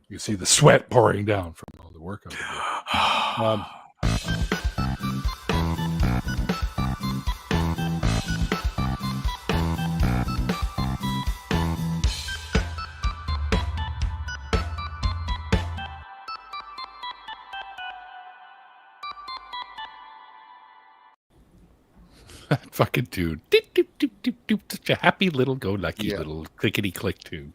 You see the sweat pouring down from all the work on the fucking tune. Doop, doop, doop, doop, doop. Such a happy little go-lucky little clickety-click tune.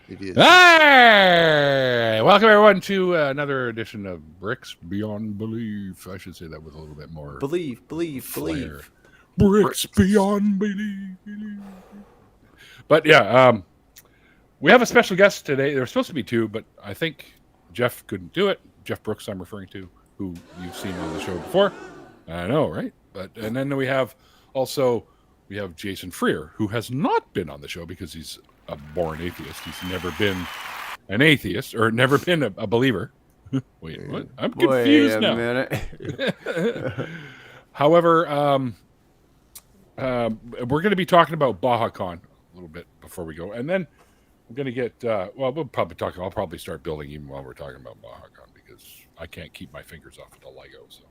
It is. Hey! Welcome, everyone, to another edition of Bricks Beyond Belief. I should say that with a little bit more believe. flair. Bricks Beyond Belief. But yeah, we have a special guest today. There were supposed to be two, but I think Jeff couldn't do it. Jeff Brooks, I'm referring to, who you've seen on the show before. I know, right? And then we have Jason Freer, who has not been on the show because he's a born atheist. He's never been an atheist or never been a believer. Wait, what? I'm confused now. Minute. However, we're going to be talking about BajaCon a little bit before we go, and then I'm going to get. We'll probably talk. I'll probably start building even while we're talking about BajaCon because I can't keep my fingers off of the Lego. So.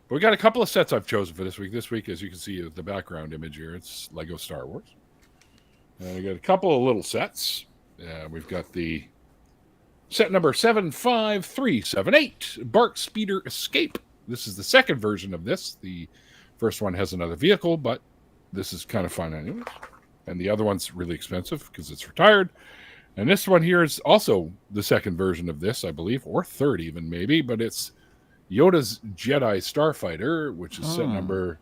But we got a couple of sets I've chosen for this week. This week, as you can see, the background image here, it's Lego Star Wars. And we got a couple of little sets. We've got the set number 75378, Barc Speeder Escape. This is the second version of this. The first one has another vehicle, but this is kind of fun anyways. And the other one's really expensive because it's retired. And this one here is also the second version of this, I believe, or third even maybe, but it's Yoda's Jedi Starfighter, which is set number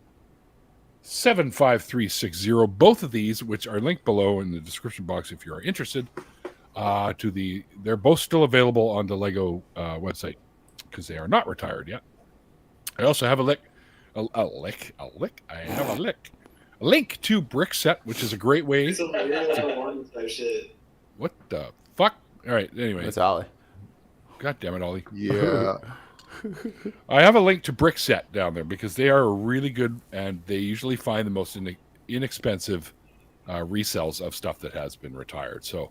75360. Both of these, which are linked below in the description box if you are interested, they're both still available on the Lego website because they are not retired yet. I also have a link to Brickset, which is a great way. What the fuck? All right. Anyway, It's Ollie. God damn it, Ollie. Yeah. I have a link to Brickset down there because they are really good and they usually find the most inexpensive resells of stuff that has been retired. So,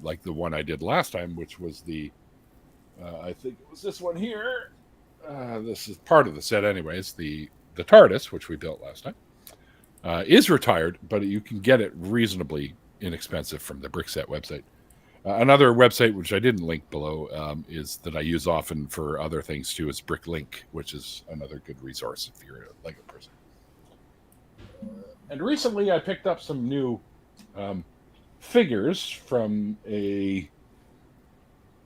like the one I did last time, which was I think it was this one here. This is part of the set, anyways. The TARDIS, which we built last time, is retired, but you can get it reasonably inexpensive from the Brickset website. Another website, which I didn't link below, is that I use often for other things too, is Bricklink, which is another good resource if you're a Lego person. And recently I picked up some new figures from what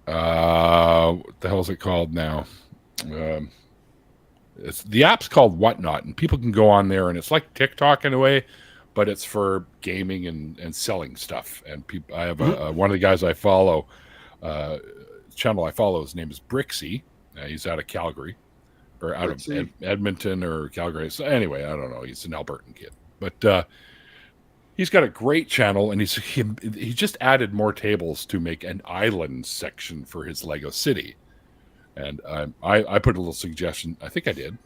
the hell is it called now? The app's called Whatnot, and people can go on there, and it's like TikTok in a way, but it's for gaming and selling stuff. And I have one of the guys I follow, channel I follow, his name is Brixie. He's out of Calgary, or out of Edmonton or Calgary. So anyway, I don't know. He's an Albertan kid, but he's got a great channel, and he just added more tables to make an island section for his Lego city. And I put a little suggestion. I think I did.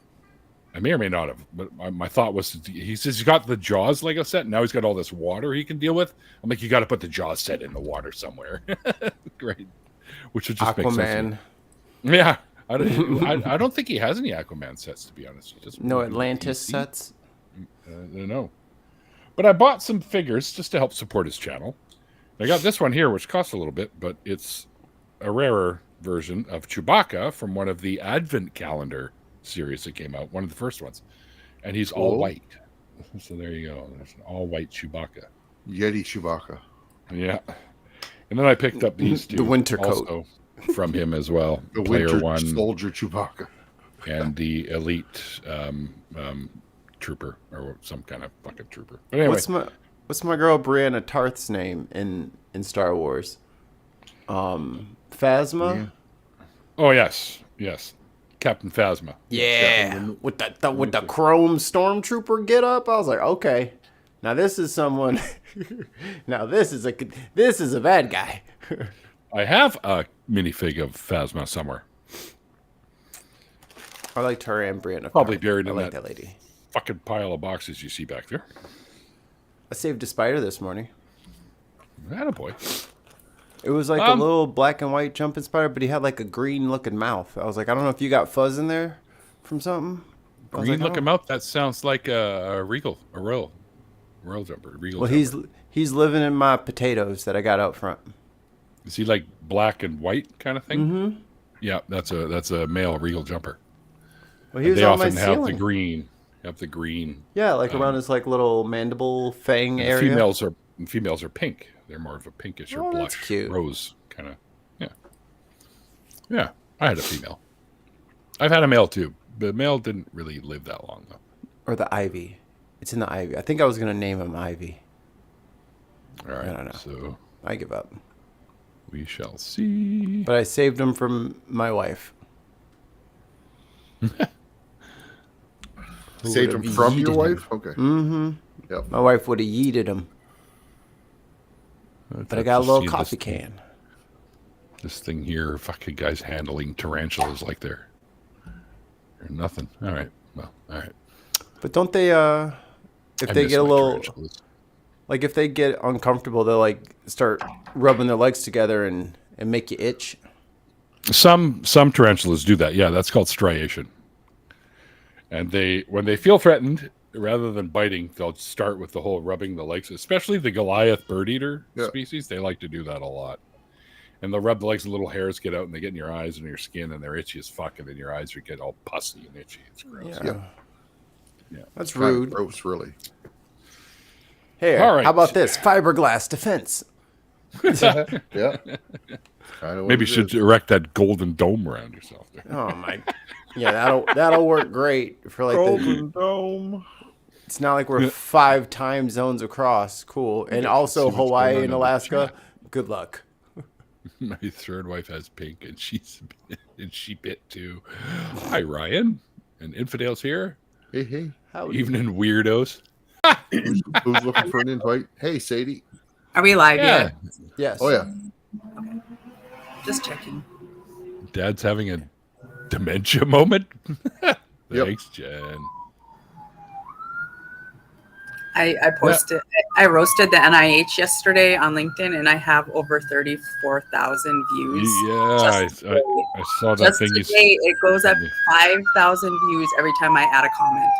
I may or may not have, but my thought was, he says he's got the Jaws Lego set, and now he's got all this water he can deal with. I'm like, you got to put the Jaws set in the water somewhere. Great. Which would just make sense. Yeah. I don't think he has any Aquaman sets, to be honest. No Atlantis sets? No. But I bought some figures just to help support his channel. I got this one here, which costs a little bit, but it's a rarer version of Chewbacca from one of the Advent calendar series that came out, one of the first ones, and he's all white. So there you go. There's an all white Chewbacca. Yeti Chewbacca. Yeah. And then I picked up these two, the winter coat from him as well. The Player winter one soldier Chewbacca, and the elite trooper or some kind of fucking trooper. But anyway, what's my girl Brianna Tarth's name in Star Wars? Phasma. Yeah. Oh yes. Captain Phasma. Yeah, with the chrome stormtrooper get up, I was like, okay, now this is someone. Now this is a bad guy. I have a minifig of Phasma somewhere. I liked her and Brianna. Probably buried in that lady. Fucking pile of boxes you see back there. I saved a spider this morning. Attaboy. It was like a little black and white jumping spider, but he had like a green looking mouth. I was like, I don't know if you got fuzz in there from something. Green looking mouth. That sounds like a royal jumper. Regal Well, jumper. he's living in my potatoes that I got out front. Is he like black and white kind of thing? Mm-hmm. Yeah, that's a male regal jumper. Well, he was they on often my have ceiling. the green. Have the green. Yeah, like around his like little mandible fang area. Females are pink. They're more of a pinkish or blush, that's cute. rose kind of. Yeah. Yeah, I had a female. I've had a male too. The male didn't really live that long though. Or the ivy. It's in the ivy. I think I was gonna name him Ivy. All right. I don't know. So I give up. we shall see. But I saved him from my wife. Saved him from your wife? Okay. Mm-hmm. Yep. My wife would have yeeted him. But I got a little coffee can. This thing here, fucking guys handling tarantulas like they're nothing. All right. Well, all right. But don't they, if they get a little, like if they get uncomfortable, they'll like start rubbing their legs together and make you itch? Some tarantulas do that. Yeah, that's called striation. And when they feel threatened, rather than biting, they'll start with the whole rubbing the legs, especially the Goliath bird eater species. They like to do that a lot. And they'll rub the legs, and little hairs get out, and they get in your eyes and your skin, and they're itchy as fuck, and then your eyes get all pussy and itchy. It's gross. Yeah. That's rude. Gross, really. Hey, all right. How about this? Fiberglass defense. Yeah. Maybe you should erect that golden dome around yourself there. Oh my. Yeah, that'll work great for like Golden Dome. It's not like we're 5 time zones across. Cool. And also Hawaii and Alaska. Good luck. My third wife has pink, and she bit too. Hi, Ryan. And infidels here. Hey. Evening, weirdos. Who's looking for an invite? Hey, Sadie. Are we live yet? Yes. Oh, yeah. Just checking. Dad's having a dementia moment. Thanks, Jen. I posted. I roasted the NIH yesterday on LinkedIn, and I have over 34,000 views. Yeah, I saw that Just thing. today, it goes up 5,000 views every time I add a comment.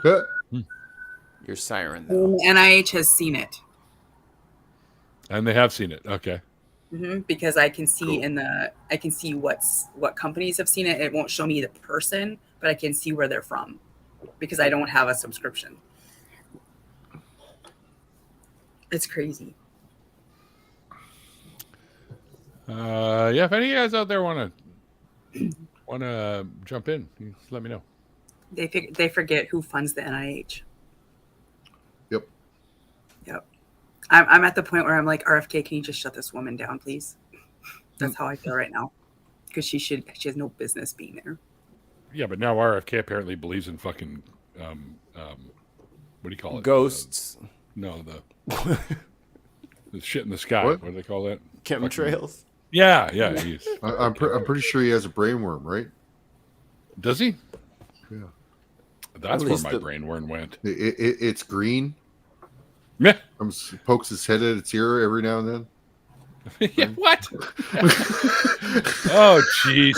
Good. Your siren, though. And NIH has seen it. And they have seen it. Okay. Because I can see I can see what companies have seen it. It won't show me the person, but I can see where they're from because I don't have a subscription. It's crazy. Yeah, if any of you guys out there want to jump in, you just let me know. They forget who funds the NIH. Yep. I'm at the point where I'm like, RFK, can you just shut this woman down, please? That's how I feel right now, because she has no business being there. Yeah, but now RFK apparently believes in fucking what do you call it? Ghosts. No, the shit in the sky. What Do they call that? Chemtrails. Yeah. I'm pretty sure he has a brainworm, right? Does he? Yeah. That's where my brain worm went. It's green. Yeah. Pokes his head at its ear every now and then. Yeah, what? Oh, jeez.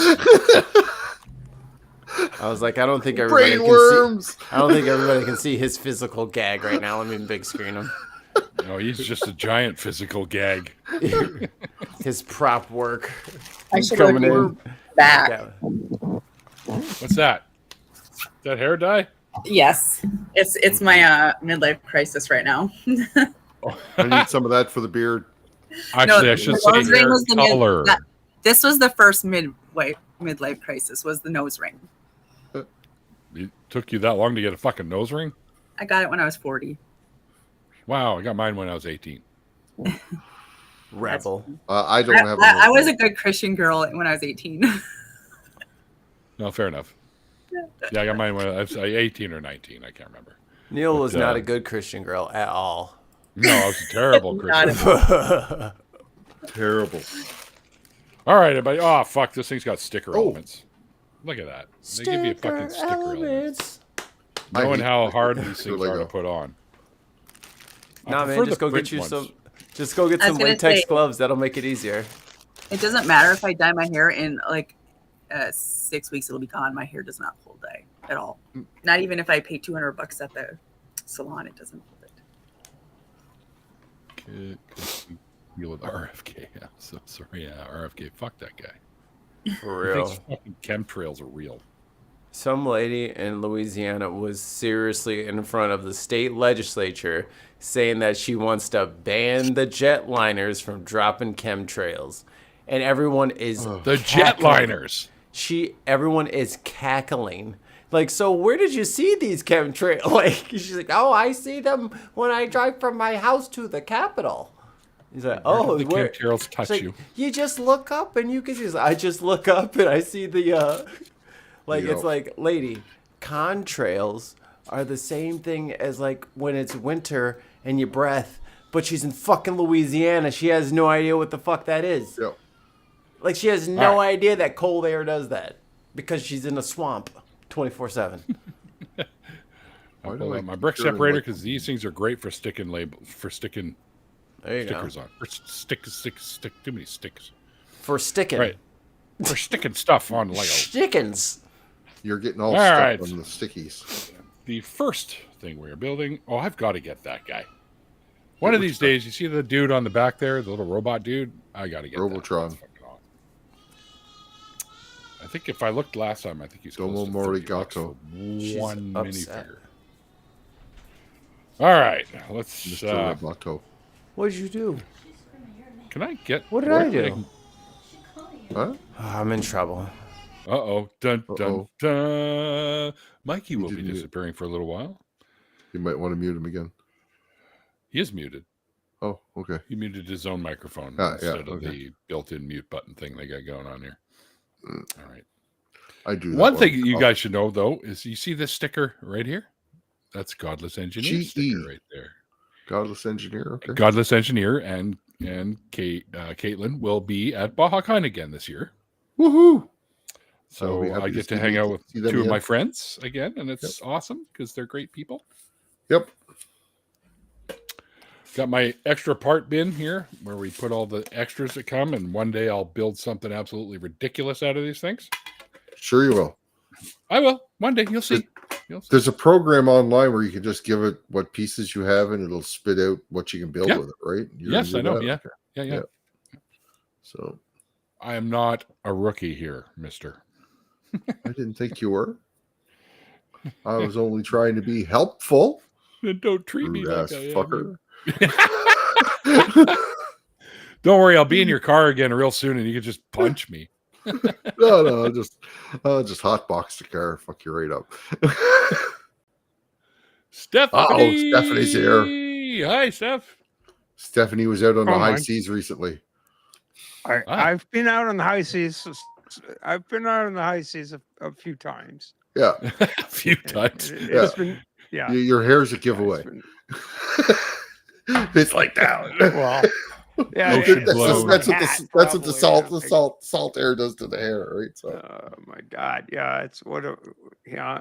I was like, I don't think everybody can see his physical gag right now. Let me big screen him. No, he's just a giant physical gag. His prop work. I should coming in back. What's that? Is that hair dye? Yes, it's my midlife crisis right now. I need some of that for the beard. Actually, I should say hair color. This was the first midlife crisis. Was the nose ring? It took you that long to get a fucking nose ring? I got it when I was 40. Wow, I got mine when I was 18. Rebel. I don't have. I was a good Christian girl when I was 18. No, fair enough. Yeah, I got mine when I was 18 or 19. I can't remember. Neil was not a good Christian girl at all. No, I was a terrible Christian. Terrible. All right, everybody. Oh, fuck. This thing's got sticker elements. Look at that. They give you a fucking sticker elements. Knowing how hard these things are to put on. Nah, man, just go get you some. Just go get I was some gonna latex say- gloves. That'll make it easier. It doesn't matter if I dye my hair in like 6 weeks; it'll be gone. My hair does not hold dye at all. Not even if I pay $200 at the salon, it doesn't hold it. Deal with RFK. Yeah, so sorry. Yeah, RFK. Fuck that guy. For He real. thinks fucking chemtrails are real. Some lady in Louisiana was seriously in front of the state legislature saying that she wants to ban the jetliners from dropping chemtrails. And everyone is The cackling. jetliners. Everyone is cackling. Like, so where did you see these chemtrails? Like, she's like, oh, I see them when I drive from my house to the Capitol. He's like, oh, the where? chemtrails touch She's like, you. You just look up and you can just. I just look up and I see the. Like, it's like, lady, contrails are the same thing as like when it's winter and you breath. But she's in fucking Louisiana. She has no idea what the fuck that is. Yep. Like, she has no idea that cold air does that because she's in a swamp 24/7. I'll pull out my brick separator because these things are great for sticking There you stickers go. on. For stick. Too many sticks. For sticking. Right. For sticking stuff on Lego. Stickins. You're getting all All stuck right. on the stickies. The first thing we're building. Oh, I've got to get that guy. One of these days, you see the dude on the back there, the little robot dude? I got to get Robotron. that. Fucking awesome. I think if I looked last time, I think he's Domo close to $30 Morigato. for one upset. minifigure. All right, let's. Mr. Roboto. What did you do? Can I get? What did I do? Huh? Oh, I'm in trouble. Uh-oh. Dun, dun, Uh-oh. dun. Mikey will be didn't mute. disappearing for a little while. You might want to mute him again. He is muted. Oh, okay. He muted his own microphone Yeah, instead of okay. the built-in mute button thing they got going on here. All right. I do. One thing you guys should know, though, is you see this sticker right here? That's Godless Engineer GE. sticker right there. Godless Engineer. Okay. Godless Engineer and Caitlin will be at BajaCon again this year. Woohoo! So I'll be happy I to get to see hang them- out with see them two of again. my friends again, and it's awesome because they're great people. Yep. Got my extra part bin here where we put all the extras that come, and one day I'll build something absolutely ridiculous out of these things. Sure you will. I will. One day, you'll see. You'll see. There's a program online where you can just give it what pieces you have and it'll spit out what you can build Yeah. with it, right? You Yes, do I know. that? Yeah. Okay. Yeah. Yeah. So I am not a rookie here, mister. I didn't think you were. I was only trying to be helpful. Then don't treat me Rude like ass I am. fucker. Don't worry, I'll be in your car again real soon, and you can just punch me. No, just hotbox the car, fuck you right up. Stephanie. Stephanie's here. Hi, Steph. Stephanie was out on the Oh, high my- seas recently. I've been out on the high seas. I've been out on the high seas a few times. Yeah, A few times. It's been, yeah. your hair's a it's giveaway. been- It's like that. well, yeah. Ocean it's blow. That's what hat, that's what the probably, salt air does to the hair, right? So Oh my God! Yeah,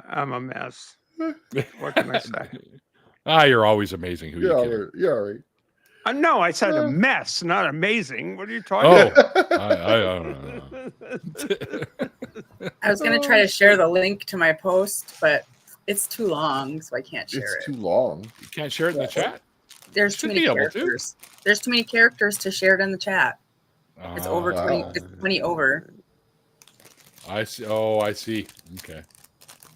I'm a mess. What can I say? You're always amazing. Who you kidding? yeah, all right. No, I said Yeah. a mess, not amazing. What are you talking Oh, about? I don't know. I was gonna try to share the link to my post, but it's too long, so I can't share It's it. too long. You can't share it in the chat. There's should too be many able to. characters. There's too many characters to share it in the chat. It's over 20. wow. It's 20 over, I see. Oh, I see. Okay.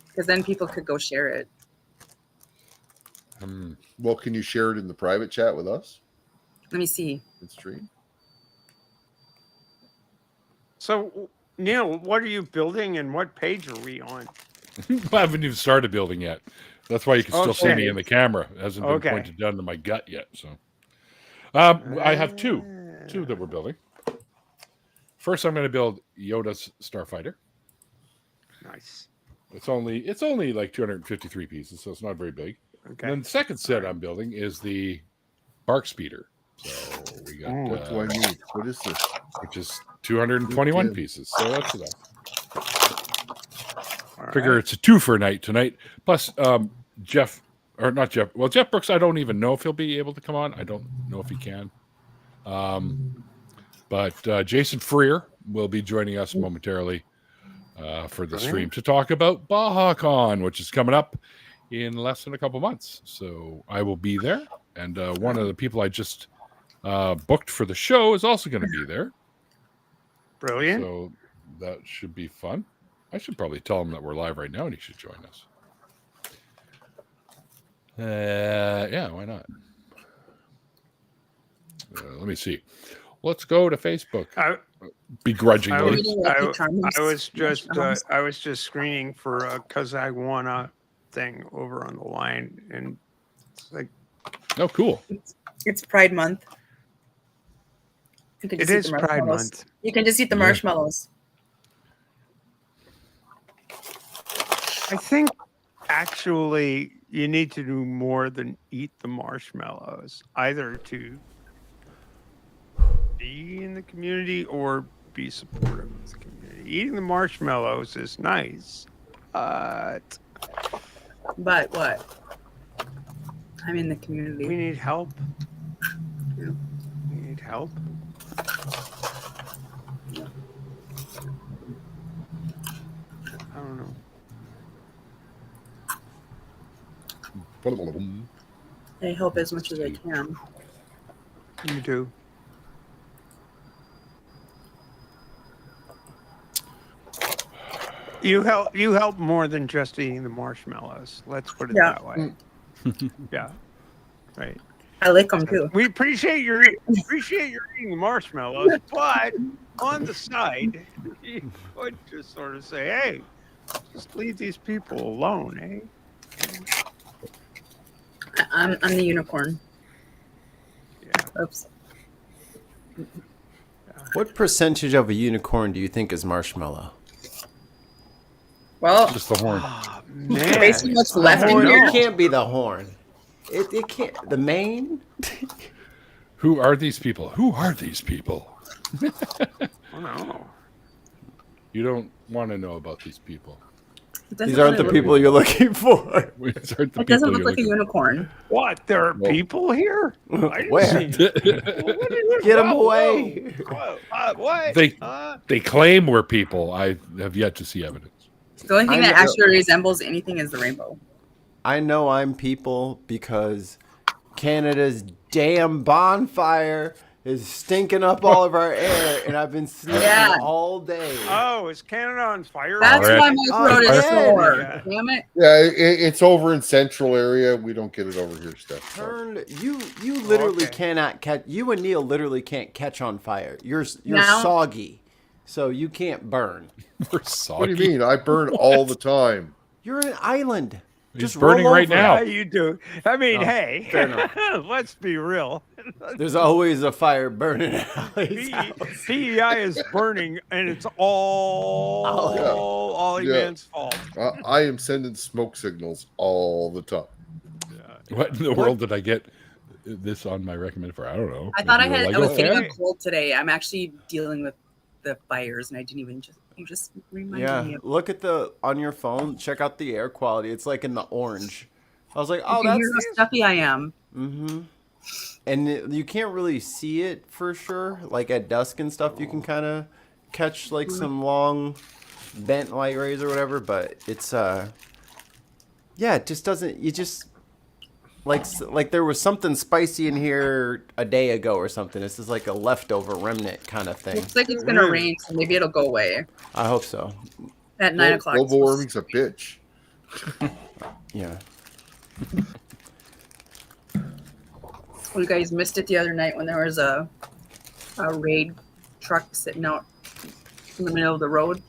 because then people could go share it. Well, can you share it in the private chat with us? Let me see. In stream. So, Neil, what are you building, and what page are we on? I haven't even started building yet. That's why you can still see me Okay. in the camera. It hasn't been Okay. pointed down to my gut yet. So, I have two that we're building. First, I'm going to build Yoda's Starfighter. Nice. It's only like 253 pieces, so it's not very big. Okay. And then the second set I'm building is the Barc Speeder. So we got What do I need? What is this? which is 221 Okay. pieces. So that's enough. All Figure right. it's a two for night tonight. Plus, Jeff Brooks, I don't even know if he'll be able to come on. I don't know if he can. But Jason Freer will be joining us momentarily for the stream to talk about BajaCon, which is coming up in less than a couple months. So I will be there. And one of the people I just booked for the show is also going to be there. Brilliant. So that should be fun. I should probably tell him that we're live right now and he should join us. Yeah, why not? Let me see. Let's go to Facebook. Begrudgingly. I was just screening for a Kazagwana thing over on the line, and it's like, oh, cool. It's Pride Month. It is Pride Month. You can just eat the marshmallows. I think actually you need to do more than eat the marshmallows, either to be in the community or be supportive of the community. Eating the marshmallows is nice, but what? I'm in the community. We need help. Yeah. We need help. Yeah. I don't know. I help as much as I can. You do. You help more than just eating the marshmallows. Let's put it that way. Yeah. Right. I lick them too. We appreciate your eating the marshmallows, but on the side, you could just sort of say, "Hey, just leave these people alone, eh?" I'm the unicorn. Yeah. Oops. What percentage of a unicorn do you think is marshmallow? Well, just the horn. Oh, man. Basically, what's left in Horn, here. it can't be the horn. It can't. The mane. Who are these people? Who are these people? Oh, no. You don't want to know about these people. These aren't the people you're looking for. These aren't the It doesn't people look like a you're looking unicorn. What? There are people here? I didn't Where? see- Get them away. Whoa, what? They claim we're people. I have yet to see evidence. The only thing I that know- actually resembles anything is the rainbow. I know I'm people because Canada's damn bonfire is stinking up all of our air, and I've been sneezing all day. Oh, is Canada on fire? That's Alright. why my throat is yeah. sore. Yeah. Damn it. Yeah, it's over in central area. We don't get it over here, Steph. You literally Okay. cannot catch. You and Neil literally can't catch on fire. You're Now- soggy, so you can't burn. We're soggy. What do you mean? I burn all the time. You're an island. He's Just burning roll right over. now. Yeah, you do. I mean, hey, fair enough. let's be real. There's always a fire burning at Ali's house. PEI is burning, and it's all Yeah. man's fault. I am sending smoke signals all the time. What in the world did I get this on my recommend for? I don't know. I thought I Maybe had. a I was Lego getting fan? a cold today. I'm actually dealing with the fires, and I didn't even You just reminded me. Yeah, Of, look at on your phone. Check out the air quality. It's like in the orange. I was like, oh, you that's. hear how stuffy I am. Mm-hmm. And you can't really see it for sure. Like at dusk and stuff, you can kind of catch like some long bent light rays or whatever. But it's yeah, it just doesn't. You just like there was something spicy in here a day ago or something. This is like a leftover remnant kind of thing. Looks like it's gonna rain, so maybe it'll go away I hope so. at 9 o'clock. Global warming's a bitch. Yeah. You guys missed it the other night when there was a raid truck sitting out in the middle of the road.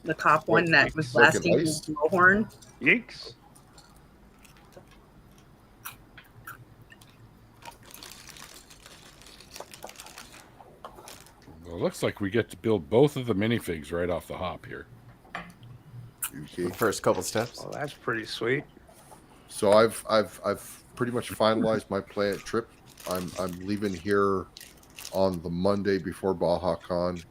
The cop one that was blasting his blowhorn. Yeeks. Well, it looks like we get to build both of the minifigs right off the hop here. The first couple steps. Well, that's pretty sweet. So I've pretty much finalized my planet trip. I'm leaving here on the Monday before BajaCon,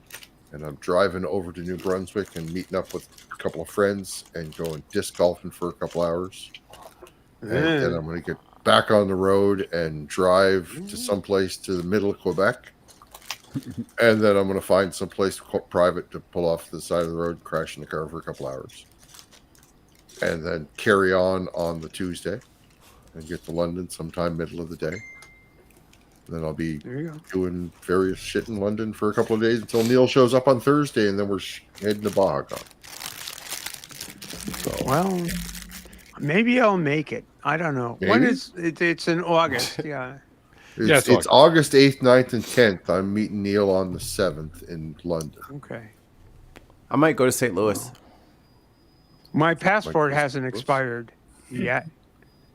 and I'm driving over to New Brunswick and meeting up with a couple of friends and going disc golfing for a couple hours. And then I'm going to get back on the road and drive to someplace to the middle of Quebec. And then I'm going to find someplace private to pull off the side of the road and crash in the car for a couple hours. And then carry on the Tuesday and get to London sometime middle of the day. And then I'll be doing various shit in London for a couple of days until Neil shows up on Thursday, and then we're heading to Baja Con. So, Well, maybe I'll make it. I don't know. Maybe? When is it? It's in August. Yeah. it's August 8th, 9th, and 10th. I'm meeting Neil on the 7th in London. Okay. I might go to St. Louis. My passport hasn't expired yet.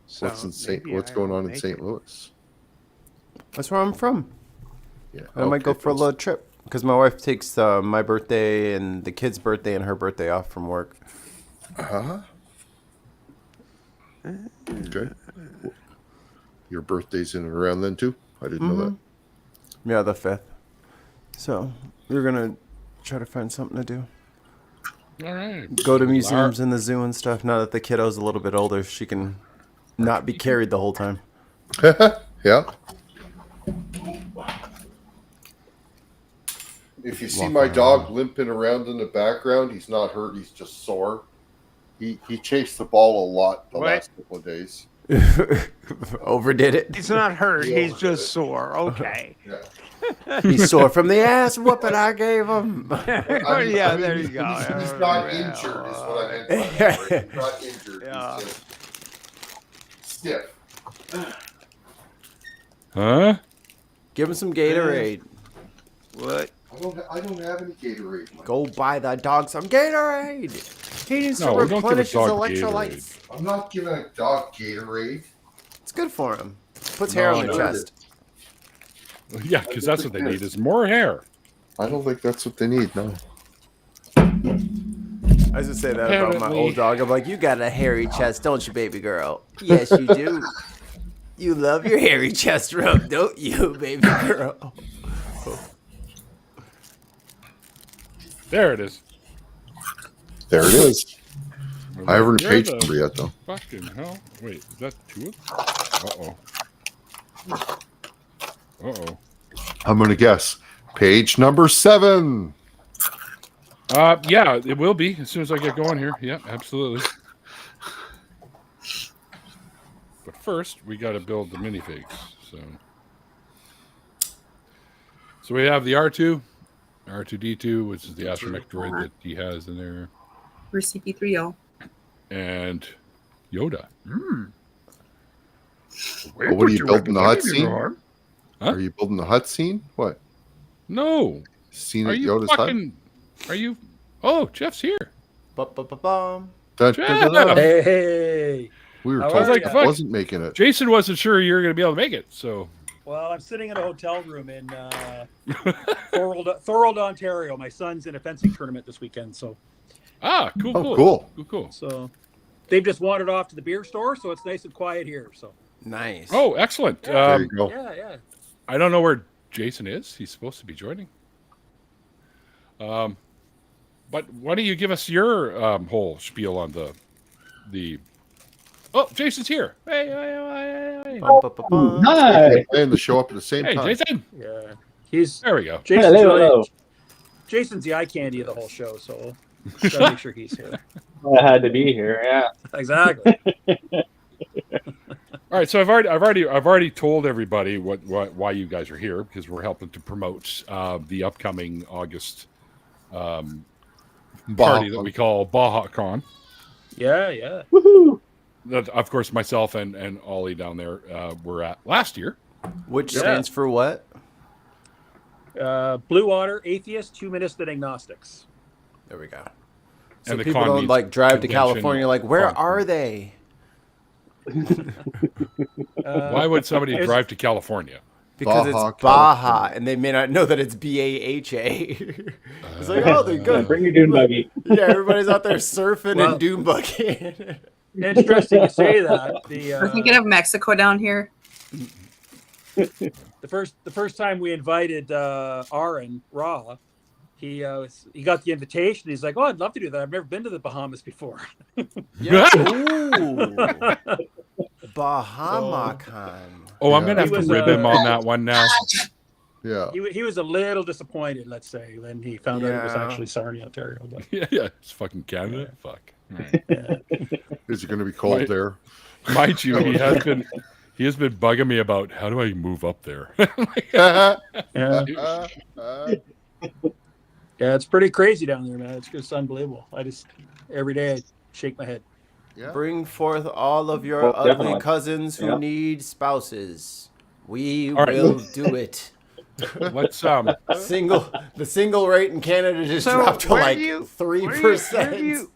So What's going on in St. Louis? That's where I'm from. Yeah, I might go for a little trip because my wife takes my birthday and the kid's birthday and her birthday off from work. Okay. Your birthday's in and around then too? I didn't know that. Yeah, the 5th. So we're gonna try to find something to do. All right. Go to museums and the zoo and stuff. Now that the kiddo's a little bit older, she can not be carried the whole time. Yeah. If you see my dog limping around in the background, he's not hurt. He's just sore. He chased the ball a lot the last couple of days. Overdid it. He's not hurt. He's just sore. Okay. Yeah. He's sore from the ass whooping I gave him. There you go. He's not injured, is what I meant by that. Right? He's not injured. Yeah. He's just stiff. Huh? Give him some Gatorade. What? I don't have any Gatorade. Go buy the dog some Gatorade. He needs to No, we don't give a replenish his dog electrolytes. I'm not giving a dog Gatorade. It's good for him. Puts hair on the no. chest. Yeah, because that's what they need is more hair. I don't think that's what they need, no. I used to say that about my old dog. I'm like, you got a hairy chest, don't you, baby girl? Yes, you do. You love your hairy chest rub, don't you, baby girl? There it is. There it is. I haven't You're page the number yet, though. Fucking hell. Wait, is that 2 of them? Uh-oh. I'm going to guess. Page number 7. Yeah, it will be as soon as I get going here. Yeah, absolutely. But first, we got to build the minifigs. So we have the R2D2, which is the astromech droid that he has in there, For CP3O. and Yoda. What are you building, the hut scene? Huh? Are you building the hut scene? What? No. Scene Are at you Yoda's fucking... Are you... Oh, Jeff's here. Ba-ba-ba-bum. hut? Hey. We were How told are I ya? wasn't making it. Jason wasn't sure you were going to be able to make it, so... Well, I'm sitting in a hotel room in Thorold, Ontario. My son's in a fencing tournament this weekend, so Cool. so they've just wandered off to the beer store, so it's nice and quiet here. So Nice. Oh, excellent. There you go. yeah. I don't know where Jason is. He's supposed to be joining. But why don't you give us your whole spiel on the... Oh, Jason's here. Hey. Ba-ba-ba-bum. Hi. And to show up at the same Hey, time. Jason. Yeah, he's There we go. Jason's, Hello. Jason's the eye candy of the whole show, so gotta make sure he's here. I had to be here. Yeah. Exactly. All right, so I've already told everybody why you guys are here, because we're helping to promote the upcoming August party that we call Baja Con. Yeah. Woohoo. That, of course, myself and Ollie down there were at last year. Which stands for what? Blue Water Atheist, Humanist, and Agnostics. There we go. So And the people con don't means like drive to convention California. Like, where con. are they? Why would somebody drive to California? Because Baja, it's Baja, California. and they may not know that it's BAHA. It's like, oh, they're good. Bring your dune buggy. Yeah, everybody's out there surfing Well- and dune bucking. Interesting you say that. We're thinking of Mexico down here. The first time we invited Aaron Ra, he got the invitation. He's like, "Oh, I'd love to do that. I've never been to the Bahamas before." Yeah. Ooh. Bahamacon. Oh, I'm gonna have He to was, rib him on that one now. Yeah. He was a little disappointed, let's say, when he found out it was Yeah. actually Sarnia, Ontario. But Yeah, it's fucking Canada. Fuck. yeah. Is it going to be cold Right. there? Mind you, he has been bugging me about how do I move up there. Yeah. Yeah. It's pretty crazy down there, man. It's just unbelievable. Every day I shake my head. Bring forth all of your Well, ugly definitely. cousins who Yeah. need spouses. We All right. will do it. Let's The single rate in Canada just dropped to where like do you- 3%.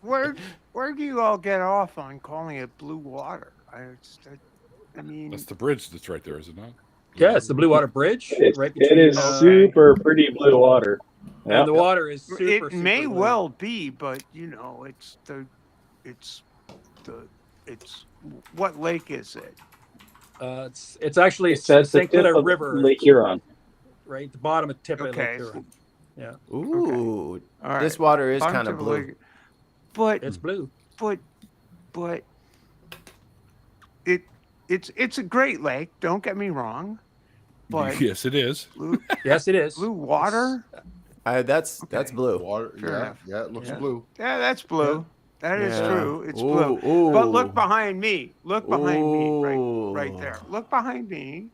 Where do you all get off on calling it blue water? I mean, that's the bridge that's right there, is it not? Yeah, it's the Blue Water Bridge, right It between. is super pretty blue water. Yeah. And the water is super. it super may blue. well be, but it's what lake is it? It's actually It says the St. tip Clair of River, Lake Huron. right? The bottom of tip of Okay. Lake Huron. Ooh, All right. this water is Bottom kind of tip blue. lake. But It's blue. but it's a great lake. Don't get me wrong. But Yes, it is. blue, Yes, it is. blue water. That's Okay. blue. Water. Fair Yeah. enough. Yeah. It looks Yeah. blue. Yeah, that's blue. That is Yeah. true. It's Ooh, blue. ooh. But look behind me. Look behind Ooh. me. Right there. Look behind me.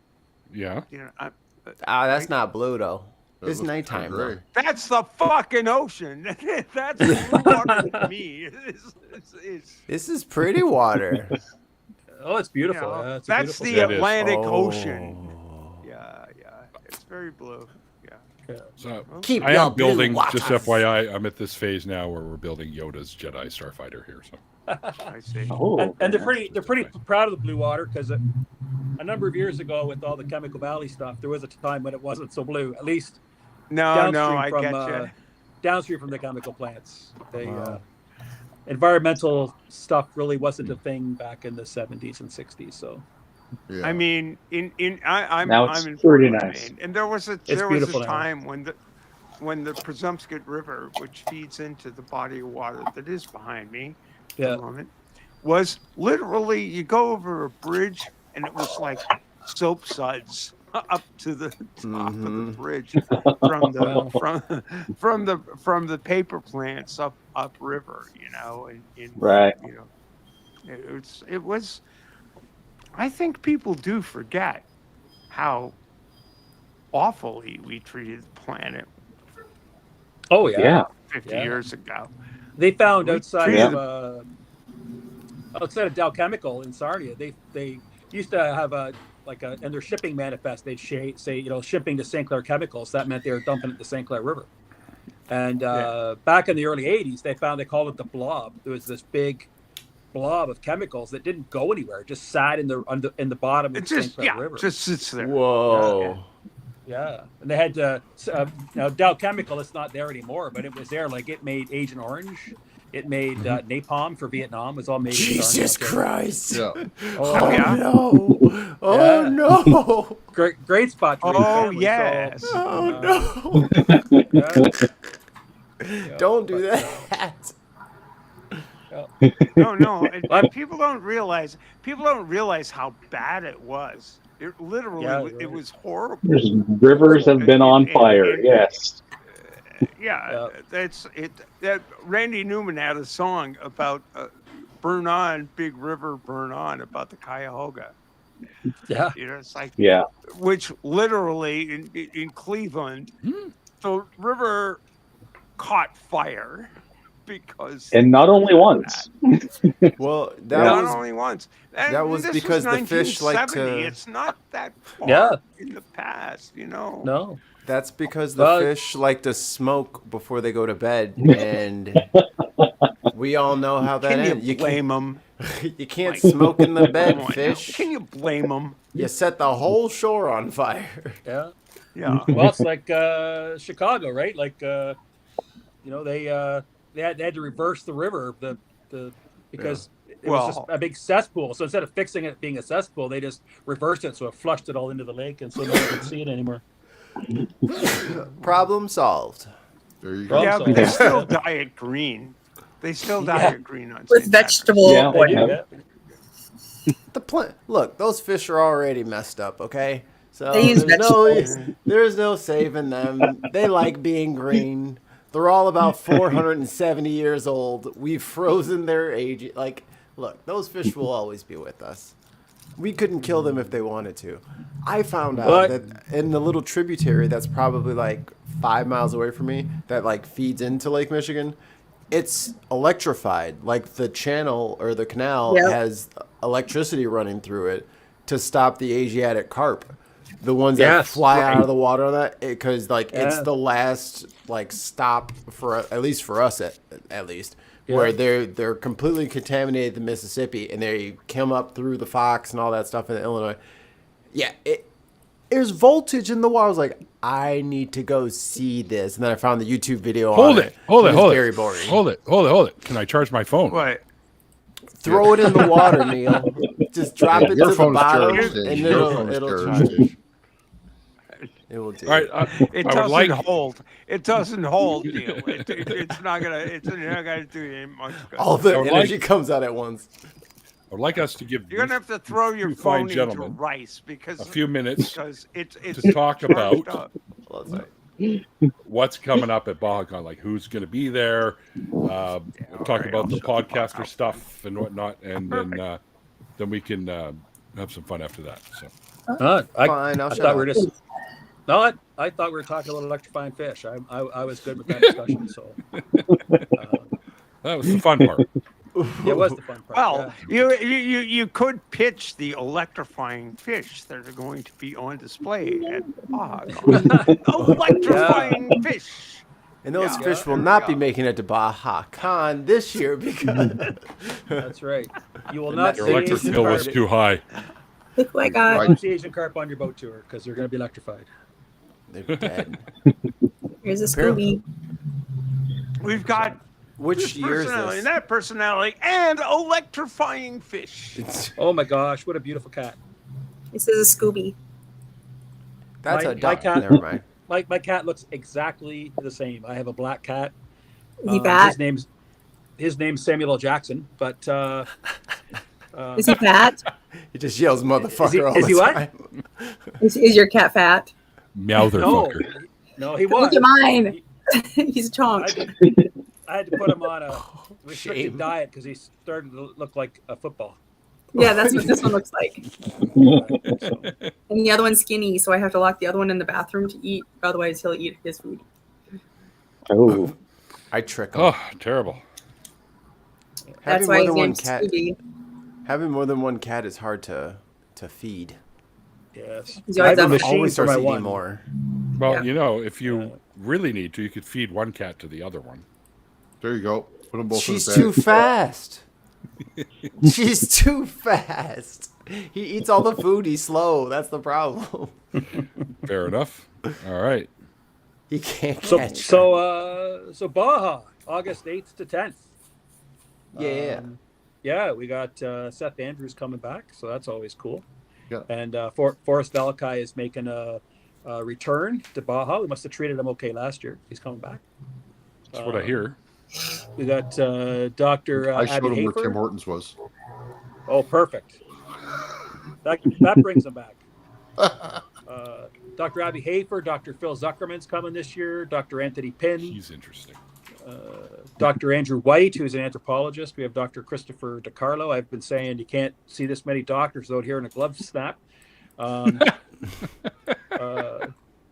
Yeah. You know, That's not blue though. That It's looks nighttime gray. though. that's the fucking ocean. That's blue water to me. It's, This is pretty water. Oh, it's you beautiful. know, Yeah, it's a that's beautiful the That is. Atlantic Oh. Ocean. Yeah. It's very blue. Yeah. So Keep I your am building, blue just waters. FYI, I'm at this phase now where we're building Yoda's Jedi Starfighter here. So I see. Oh, and they're pretty proud of the blue water because a number of years ago, with all the Chemical Valley stuff, there was a time when it wasn't so blue. At least No, downstream I from get you. downstream from the chemical plants. They Wow. environmental stuff really wasn't a thing back in the 70s and 60s. So Yeah. I mean, I'm Now it's I'm in pretty Portland, nice. Maine, and there was a beautiful now. time when the Presumpscot River, which feeds into the body of water that is behind me at yeah, the moment, was literally you go over a bridge and it was like soap suds up to the top of the Mhm. bridge from the from the paper plants up river, you know, and Right. you know, it was. I think people do forget how awfully we treated the planet oh yeah. Yeah. 50 Yeah. years ago. They found We outside treated of Dow Chemical in Sarnia, they used to have in their shipping manifest, they'd say, shipping to St. Clair Chemicals. That meant they were dumping it in the St. Clair River. And back in the early 80s, they called it the blob. There was this big blob of chemicals that didn't go anywhere. It just sat in the bottom of It the St. just Clair River. just sits there. Whoa. Yeah, and they had now Dow Chemical. It's not there anymore, but it was there. Like it made Agent Orange, it made napalm for Vietnam. It was all made. Jesus in Sarnia. Christ. Yeah. Oh yeah. no. Oh Yeah. no. Great spot. To raise Oh families, yes. so, Oh no. yeah. Don't do that. No. People don't realize how bad it was. It literally Yeah, it right. was horrible. There's rivers have been on fire. Yes. Yeah, that's it. That Randy Newman had a song about "Burn On, Big River, Burn On" about the Cuyahoga. Yeah. You know, it's like Yeah. which literally in Cleveland, the river caught fire because And not only once. Well, not that was only once. And that was this because the fish like 1970. to- It's not that far Yeah. in the past, you know. No. that's because the Well- fish like to smoke before they go to bed, and we all know how that Can ends. you blame them? You can't Like, smoke in the bed, Come on now. fish. Can you blame them? You set the whole shore on fire. Yeah. Yeah. Well, it's like Chicago, right? Like they had to reverse the river because it was just Well- a big cesspool. So instead of fixing it being a cesspool, they just reversed it so it flushed it all into the lake, and so no one could see it anymore. Problem solved. There you go. Problem Yeah, solved. but they still dye it green. They still dye Yeah. it green on With St. Patrick's. vegetable Yeah. oil. Yeah. Look, those fish are already messed up. Okay, so They use there's no saving them. They like being green. They're all about 470 years old. We've frozen their age. Like, look, those fish will always be with us. We couldn't kill them if they wanted to. I found out that in the little tributary that's probably like 5 miles away from me, that like feeds into Lake Michigan, it's electrified. Like the channel or the canal has electricity running through it to stop the Asiatic carp. The ones that fly out of the water on that, because it's the last like stop for, at least for us at least, where they're completely contaminated the Mississippi, and they come up through the Fox and all that stuff in Illinois. Yeah, there's voltage in the water. I was like, I need to go see this, and then I found the YouTube video. Hold on it, hold it, hold it, very boring. Hold it. Can I charge my phone? What? Throw it in the water, Neil. Just drop it to the phone's bottom, charged, and your it'll phone's charge. It will do. All right, It I would doesn't like hold. It doesn't hold, Neil. It's not gonna. It's not gonna do you much good. All the I would energy like- comes out at once. I'd like us to give You're gonna have to throw your two fine phone into gentlemen rice because a few minutes because it's to talk charged about up. Well, that's what's coming up at BajaCon, like who's going to be there. Talk right, about I'll the shut the fuck podcaster up. stuff and whatnot, and then we can have some fun after that. So fine. I'll I shut thought we were up. just. No, I thought we were talking about electrifying fish. I was good with that discussion. So that was the fun part. it was the fun part. Well, yeah. you could pitch the electrifying fish that are going to be on display at BajaCon. Electrifying fish. And those Yeah. fish will There we not be go. making it to Baja Con this year because That's right. You will And not that's Your see electric Asian bill was carp. too high. Look what I You got. won't see Asian carp on your boat tour because they're going to be electrified. they're dead. Here's a Apparently- Scooby. We've got Which this year is personality, this? that personality, and electrifying fish. Oh my gosh, what a beautiful cat! This is a Scooby. That's My- a my duck. cat- Never mind. My cat looks exactly the same. I have a black cat. Is he fat? His name's Samuel L. Jackson, but Is he fat? He just yells "motherfucker" all is the he what? time. Is your cat fat? Mouther no, fucker. no, he was. Look at mine. He's a chonk. I had to put him on a restricted Shame. diet because he started to look like a football. Yeah, that's what this one looks like. So, And the other one's skinny, so I have to lock the other one in the bathroom to eat. Otherwise, he'll eat his food. Oh, I trick him. Oh, terrible. That's Having why more he's than one named cat. Scooby. Having more than one cat is hard to feed. yes, He's always I have on a the machine Always for starts my eating one. more. Well, Yeah. if you really need to, you could feed one cat to the other one. There you go. Put them both She's in the too bag. fast. She's too fast. He eats all the food. He's slow. That's the problem. Fair enough. All right. He can't So catch. so Baja, August 8th to 10th. Yeah. Yeah, we got Seth Andrews coming back, so that's always cool. Yeah. And Forrest Valakai is making a return to Baja. We must have treated him okay last year. He's coming back. That's what I hear. We got Dr. I showed Abby him where Tim Hafer. Hortons was. Oh, perfect. That brings him back. Dr. Abby Hafer, Dr. Phil Zuckerman's coming this year, Dr. Anthony Pinn, He's interesting. Dr. Andrew White, who's an anthropologist. We have Dr. Christopher DiCarlo. I've been saying you can't see this many doctors without hearing a glove snap.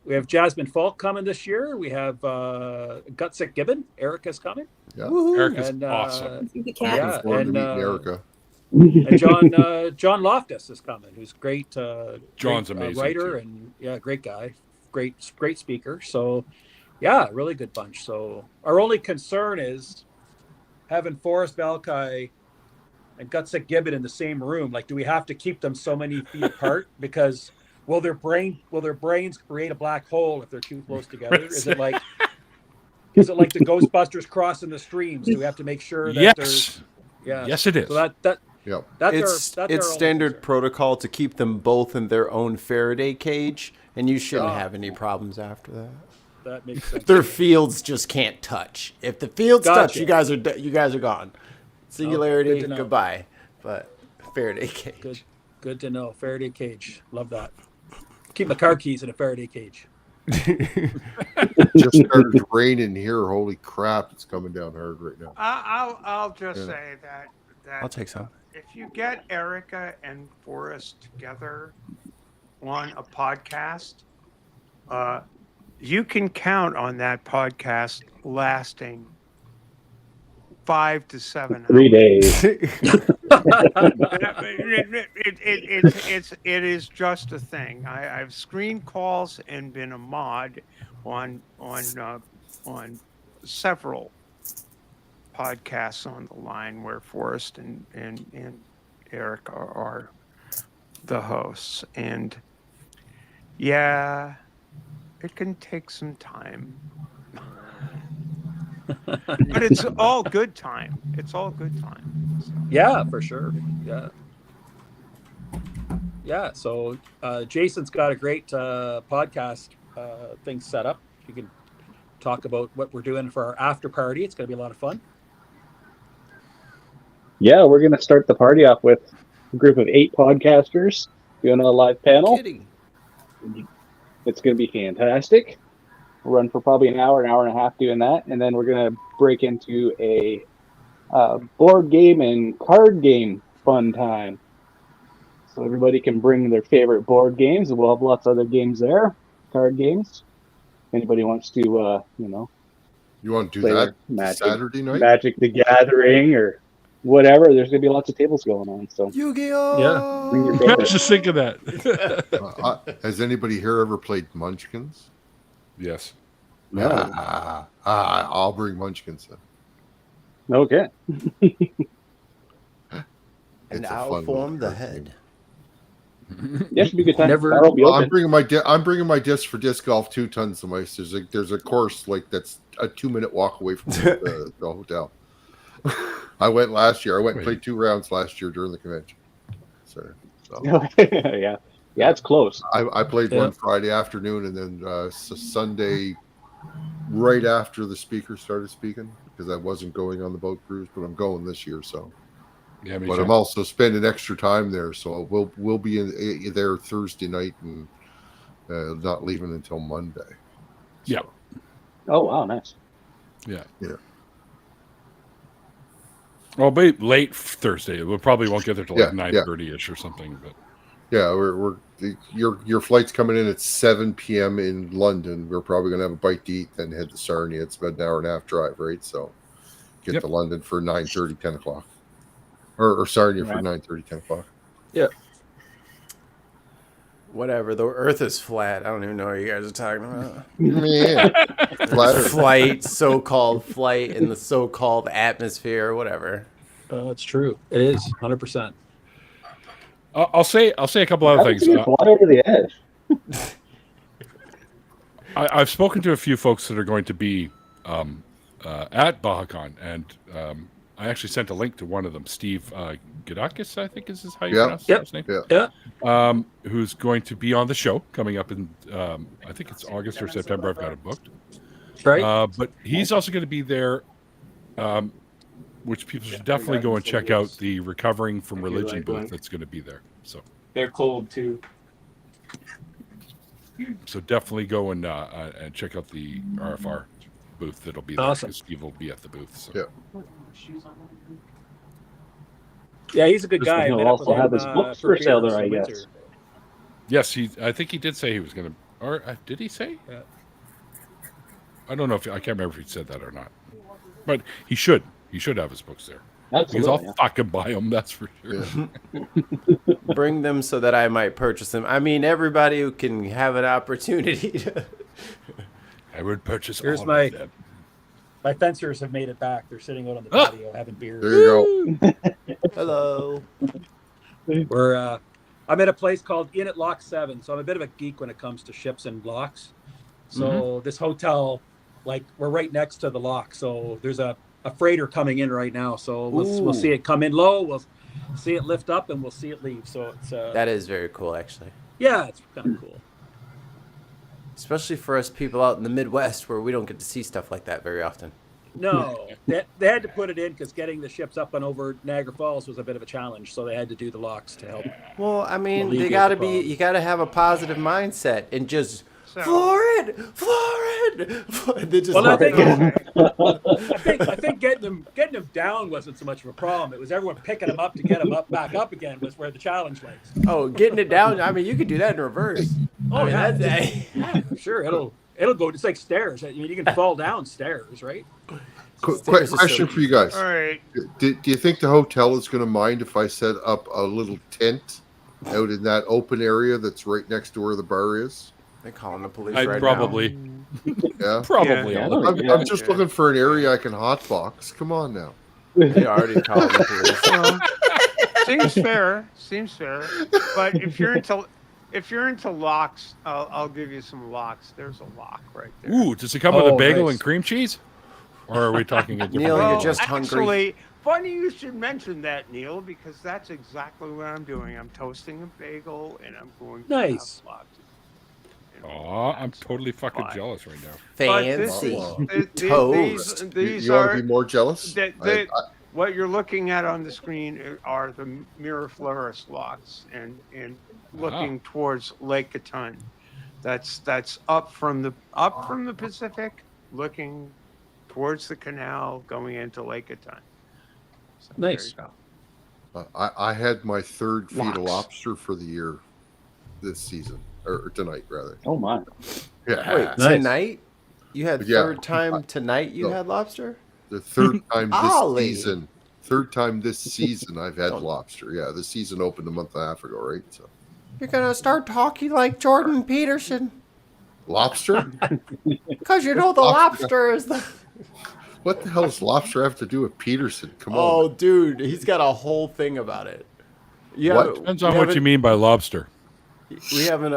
We have Jasmine Falk coming this year. We have Gutsick Gibbon. Erica's coming. Yeah. Woohoo. Erica's And, awesome. See the cat. Yeah, Looking forward and, to meeting Erica. And John Loftus is coming, who's great. John's great, amazing, writer too. and great guy, great speaker. So, yeah, really good bunch. So our only concern is having Forrest Valakai and Gutsick Gibbon in the same room. Like, do we have to keep them so many feet apart? Because will their brains create a black hole if they're too close together? Is it like the Ghostbusters crossing the streams? Do we have to make sure that there's Yes. Yes, it is. So that Yep. that's It's our only standard concern. protocol to keep them both in their own Faraday cage, and you shouldn't Oh. have any problems after that. That makes sense. Their fields just can't touch. If the fields touch, Gotcha. you guys are gone. Singularity, good to know. goodbye. But Faraday cage. Good to know. Faraday cage. Love that. Keep my car keys in a Faraday cage. Just started raining here. Holy crap! It's coming down hard right now. I'll just say that I'll take some. if you get Erica and Forrest together on a podcast, you can count on that podcast lasting 5 to 7 hours. 3 days. It is just a thing. I've screened calls and been a mod on several podcasts on the line where Forrest and Eric are the hosts, and yeah, it can take some time. But it's all good time. It's all good time. So. Yeah, for sure. Yeah. So Jason's got a great podcast thing set up. You can talk about what we're doing for our after party. It's going to be a lot of fun. Yeah, we're going to start the party off with a group of 8 podcasters doing a live panel. Kidding. It's going to be fantastic. We'll run for probably an hour and a half doing that, and then we're going to break into a board game and card game fun time. So everybody can bring their favorite board games, and we'll have lots of other games there, card games. Anybody wants to, You want to do play that Magic, Saturday night? Magic the Gathering or whatever. There's going to be lots of tables going on. So Yu-Gi-Oh! bring your I favorite. was just thinking of that. Has anybody here ever played Munchkins? Yes. No. I'll bring Munchkins then. Okay. And It's a I'll fun form little the card head. game. Yeah, should be a good time. Never- Bar will be I'm open. bringing my disc for disc golf 2 tons of ice. There's a course like that's a 2-minute walk away from the hotel. I went last year. I went and played 2 rounds last year during the convention. So Yeah, it's close. I played one Friday afternoon and then Sunday right after the speaker started speaking because I wasn't going on the boat cruise, but I'm going this year. So, Yeah, me but too. I'm also spending extra time there, so we'll be in there Thursday night and not leaving until Monday. Yeah. Oh, wow, nice. Yeah. Yeah. Well, be late Thursday. We probably won't get there till like Yeah, 9:30ish or something. But Yeah, your flight's coming in at 7 p.m. in London. We're probably gonna have a bite to eat, then head to Sarnia. It's about an hour and a half drive, right? So get to London for 9:30, 10 o'clock. Or Sarnia for 9:30, 10 o'clock. Yeah. Whatever. The Earth is flat. I don't even know what you guys are talking about. Yeah. Flat Earth. Flight, so-called flight in the so-called atmosphere, or whatever. It's true. It is 100%. I'll say a couple other things. Fly over the edge. I've spoken to a few folks that are going to be at BajaCon, and I actually sent a link to one of them, Steve Gadakis, I think is how you pronounce his name. Yeah. Who's going to be on the show coming up in, I think it's August or September. I've got it booked. Right. But he's also going to be there, which people should definitely go and check out the Recovering from Religion booth that's going to be there. So they're cold too. So definitely go and check out the RFR booth that'll be there. Awesome. Because Steve will be at the booth. So. Yeah. Yeah, he's a good guy. He'll Met up with also have him, his books for for sale beers there, I in guess. winter. Yes, I think he did say he was going to, or did he say? Yeah. I don't know if I can't remember if he said that or not. But he should. He should have his books there. Absolutely. Because I'll fucking buy them. That's for sure. Yeah. Bring them so that I might purchase them. I mean, everybody who can have an opportunity to. I would purchase Here's all my- of them. My fencers have made it back. They're sitting out on the patio having beers. There you go. Hello. We're I'm at a place called Inn at Lock 7, so I'm a bit of a geek when it comes to ships and locks. So this hotel, like, we're right next to the lock, so there's a freighter coming in right now. So we'll see it come in low, we'll see it lift up, and we'll see it leave. So it's That is very cool, actually. yeah, it's kind of cool. Especially for us people out in the Midwest where we don't get to see stuff like that very often. No, they had to put it in because getting the ships up and over Niagara Falls was a bit of a challenge, so they had to do the locks to help. Well, I mean, Alleviate they got to the be. problem. You got to have a positive mindset and just So- floor it. They just Well, I let think go. I think getting them down wasn't so much of a problem. It was everyone picking them up to get them back up again was where the challenge lays. Oh, getting it down. I mean, you could do that in reverse. Oh, I mean, yeah. that's, Yeah, sure. It'll go. It's like stairs. I mean, you can fall down stairs, right? Stairs is Question so for you guys. All right. Do you think the hotel is going to mind if I set up a little tent out in that open area that's right next to where the bar is? They're calling the police I'd right probably, Yeah. probably. Yeah. all the- I'm just looking for an area I can hotbox. Come on now. now. They already called the police. Well, seems fair. Seems fair. But if you're into locks, I'll give you some locks. There's a lock right there. Ooh, does it come with a Oh, bagel nice. and cream cheese? Or are we talking a different Neil, bagel? you're just hungry. Actually, funny you should mention that, Neil, because that's exactly what I'm doing. I'm toasting a bagel and I'm going to Nice. have lots. Aw, I'm totally fucking Fine. jealous right now. But this Fancy. is- Toast. These You want are to be more jealous? what you're looking at on the screen are the Miraflores locks and looking towards Lake Gatun. That's up from the Pacific, looking towards the canal, going into Lake Gatun. So Nice. there you go. I had my third feed of Locks. lobster for the year this season, or tonight rather. Oh my! Yeah. Wait, Nice. tonight? You had Yeah. third time tonight you No. had lobster? The third time this Ollie. season. Third time this season I've had lobster. Yeah, the season opened a month and a half ago, right? So You're going to start talking like Jordan Peterson. lobster? Because you know the lobster is the... What the hell does lobster have to do with Peterson? Come Oh, on. dude, he's got a whole thing about it. You What? haven't- Depends we on what haven't- you mean by lobster. We haven't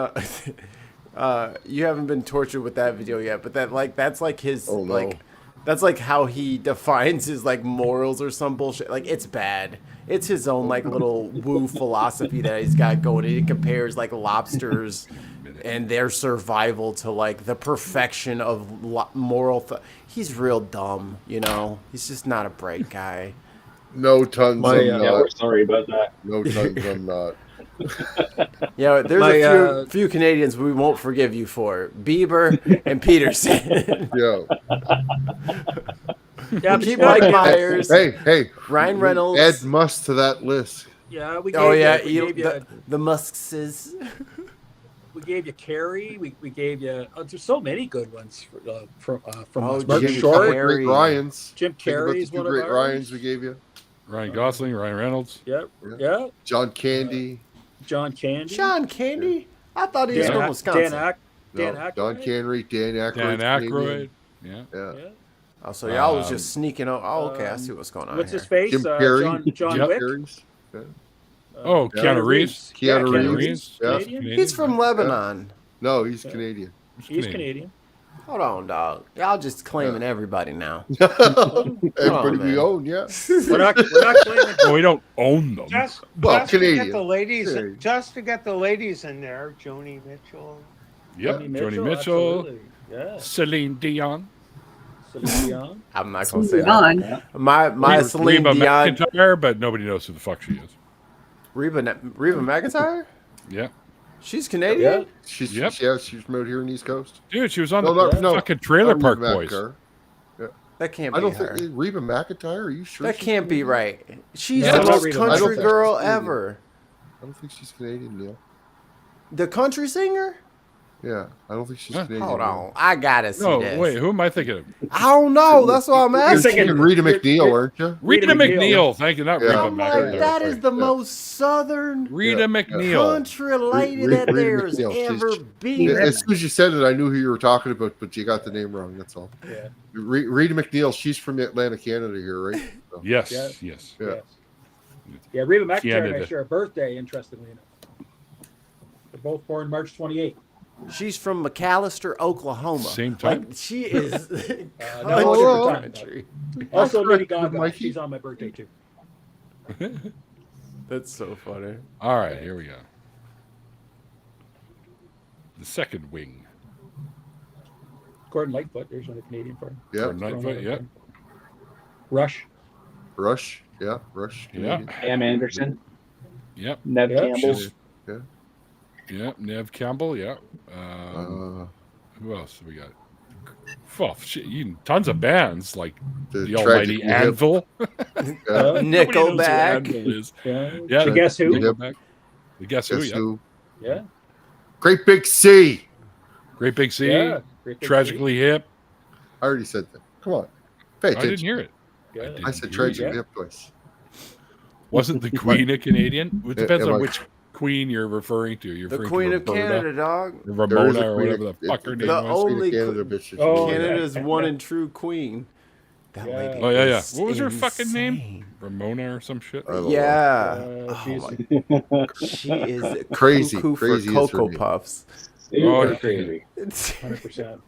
you haven't been tortured with that video yet, but that's like his Oh, no. like that's like how he defines his like morals or some bullshit. Like it's bad. It's his own like little woo philosophy that he's got going. He compares like lobsters and their survival to like the perfection of moral. He's real dumb, you know. He's just not a bright guy. No tons My, I'm Yeah, not. we're sorry about that. No tons I'm not. Yeah, there's My, a few Canadians we won't forgive you for. Bieber and Peterson. Yeah. Yeah, Keep but- Mike Myers. Hey. Ryan Reynolds. Add Must to that list. Yeah, we gave Oh yeah, you, we gave you, the Muskses. we gave you Carrie. We gave you. Oh, there's so many good ones from Oh, us. Jim Mark We gave you a Short. couple Carrey. great Ryans. Jim Think about Carrey's the two one of great ours. Ryans we gave you. Ryan Gosling, Ryan Reynolds. Yep. Yeah. John Candy. John Candy. Sean Candy. I thought he was Dan, from Wisconsin. Dan No, Aykroyd. Don Canry, Dan Aykroyd. Dan Aykroyd. Yeah. Yeah. Yeah. Oh, so y'all was just sneaking out. Oh, okay. I see what's going on What's here. his face? Jim Carrey. John Yep. Wick. Carey's. Oh, Yeah. Keanu Reeves. Yeah, Keanu Keanu Reeves. Reeves. Yeah. Canadian? He's from Lebanon. No, he's Canadian. He's Canadian. Hold on, dog. Y'all just claiming everybody now. Everybody we man. own, yeah. We're not claiming. Oh, we don't own them. Well, Just to Canadian. get the ladies, Canadian. just to get the ladies in there, Joni Mitchell. Yep. Joni Mitchell, Absolutely. Yeah. Celine Dion, Celine Dion. I'm not gonna say that. On. My Celine Reba Dion, McEntire, but nobody knows who the fuck she is. Reba McEntire. Yeah. She's Canadian. Yeah. She's Yep. she's from out here in the East Coast. Dude, she was on No, the no, fucking Trailer not Park Reba Boys. McEntire. That can't I be don't her. think Reba McEntire. Are you sure? That she's can't be Canadian? right. She's Yeah, the I most don't country think girl she's Canadian. ever. I don't think she's Canadian, Neil. The country singer? Yeah, I don't think she's Huh? Canadian. Hold Neil. on, I gotta see No, this. wait, who am I thinking of? I don't know. That's what I'm You're asking. thinking Rita McNeil, aren't you? Rita Rita McNeil. McNeil. Thank you, not Yeah. Reba I'm like, McEntire. that is the Yeah. most southern Rita Yeah. McNeil. country lady Rita that there's McNeil. She's- ever been. As soon as you said it, I knew who you were talking about, but you got the name wrong. That's all. Yeah. Rita McNeil, she's from Atlanta, Canada, here, right? So, Yes, Yeah. yes. yeah. Yes. Yeah, Reba McEntire and I Canada. share a birthday, interestingly enough. They're both born March 28th. She's from McAllister, Oklahoma. Same time? Like, she is No, country. different time. country. Also, That's Lady correct, Gaga. Mikey. She's on my birthday, too. That's so funny. All right, here we go. The second wing. Gordon Lightfoot, there's one of the Canadian for him. Yeah. Gordon Lightfoot, yeah. Rush. Rush. Yeah, Rush. Yeah. Canadian. Cam Anderson, Yep. Nev Yeah. Campbell. Yeah. Yep. Nev Campbell. Yeah. Who else have we got? Well, shit, tons of bands like the Almighty Tragically Hip. Anvil. Yeah. Nobody knows who Nickelback. Anvil is. Yeah. Yeah. The Guess Who. Nickelback. The Guess Who. Guess Yeah. who? Yeah. Great Big C. Great Big C. Yeah. Great Big Tragically Hip. I already said that. Come on. Pay I attention. didn't hear it. Yeah. I said Didn't hear Tragically Yeah. Hip twice. Wasn't the Queen a Canadian? It depends Am on I- which Queen you're referring to. You're The referring Queen to of Roberta, Canada, dog. or There is Ramona, a or Queen whatever of- the fuck her it- name The was. only Queen of Canada, que- bitch. Oh, yeah. Canada's one and true queen. That Yeah. lady. Oh, yeah, yeah. is What was her fucking name? insane. Ramona or some shit. I don't know. Yeah. Oh, She is Crazy, cuckoo for crazy is her Cocoa name. Puffs. Super Oh, crazy. 100%.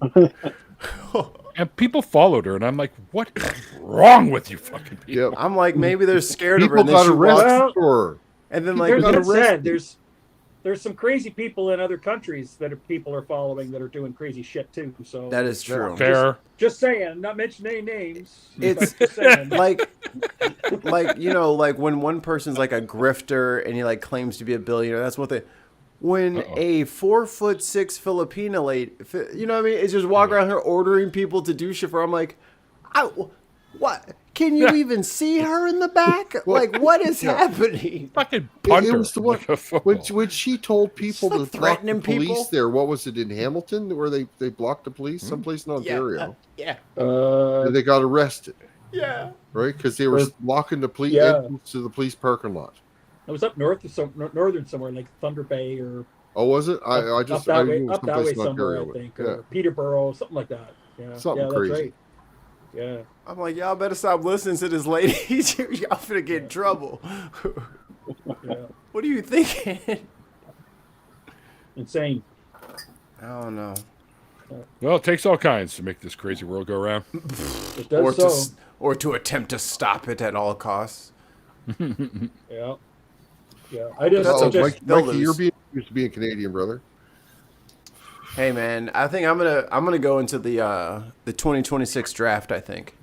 And people followed her, and I'm like, what is wrong with you fucking people? Yep. I'm like, maybe they're scared of her. People And then got she walks, arrested for her. and then There's, like, got that said, arrested. there's some crazy people in other countries that people are following that are doing crazy shit too. So that is true. Fair. just saying, not mentioning any names. It's- but just saying. like you know, like when one person's like a grifter and he like claims to be a billionaire, that's what they. When Uh-oh. a 4'6" Filipina lady, you know what I mean, is just walking around here ordering people to do shit for. I'm like, what? Can you even see her in the back? Like, what is happening? Fucking punter. It was the one like a football. when she told people like to block the threatening police people. there. What was it in Hamilton where they blocked the police? Someplace in Ontario. Yeah, And they got arrested, yeah. right? Because they were Or- blocking the police Yeah. entrance to the police parking lot. I was up north, northern somewhere, like Thunder Bay or Oh, was it? I up just that I way, knew it was up that way someplace in somewhere, Ontario. I think, Yeah. or Peterborough, something like that. Yeah, Something yeah, crazy. That's right. Yeah. I'm like, y'all better stop listening to this lady. Y'all finna get in trouble. Yeah. What are you thinking? Insane. I don't know. Well, it takes all kinds to make this crazy world go round. It does Or to attempt to stop it at all costs. Yeah. Yeah. I just, That's Oh, a just Mikey, they'll you're lose. used to being Canadian, brother. Hey man, I think I'm gonna go into the 2026 draft. I think.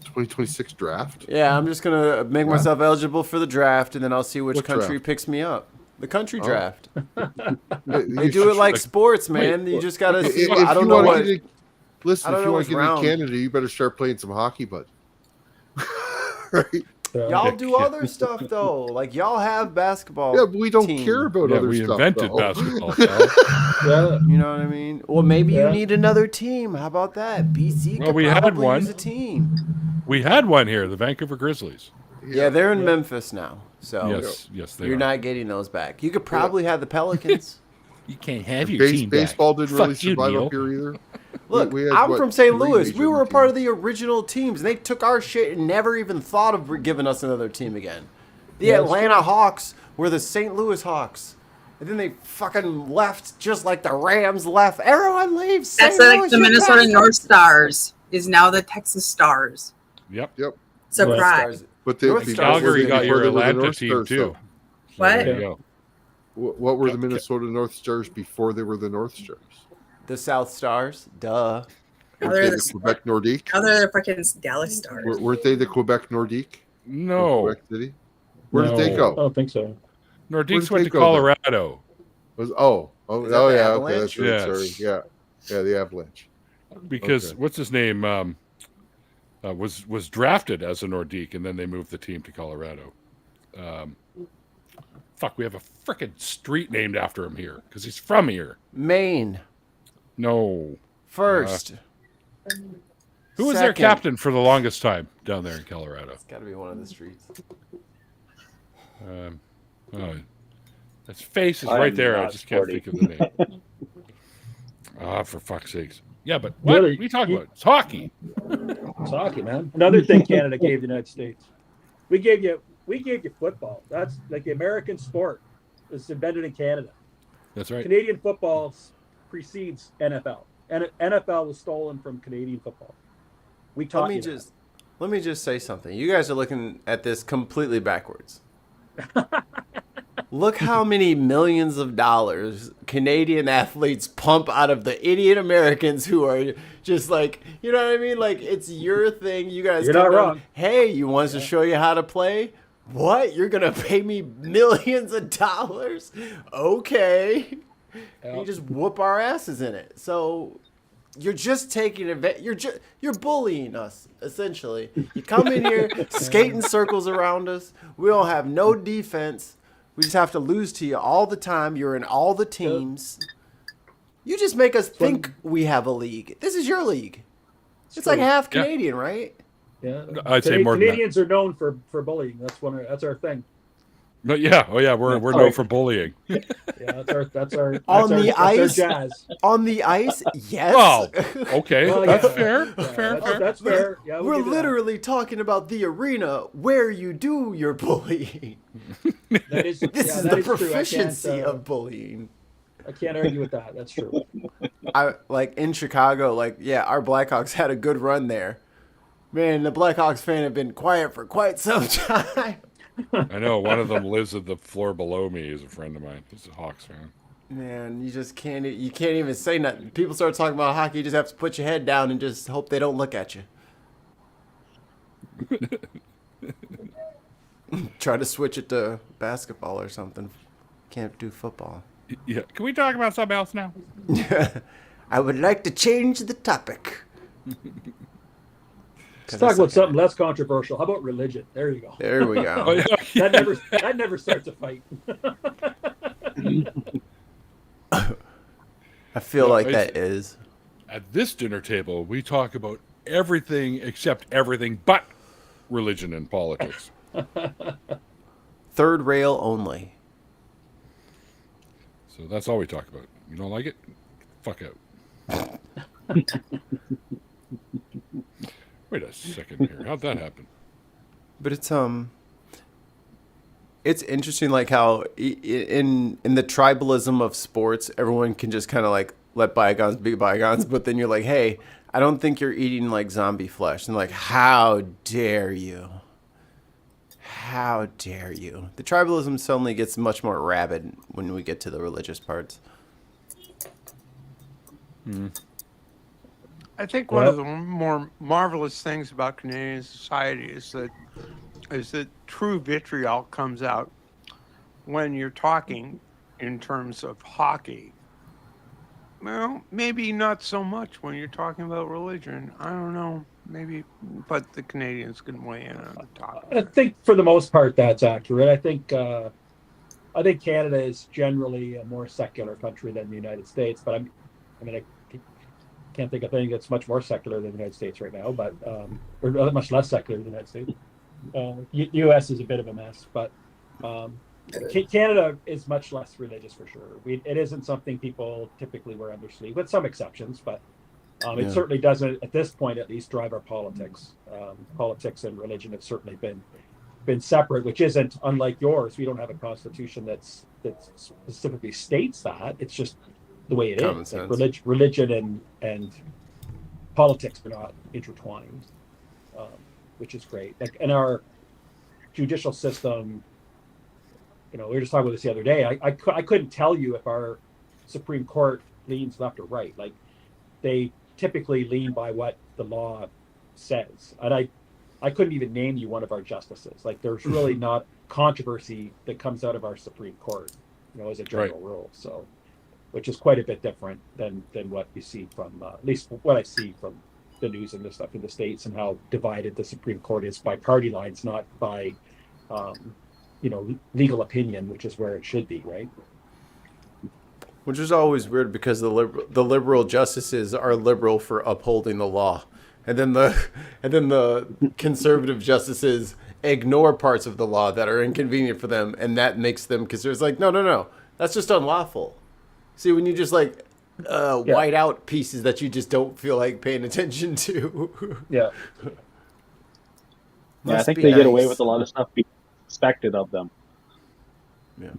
2026 draft. Yeah, I'm just gonna make myself eligible for the draft, and then I'll see which What country draft? picks me up. The country Oh. draft. They You do it should- like sports, man. You just gotta. If I don't you know wanna what. get in- listen, I don't if know you want what's to get round. in Canada, you better start playing some hockey, bud. Right? Y'all do other stuff though. Like y'all have basketball. Yeah, but we don't team. care about Yeah, other we stuff. invented though. basketball. Pal. yeah. You know what I mean? Well, maybe Yeah. you need another team. How about that? BC Well, could we had probably one. use a team. We had one here, the Vancouver Grizzlies. Yeah, they're in Memphis now, so Yes, they you're are. not getting those back. You could probably have the Pelicans. You can't have Baseball didn't really Fuck you, survive Neil. up here either. Look, We had, I'm what, from St. 3 Louis. We major were a part teams. of the original teams, and they took our shit and never even thought of giving us another team again. The Yeah, that's Atlanta Hawks were the St. Louis Hawks. And then they fucking left just like the Rams left. Everyone leaves. St. That's like Louis, the you're Minnesota bastard. North Stars is now the Texas Stars. Yep. Surprise. But they, North before Stars Calgary they- got before your they were the Atlanta North team Stars, too. though. So What? there you go. What were the Minnesota North Stars before they were the North Stars? The South Stars. Duh. Now Weren't they're they the, the Quebec Nordique? now they're the freaking Dallas Stars. Weren't they the Quebec Nordique? in No, Quebec City? Where did they I go? don't think so. Nordiques did went they to go then? Colorado Was Is that oh the yeah, okay, that's Avalanche? right. Yes. Sorry, yeah, the Avalanche. because Okay. what's his name was drafted as a Nordique, and then they moved the team to Colorado. Fuck, we have a frickin' street named after him here because he's from here. Maine. No, First. who was their Second. captain for the longest time down there in Colorado? It's got to be one of the streets. Oh, his face is I right am there. I not just can't sporty. think of the name. Ah, for fuck's sakes. Yeah, but what Really? are you talking about? It's hockey. It's hockey, man. Another thing Canada gave the United States. We gave you football. That's like the American sport. It's invented in Canada. That's right. Canadian football precedes NFL. And NFL was stolen from Canadian football. We taught you that. Let me just say something. You guys are looking at this completely backwards. Look how many millions of dollars Canadian athletes pump out of the idiot Americans who are just like, you know what I mean? Like, it's your thing. You guys You're come not down, wrong. hey, you want us to show you how to play? What? You're going to pay me millions of dollars? Okay. Yeah. You just whoop our asses in it. So you're just taking advantage. You're bullying us, essentially. You come in here, skating circles around us. We don't have no defense. We just have to lose to you all the time. You're in all the teams. You just make us think we have a league. This is your league. It's like half Yeah. Canadian, right? I'd say more than that. Canadians are known for bullying. That's our thing. No, yeah. Oh, yeah. We're known for bullying. Yeah, that's our On the that's our ice? jazz. On the ice, yes. Well, okay. Well, That's yeah. fair. Yeah, Fair. that's fair. Yeah, we'll We're give you that. literally talking about the arena where you do your bullying. That is, This yeah, is that the is true. I can't, proficiency of bullying. I can't argue with that. That's true. I like in Chicago, like, yeah, our Blackhawks had a good run there. Man, the Blackhawks fan have been quiet for quite some time. I know one of them lives at the floor below me. He's a friend of mine. He's a Hawks fan. Man, you just can't even say nothing. People start talking about hockey, you just have to put your head down and just hope they don't look at you. Try to switch it to basketball or something. Can't do football. Yeah. Can we talk about something else now? I would like to change the topic. Let's talk about something less controversial. How about religion? There you go. There we go. Oh, yeah. That never starts a fight. I feel like that is. At this dinner table, we talk about everything except everything but religion and politics. Third rail only. So that's all we talk about. You don't like it? Fuck out. Wait a second here. How'd that happen? But it's interesting, like how in the tribalism of sports, everyone can just kind of like let bygones be bygones. But then you're like, hey, I don't think you're eating like zombie flesh. And like, how dare you? How dare you? The tribalism suddenly gets much more rabid when we get to the religious parts. I think one of the more marvelous things about Canadian society is that true vitriol comes out when you're talking in terms of hockey. Well, maybe not so much when you're talking about religion. I don't know. Maybe, but the Canadians can weigh in on the topic. I think for the most part that's accurate. I think Canada is generally a more secular country than the United States, but I can't think of anything that's much more secular than the United States right now, but or much less secular than the United States. U.S. is a bit of a mess, but Canada is much less religious for sure. It isn't something people typically wear on their sleeve, with some exceptions, but it certainly doesn't, at this point at least, drive our politics. Politics and religion have certainly been separate, which isn't unlike yours. We don't have a constitution that specifically states that. It's just the way it is. Like religion and politics are not intertwined, which is great. Like in our judicial system, we were just talking about this the other day. I couldn't tell you if our Supreme Court leans left or right. Like they typically lean by what the law says, and I couldn't even name you one of our justices. Like there's really not controversy that comes out of our Supreme Court, as a general rule. So, which is quite a bit different than what you see from at least what I see from the news and the stuff in the States, and how divided the Supreme Court is by party lines, not by legal opinion, which is where it should be, right? Which is always weird because the liberal justices are liberal for upholding the law, and then the conservative justices ignore parts of the law that are inconvenient for them, and that makes them, because there's like no, that's just unlawful. See, when you just like white out pieces that you just don't feel like paying attention to. Yeah, I think they get away with a lot of stuff being expected of them. Yeah.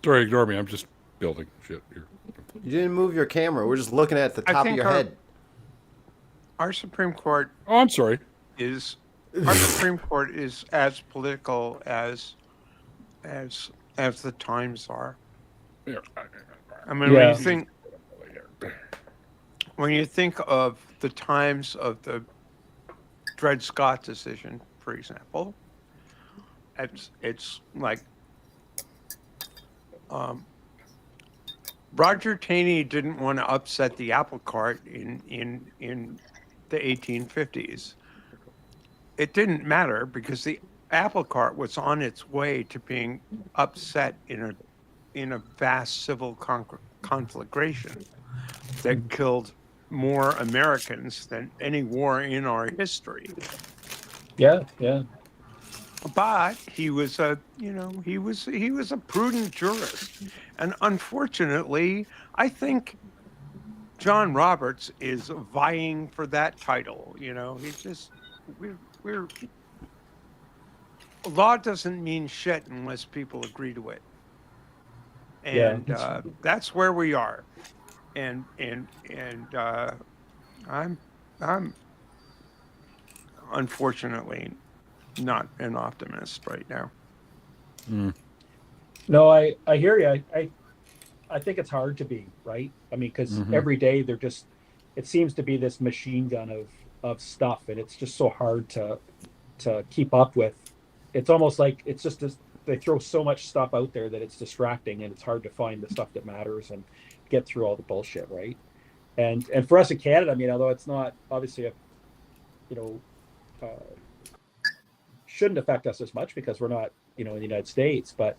Sorry, ignore me. I'm just building shit here. You didn't move your camera. We're just looking at the top of your head. Our Supreme Court Oh, I'm sorry. is Our Supreme Court is as political as the times are. I mean, Yeah. when you think of the times of the Dred Scott decision, for example, it's like Roger Taney didn't want to upset the apple cart in the 1850s. It didn't matter because the apple cart was on its way to being upset in a vast civil conflagration that killed more Americans than any war in our history. Yeah. But he was a prudent jurist, and unfortunately, I think John Roberts is vying for that title. He's just we're law doesn't mean shit unless people agree to it, and that's where we are. And I'm unfortunately not an optimist right now. No, I hear you. I think it's hard to be, right? I mean, because every day it seems to be this machine gun of stuff, and it's just so hard to keep up with. It's almost like it's just they throw so much stuff out there that it's distracting, and it's hard to find the stuff that matters and get through all the bullshit, right? And for us in Canada, I mean, although it's not obviously shouldn't affect us as much because we're not, in the United States, but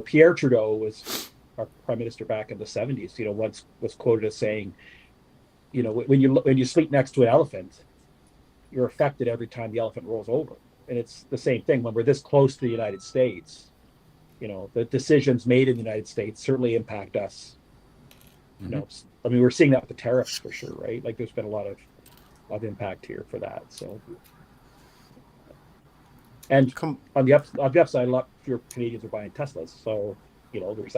Pierre Trudeau was our prime minister back in the 70s, once was quoted as saying, when you sleep next to an elephant, you're affected every time the elephant rolls over. And it's the same thing when we're this close to the United States. The decisions made in the United States certainly impact us. I mean, we're seeing that with the tariffs for sure, right? Like there's been a lot of impact here for that. So, and on the upside, a lot fewer Canadians are buying Teslas. So, there's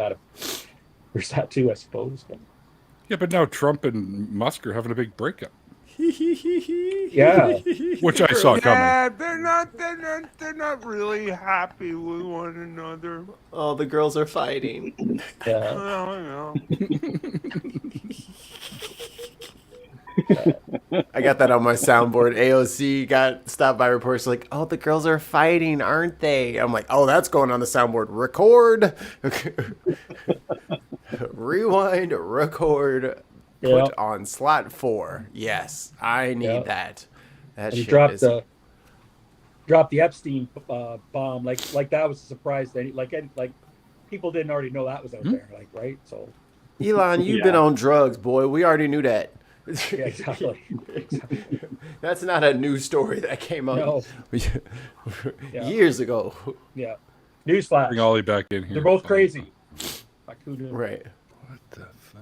that too, I suppose. But. Yeah, but now Trump and Musk are having a big breakup. Yeah, which I saw coming. Yeah, they're not really happy with one another. Oh, the girls are fighting. Yeah. Well, I got that on my soundboard. AOC got stopped by reports like, "Oh, the girls are fighting, aren't they?" I'm like, "Oh, that's going on the soundboard. Record, rewind, record." Put on slot 4. Yes, I need that. That and shit dropped the Epstein bomb. Like that was a surprise. Like people didn't already know that was out there. Like, right? So, Elon, you've been on drugs, boy. We already knew that. Yeah, exactly. That's not a new story that came out years ago. Yeah. Newsflash. Bring Ollie back in here. They're both crazy. Like, who knew? Right. What the fuck?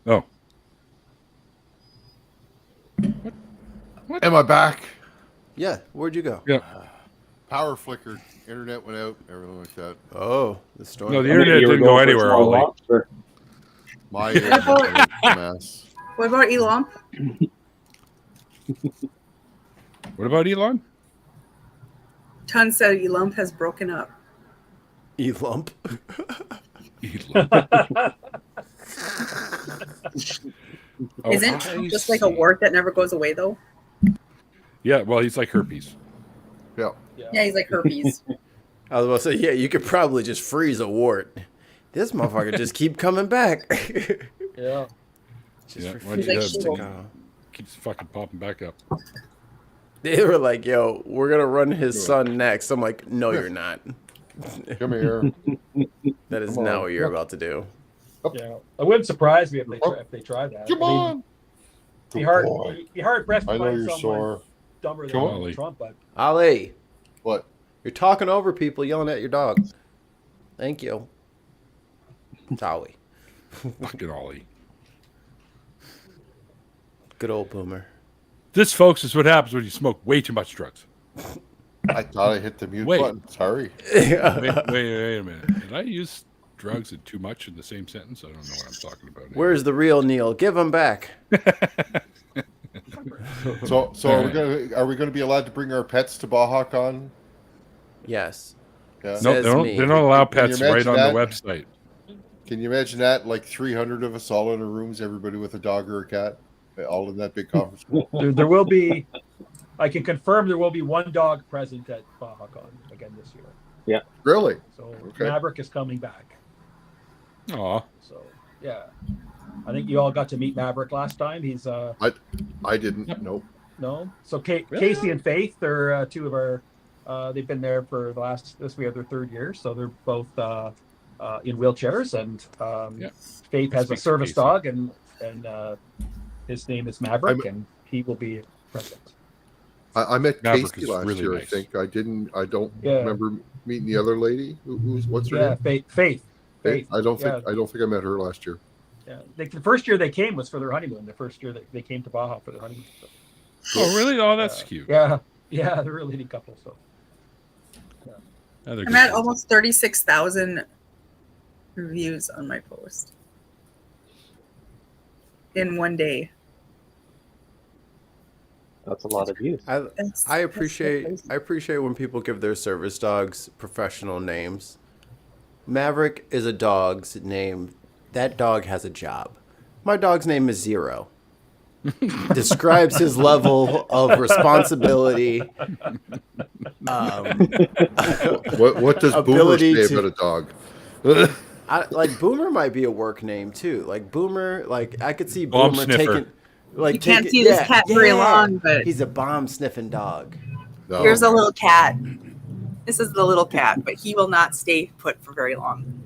Oh. What? Am I back? Yeah. Where'd you go? Yeah. Power flickered. Internet went out. Everything like that. Oh, the storm. No, the internet didn't go anywhere, Ollie. My internet was a mess. What about Elon? What about Elon? Ton said Elon has broken up. E-lump. Isn't just like a word that never goes away though? Yeah, well, he's like herpes. Yeah. Yeah, he's like herpes. I was about to say, yeah, you could probably just freeze a wart. This motherfucker just keep coming back. Yeah. Just Why'd you refuse have- to go. Keeps fucking popping back up. They were like, yo, we're going to run his son next. I'm like, no, you're not. Come here. That is Come not on. what you're about to do. Yeah. It wouldn't surprise me if they tried that. Come on. Be Good hard. boy. Be hard pressed to I know find you're someone sore. dumber than Come on, Donald Lee. Trump, but Ali, What? you're talking over people, yelling at your dog. Thank you. Towie. Fucking Ollie. Good old boomer. This, folks, is what happens when you smoke way too much drugs. I thought I hit the mute Wait. button. Sorry. Wait a minute. Did I use drugs and too much in the same sentence? I don't know what I'm talking about. Where's the real Neil? Give him back. So are we gonna be allowed to bring our pets to BajaCon? Yes. Yeah. No, Says me. they don't allow Can you pets right imagine on the that? website. Can you imagine that? Like 300 of us all in our rooms, everybody with a dog or a cat, all in that big conference room. There will be. I can confirm there will be one dog present at BajaCon again this year. Really? So Okay. Maverick is coming back. Aw. So yeah, I think you all got to meet Maverick last time. He's I didn't. Nope. no. So Casey and Faith, they're two of our. They've been there for the last. This we have their third year, so they're both in wheelchairs, and Faith has a Speaks service Casey. dog, and his name is Maverick, and he will be present. I met Maverick Casey is last really year. nice. I think I don't Yeah. remember meeting the other lady. What's her Yeah, name? Faith. I don't think Yeah. I met her last year. Yeah, the first year they came was for their honeymoon. The first year they came to Baja for their honeymoon. So, Oh, really? Oh, that's cute. yeah, they're a really neat couple. So Yeah, they're I'm good at kids. almost 36,000 reviews on my post in one day. That's a lot of views. I appreciate when people give their service dogs professional names. Maverick is a dog's name. That dog has a job. My dog's name is Zero. Describes his level of responsibility. What does Boomer Ability say to- about a dog? Like Boomer might be a work name too. Like Boomer, like I could see Bomb Boomer sniffer. taking. Like You can't see this cat very long, but he's a bomb sniffing dog. No. here's a little cat. This is the little cat, but he will not stay put for very long.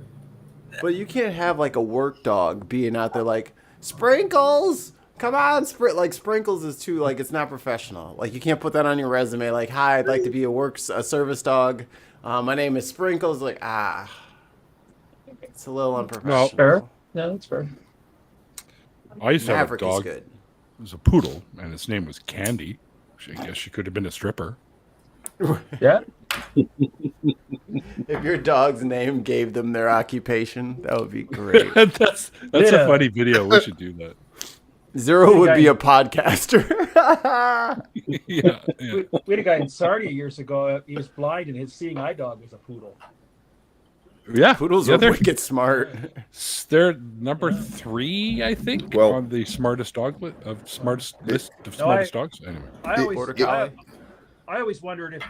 But you can't have like a work dog being out there like Sprinkles. Come on, like Sprinkles is too like it's not professional. Like you can't put that on your resume. Like, hi, I'd like to be a service dog. My name is Sprinkles. Like, it's a little unprofessional. fair. Yeah, that's fair. I used to Maverick have a is dog. good. It was a poodle, and its name was Candy. I guess she could have been a stripper. Yeah. If your dog's name gave them their occupation, that would be great. that's Yeah. a funny video. We should do that. Zero would be a podcaster. Yeah. We had a guy in Sarnia years ago. He was blind, and his seeing eye dog was a poodle. Yeah. Poodles yeah, are wicked smart. They're number 3, I think, Well- on the smartest dog list of smartest dogs. Anyway, Border I collie. always wondered if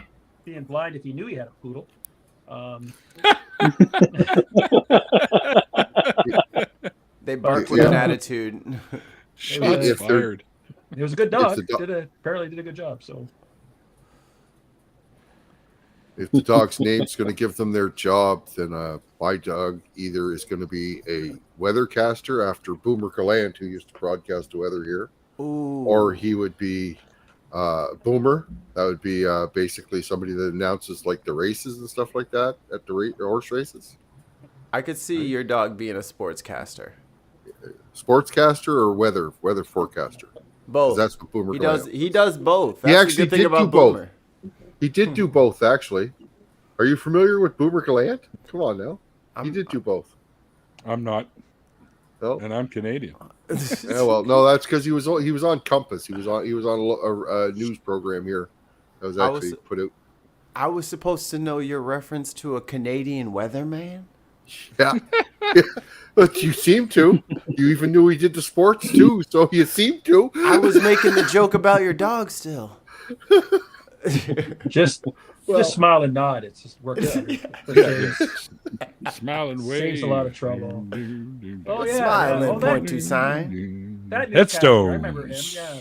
being blind, if he knew he had a poodle. They bark with an attitude. shots if they're- fired. It was a good dog. the dog- Apparently did a good job. So If the dog's name's going to give them their job, then my dog either is going to be a weathercaster after Boomer Gallant, who used to broadcast the weather here, Ooh. or he would be Boomer. That would be basically somebody that announces like the races and stuff like that at the horse races. I could see your dog being a sportscaster. Sportscaster or weather forecaster. 'Cause Both. that's what Boomer He Gallant. does. He does both. He That's actually the good thing did about do both. Boomer. He did do both, actually. Are you familiar with Boomer Gallant? Come on now. He did do both. I'm not, No? and I'm Canadian. Yeah, well, no, that's because he was on Compass. He was on a news program here that was I was- actually put out. I was supposed to know your reference to a Canadian weatherman. Yeah, but you seem to. You even knew he did the sports too, so you seem to. I was making the joke about your dog still. just smile and nod. It's just worked out. Smile and wave. Saves a lot of trouble. Oh yeah, Smile oh, and that- point to sign. That newscaster, Headstones. I remember him. Yeah,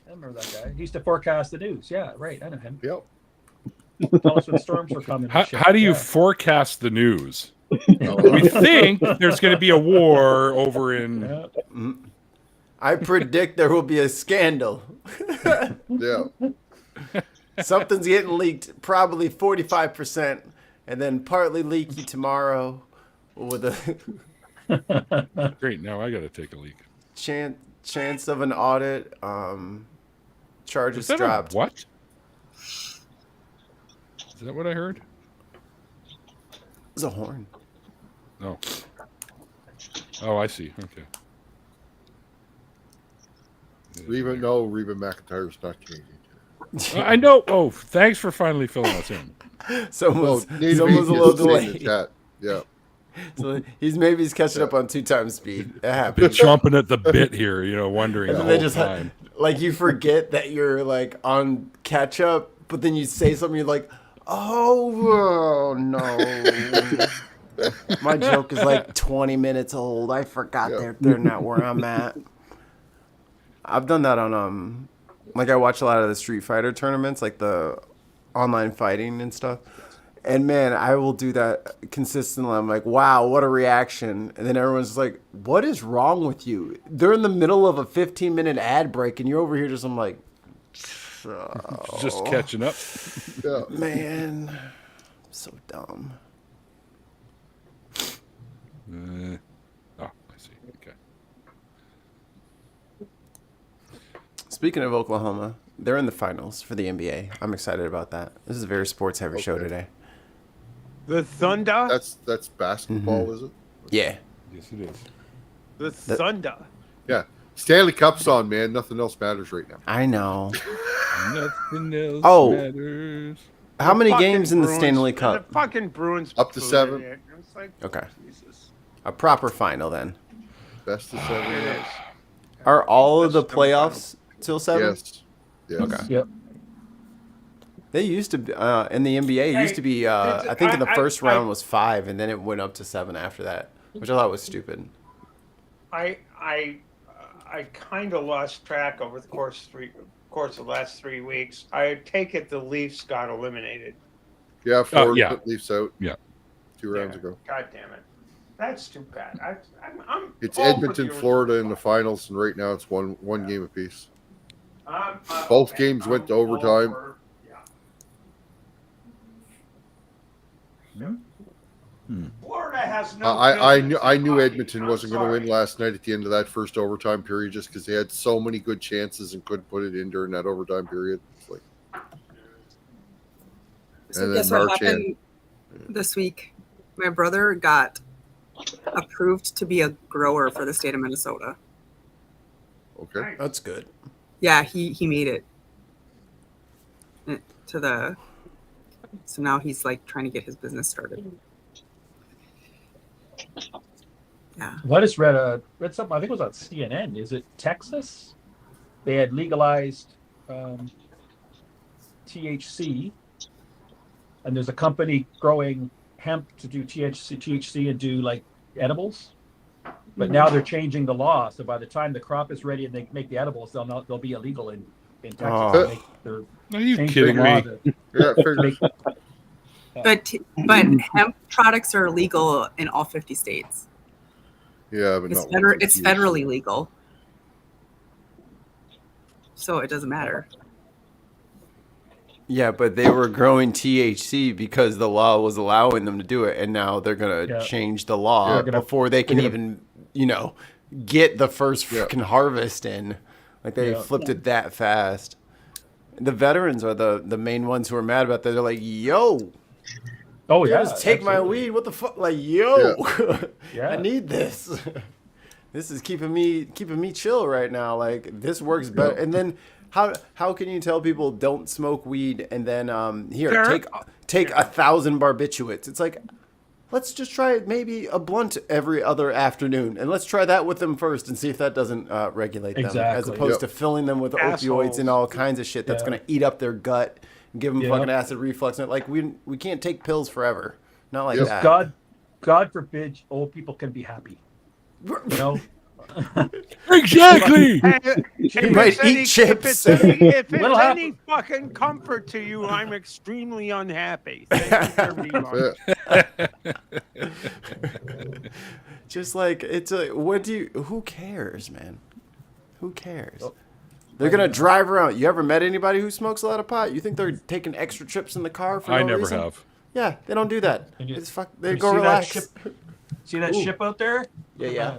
I remember that guy. He used to forecast the news. Yeah, right. I know him. Yep. Tell us when storms were coming. and How, shit. how do you Yeah. forecast the news? We think there's going to be a war over in. Yeah. I predict there will be a scandal. Yeah. Something's getting leaked, probably 45%, and then partly leaky tomorrow with a Great. Now I got to take a leak. chance of an audit. Charges Is that dropped. a what? Is that what I heard? It's a horn. No. Oh, I see. Okay. Reba McIntyre's not Canadian. I know. Oh, thanks for finally filling us in. Someone's Native a little Atheist in the delayed. chat. Yeah. So he's catching up on 2 times speed. It Been happens. chomping at the bit here, wondering And the then they whole just time. like you forget that you're like on catch up, but then you say something, you're like, oh no. My joke is like 20 minutes old. I forgot they're not where I'm at. I've done that on like I watch a lot of the Street Fighter tournaments, like the online fighting and stuff. And man, I will do that consistently. I'm like, wow, what a reaction. And then everyone's just like, what is wrong with you? They're in the middle of a 15-minute ad break and you're over here just, I'm like, Just catching up. Yeah. man, so dumb. Oh, I see. Okay. Speaking of Oklahoma, they're in the finals for the NBA. I'm excited about that. This is a very sports heavy show today. The Thunder. That's basketball, is it? Yeah. Yes, it is. The Thunder. Yeah. Stanley Cup's on, man. Nothing else matters right now. I know. Nothing else Oh. matters. How many Fucking games in the Bruins- Stanley The Cup? fucking Bruins. Up to pooed 7. it. It's like, Okay. Jesus. A proper final then. Best of 7. It is. Are all of the That's the playoffs till 7? Yes. Yes. Okay. Yep. They used to be, in the NBA, it used to be, I think in the first round was 5, and then it went up to 7 after that, which I thought was stupid. I kind of lost track over the course of the last 3 weeks. I take it the Leafs got eliminated. Yeah, Florida yeah. put Leafs out. Yeah. 2 rounds ago. God damn it. That's too bad. I'm It's all for Edmonton, the- Florida in the finals, and right now it's one game apiece. Both okay. games went to I'm all overtime. for- Florida has no. I business knew in hockey. Edmonton I'm wasn't going to win sorry. last night at the end of that first overtime period just because they had so many good chances and couldn't put it in during that overtime period. It's like, So And guess then what Marchand. happened this week? My brother got approved to be a grower for the state of Minnesota. okay. That's good. Yeah, he made it to the. So now he's like trying to get his business started. Yeah. Well, I just read something. I think it was on CNN. Is it Texas? They had legalized THC, and there's a company growing hemp to do THC and do like edibles. But now they're changing the law, so by the time the crop is ready and they make the edibles, they'll be illegal in Texas. Oh. They're Are you changing kidding the law me? to Yeah, figures. make- But hemp products are legal in all 50 states. Yeah, but It's not it's federally legal. So it doesn't matter. Yeah, but they were growing THC because the law was allowing them to do it, and now they're going to Yeah. change the law Yeah. before they can They're even, get the first Yeah. freaking harvest in. Like, they Yeah. flipped it that fast. The veterans are the main ones who are mad about that. They're like, yo, oh yeah, just take my absolutely. weed. What the fuck? Like, yo, Yeah. I need this. This is keeping me chill right now. Like, this works better. Yeah. And then how can you tell people don't smoke weed and then here Sure. take 1,000 barbiturates? It's like, let's just try maybe a blunt every other afternoon, and let's try that with them first and see if that doesn't regulate them, as Exactly. opposed to filling them with opioids Assholes. and all kinds of shit that's Yeah. going to eat up their gut and give them Yeah. fucking acid reflux. And like we can't take pills forever, not like Yep. that. God forbid old people can be happy. You know, Exactly. You might eat chips. If it's Little any fucking comfort to you, I'm extremely unhappy. Thank you very much. Just like it's a who cares, man? Who cares? Oh. They're gonna drive around. You ever met anybody who smokes a lot of pot? You think they're taking extra trips in the car for I no never reason? have. Yeah, they don't do that. And you- It's they you go see that relax. see that Ooh. ship out there? Yeah.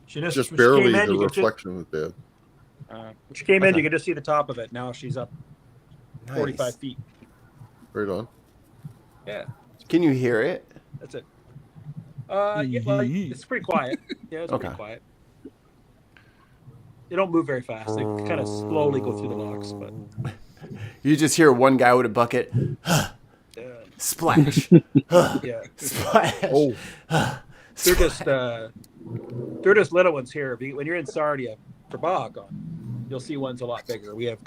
She Just she barely came in, the you could reflection of the she came in, you could just see the top of it. Now she's up Nice. 45 feet. Right on. Yeah, Can you hear it? that's it. Yeah, well, it's pretty quiet. Yeah, it's Okay. pretty quiet. They don't move very fast. They kind of slowly go through the locks, but You just hear one guy with a bucket, splash, yeah, splash. Oh, they're just little ones here. When you're in Sardia for Bahagon, you'll see ones a lot bigger. We have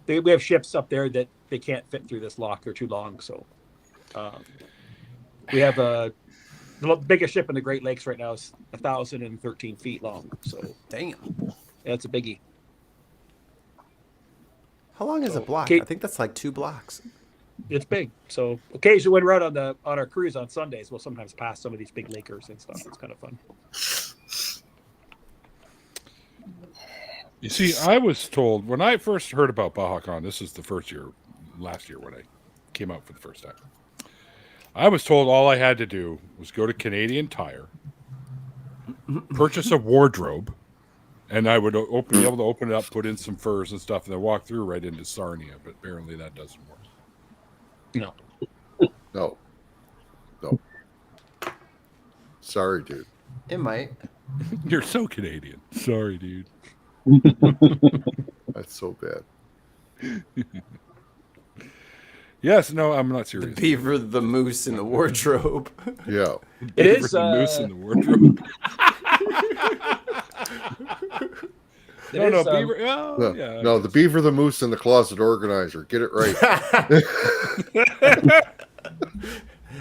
we have ships up there that they can't fit through this lock; they're too long. So we have the biggest ship in the Great Lakes right now is 1,013 feet long. So Damn. yeah, it's a biggie. How long is a block? Okay. I think that's like 2 blocks. It's big. So occasionally when we're out on our cruise on Sundays, we'll sometimes pass some of these big lakers and stuff. It's kind of fun. You see, I was told when I first heard about Bahagon, this is the last year when I came out for the first time. I was told all I had to do was go to Canadian Tire, purchase a wardrobe, and I would be able to open it up, put in some furs and stuff, and then walk through right into Sarnia. But apparently that doesn't work. no. Sorry, dude. It might. You're so Canadian. Sorry, dude. That's so bad. Yes, no, I'm not The serious. beaver, the moose, and the wardrobe. Yeah. It is The moose in the wardrobe. Beaver. Oh, No, yeah. no, the beaver, the moose, and the closet organizer. Get it right.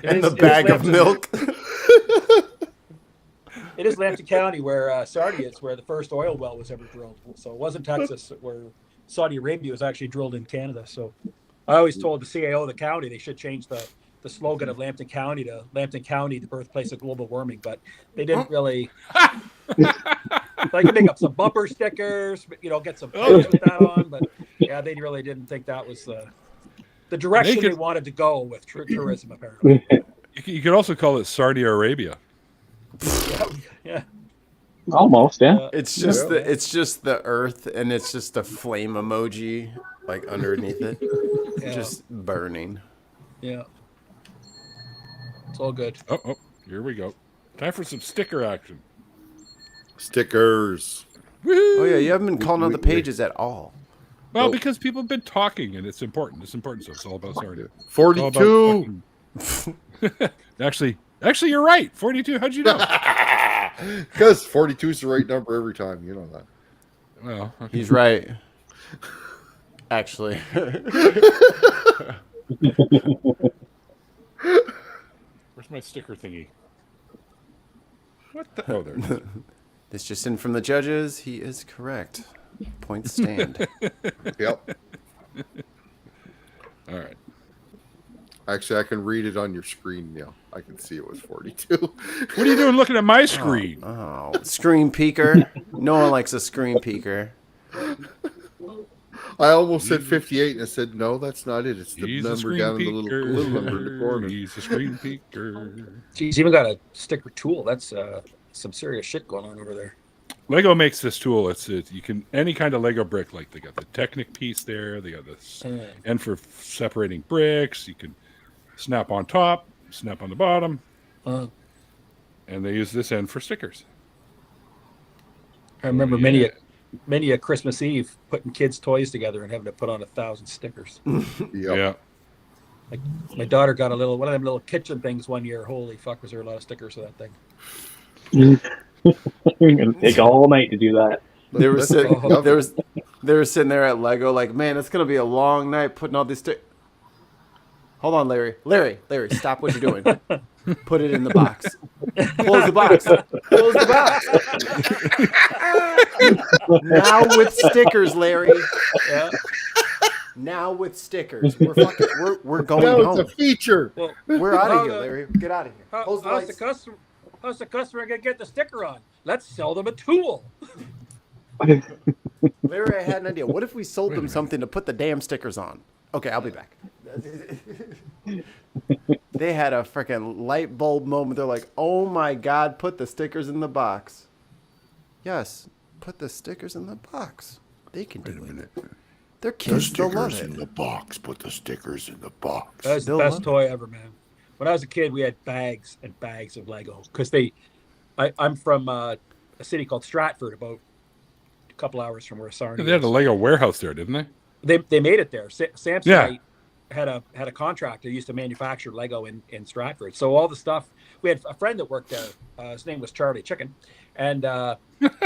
And the bag of milk. It is Lambton County where Sardia is where the first oil well was ever drilled. So it wasn't Texas where Saudi Arabia was actually drilled in Canada. So I always told the CAO of the county they should change the slogan of Lambton County to Lambton County, the birthplace of global warming, but they didn't really. Like, make up some bumper stickers, get some pictures with that on, but yeah, they really didn't think that was the direction they wanted to go with tourism. Apparently, You could also call it Saudi Arabia. yeah. Almost, yeah. It's just the earth, and it's just a flame emoji like underneath it, just burning. Yeah, it's all good. Oh, here we go. Time for some sticker action. Stickers. Woo-hoo! Oh yeah, you haven't been calling out the pages at all. Well, Nope. because people have been talking, and it's important. It's important. So it's all about Sardia. 42. Actually, you're right. 42. How'd you know? Because 42 is the right number every time. You know that. Well, okay. He's right. Actually. Where's my sticker thingy? What the? Oh, there it is. This just in from the judges. He is correct. Points stand. Yep. All right. Actually, I can read it on your screen now. I can see it was 42. What are you doing looking at my screen? Oh, screen peeker. No one likes a screen peeker. I almost said 58 and I said, no, that's not it. It's the He's a number screen down in the peeker. little number in the corner. He's a screen peeker. He's even got a sticker tool. That's some serious shit going on over there. Lego makes this tool. It's you can any kind of Lego brick. Like they got the Technic piece there. They got this end for separating bricks. You can snap on top, snap on the bottom, and they use this end for stickers. I remember many a Christmas Eve putting kids' toys together and having to put on 1,000 stickers. Yep. Yeah. Like my daughter got one of them little kitchen things one year. Holy fuck, was there a lot of stickers for that thing? It's gonna take all night to do that. They were That's sitting. lovely. They were sitting there at Lego, like, man, it's gonna be a long night putting all these stickers. Hold on, Larry. Larry, stop what you're doing. Put it in the box. Close the box. Close the box. Now with stickers, Larry. Yeah. Now with stickers. We're going Now it's home. a feature. Well, We're out how of here, the- Larry. Get out of here. Close the how's lights. the customer gonna get the sticker on? Let's sell them a tool. Larry, I had an idea. What if we sold them something to put the damn stickers on? Okay, I'll be back. They had a freaking light bulb moment. They're like, oh my God, put the stickers in the box. Yes, put the stickers in the box. They can do it. They're kids. They'll love it. in the box. Put the stickers in the box. That was the They'll best love it. toy ever, man. When I was a kid, we had bags and bags of Lego because I'm from a city called Stratford, about couple hours from where Sarnia They had a is. Lego warehouse there, didn't they? They made it there. Samsonite Yeah. had a contractor who used to manufacture Lego in Stratford. So all the stuff, we had a friend that worked there. His name was Charlie Chicken, and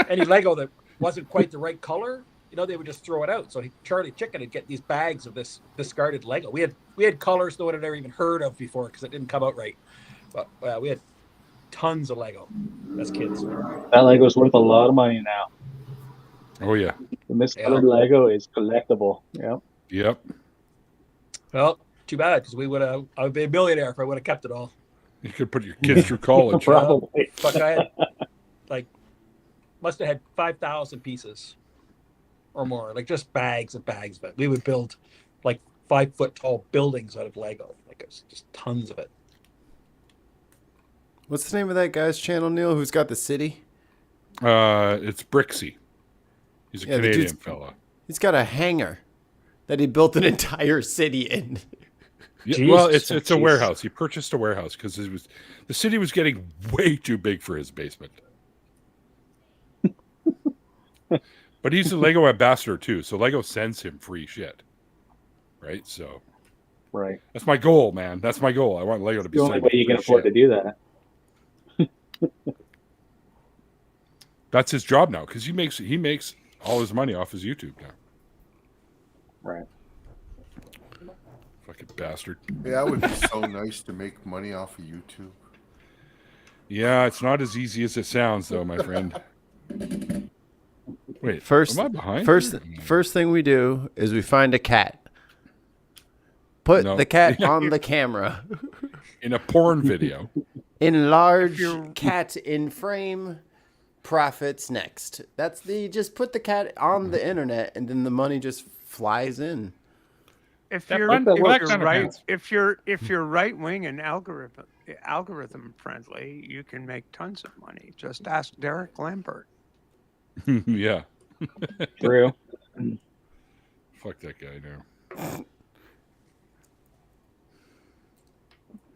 any Lego that wasn't quite the right color, they would just throw it out. So Charlie Chicken would get these bags of this discarded Lego. We had colors no one had ever even heard of before because it didn't come out right. But we had tons of Lego as kids. That Lego's worth a lot of money now. Oh yeah. The miscolored Lego is collectible. Yeah. Yep. Well, too bad because I would be a millionaire if I would have kept it all. You could put your kids through college. Probably. Fuck, I had must have had 5,000 pieces or more, like just bags and bags. But we would build like 5-foot tall buildings out of Lego. Like it was just tons of it. What's the name of that guy's channel, Neil? Who's got the city? It's Brixie. He's a Yeah, the Canadian dude's- fella. He's got a hangar that he built an entire city in. Yeah, well, Jesus. it's a warehouse. He purchased a warehouse because the city was getting way too big for his basement. But he's a Lego ambassador too, so Lego sends him free shit. Right? So Right. that's my goal, man. That's my goal. I want Lego to be The only sending way me you can free afford shit. to do that. That's his job now because he makes all his money off his YouTube now. Right. Fucking bastard. Yeah, it would be so nice to make money off of YouTube. Yeah, it's not as easy as it sounds, though, my friend. Wait, First, am I behind? first thing we do is we find a cat. Put No. the cat on the camera. In a porn video. Enlarge cat in frame. Profits next. Just put the cat on the internet and then the money just flies in. If That you're, one- if that you're kind of right, counts. if you're right wing and algorithm friendly, you can make tons of money. Just ask Derek Lambert. Yeah. True. Fuck that guy now.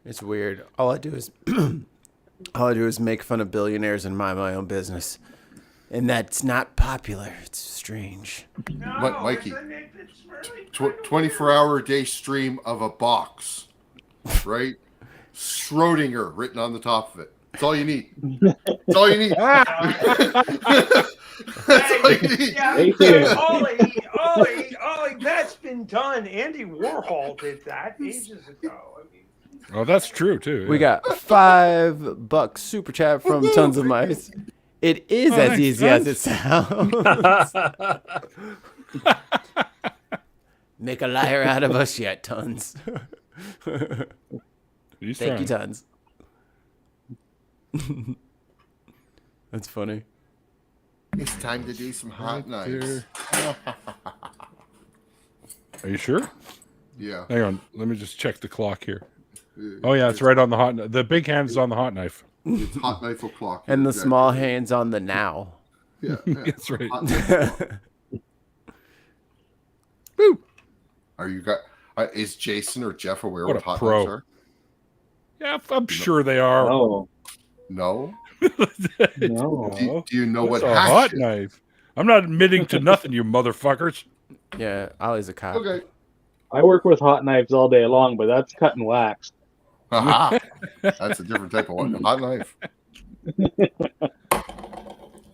It's weird. All I do is make fun of billionaires and mind my own business. And that's not popular. It's strange. No, Mikey, it's really 24-hour-a-day stream of a box, right? Schrodinger written on the top of it. That's all you need. That's all you need. That's all you need. Thank you. Ollie, that's been done. Andy Warhol did that ages ago. I mean, Oh, that's true, too. We yeah. got $5 super chat from Tons of Mice. It is as thanks, easy as it sounds. Make a liar out of us yet, Tons. He's Thank you, trying. Tons. That's funny. It's time to do some hot knives. Are you sure? Yeah. Hang on. Let me just check the clock here. Oh, yeah, it's right on the hot knife. The big hand is on the hot knife. It's hot knife o'clock. And the Exactly. small hands on the now. Yeah, That's right. Hot knife o'clock. Are you got? Is Jason or Jeff aware What what a hot pro. knives are? Yeah, I'm sure they are. No. No. No. Do you know What's what a hash hot is? knife? I'm not admitting to nothing, you motherfuckers. Yeah, Ollie's a cop. Okay. I work with hot knives all day long, but that's cutting wax. Aha. That's a different type of one. Hot knife.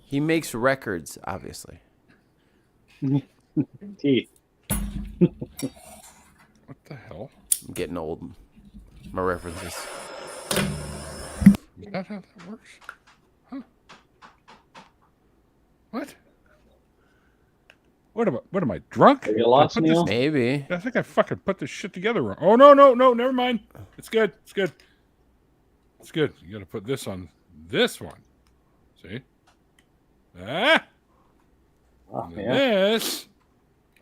He makes records, obviously. Teeth. What the hell? I'm getting old. My references. Is that how that works? Huh? What? What am I drunk? Are you lost, I put this- Neil? Maybe. I think I fucking put this shit together wrong. Oh, no, never mind. It's good. It's good. It's good. You got to put this on this one. See? Ah! Oh, And then yeah. this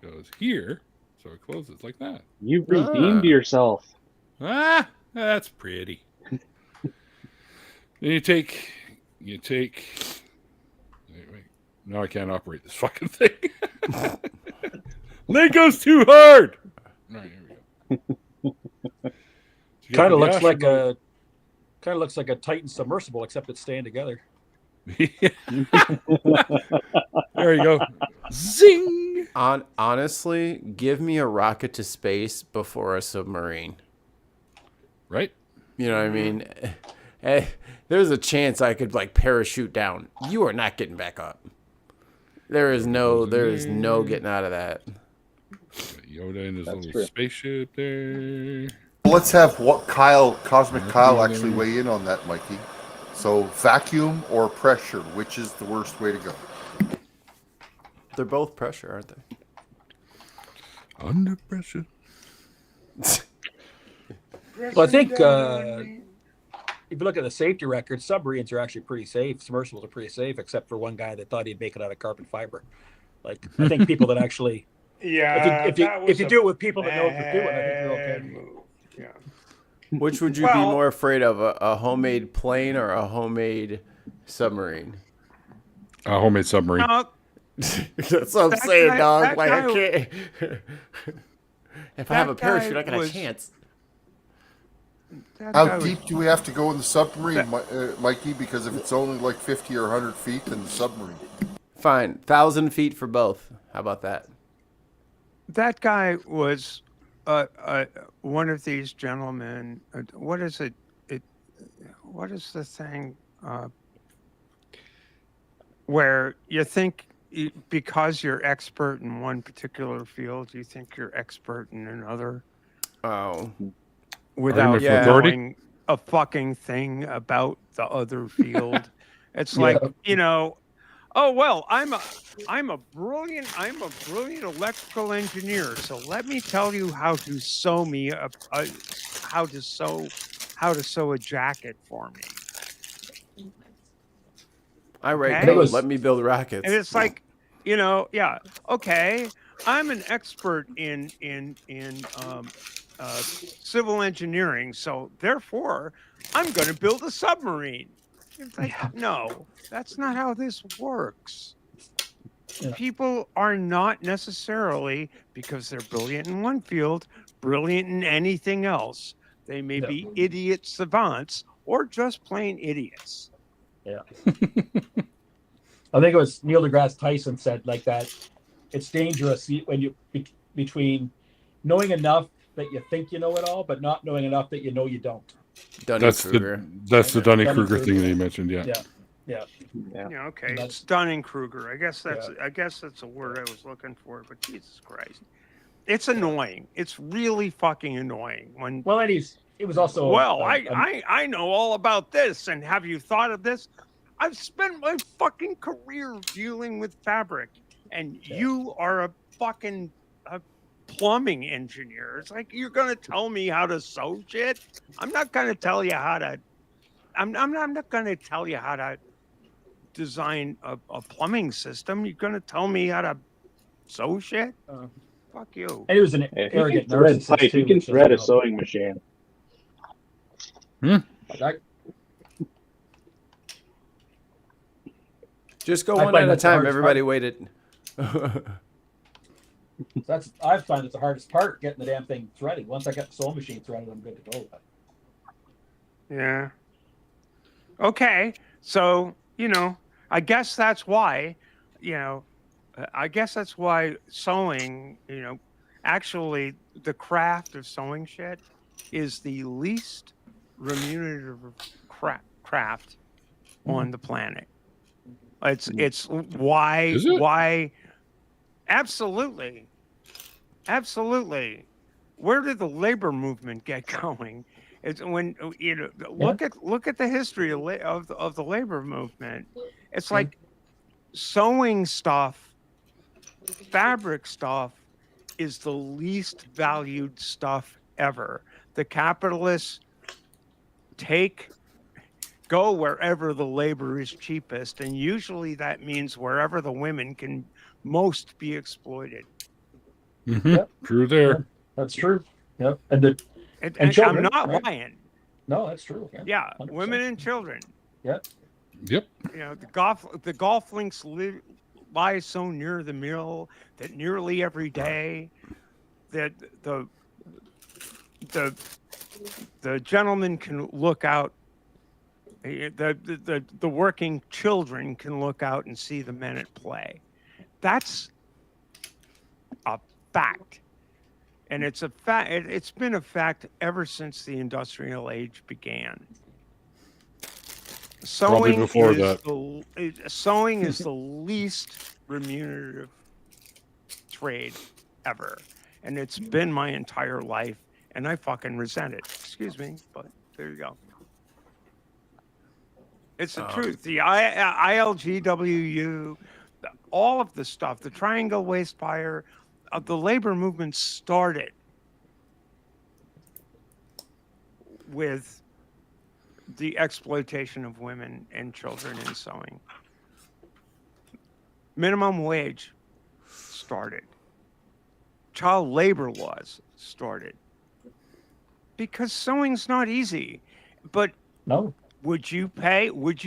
goes here, so it closes like that. You've redeemed yourself. Ah, that's pretty. Then you take. Wait. No, I can't operate this fucking thing. Link goes too hard. All right, here we go. So you got Kind of the looks Asher like going- a Titan submersible, except it's staying together. There you go. Zing. Honestly, give me a rocket to space before a submarine. Right? You know what I mean? There's a chance I could like parachute down. You are not getting back up. There is no getting out of that. Yoda and his That's little true. spaceship there. Let's have what Cosmic Kyle actually weigh in on that, Mikey. So vacuum or pressure, which is the worst way to go? They're both pressure, aren't they? Under pressure. Well, I think if you look at the safety record, submarines are actually pretty safe. Submersibles are pretty safe, except for one guy that thought he'd make it out of carbon fiber. Like, I think people that actually, Yeah. if you do it with people that know what they're doing, I think you're okay. Move. Yeah. Which would you be more afraid of, a homemade plane or a homemade submarine? A homemade submarine. No, That's what I'm That saying, guy- dog. that Like, I guy- can't. If I have a that parachute, guy I got a was- chance. that guy How was- deep do we have to go in the submarine, Mikey? Because if it's only like 50 or 100 feet, then the submarine. Fine, 1,000 feet for both. How about that? That guy was one of these gentlemen. What is it? What is the thing where you think because you're expert in one particular field, you think you're expert in another Oh, without Yeah. knowing a fucking thing about the other field? It's like, oh well, I'm a brilliant electrical engineer. So let me tell you how to sew me how to sew a jacket for me. I write Okay. code. Let me build rockets. And it's like, yeah, okay. I'm an expert in civil engineering, so therefore I'm going to build a submarine. It's like, no, that's not how this works. Yeah. People are not necessarily, because they're brilliant in one field, brilliant in anything else. They may be idiot savants or just plain idiots. Yeah. I think it was Neil deGrasse Tyson said like that. It's dangerous when you between knowing enough that you think you know it all, but not knowing enough that you know you don't. That's Dunning-Kruger. the Dunning-Kruger Dunning-Kruger. thing that you mentioned. Yeah. Yeah. Yeah, okay. And It's Dunning-Kruger. I guess that's a word I was looking for, but Jesus Christ. It's annoying. It's really fucking annoying when Well, and it was also I know all about this, and have you thought of this? I've spent my fucking career dealing with fabric, and you are a fucking plumbing engineer. It's like, you're gonna tell me how to sew shit? I'm not gonna tell you how to. I'm not gonna tell you how to design a plumbing system. You're gonna tell me how to sew shit? Fuck you. And he was an If you arrogant can thread narcissist pipe, too. you can which thread a doesn't sewing machine. help. That- Just go I one find at a that's the time. hardest Everybody waited. I find it's the hardest part, getting the damn thing threaded. Once I get the sewing machine threaded, I'm good to go. Yeah. Okay. So, I guess that's why, sewing, actually the craft of sewing shit is the least remunerative craft on the planet. It's why, Is it? why, absolutely. Where did the labor movement get going? It's when look at the history of the labor movement. It's like sewing stuff, fabric stuff is the least valued stuff ever. The capitalists go wherever the labor is cheapest, and usually that means wherever the women can most be exploited. Mm-hmm. Yep. True there. That's true. Yep. And And children, I'm not right? lying. No, that's true. Yeah, 100%. women and children. Yep. The golf links lie so near the mill that nearly every day that the gentleman can look out The working children can look out and see the men at play. That's a fact. And it's a fact. It's been a fact ever since the industrial age began. Probably before that. Sewing is the least remunerative trade ever, and it's been my entire life, and I fucking resent it. Excuse me, but there you go. It's the truth. The ILGWU, all of the stuff, the Triangle Waste Fire, the labor movement started with the exploitation of women and children in sewing. Minimum wage started. Child labor laws started. Because sewing's not easy. But No. would you pay what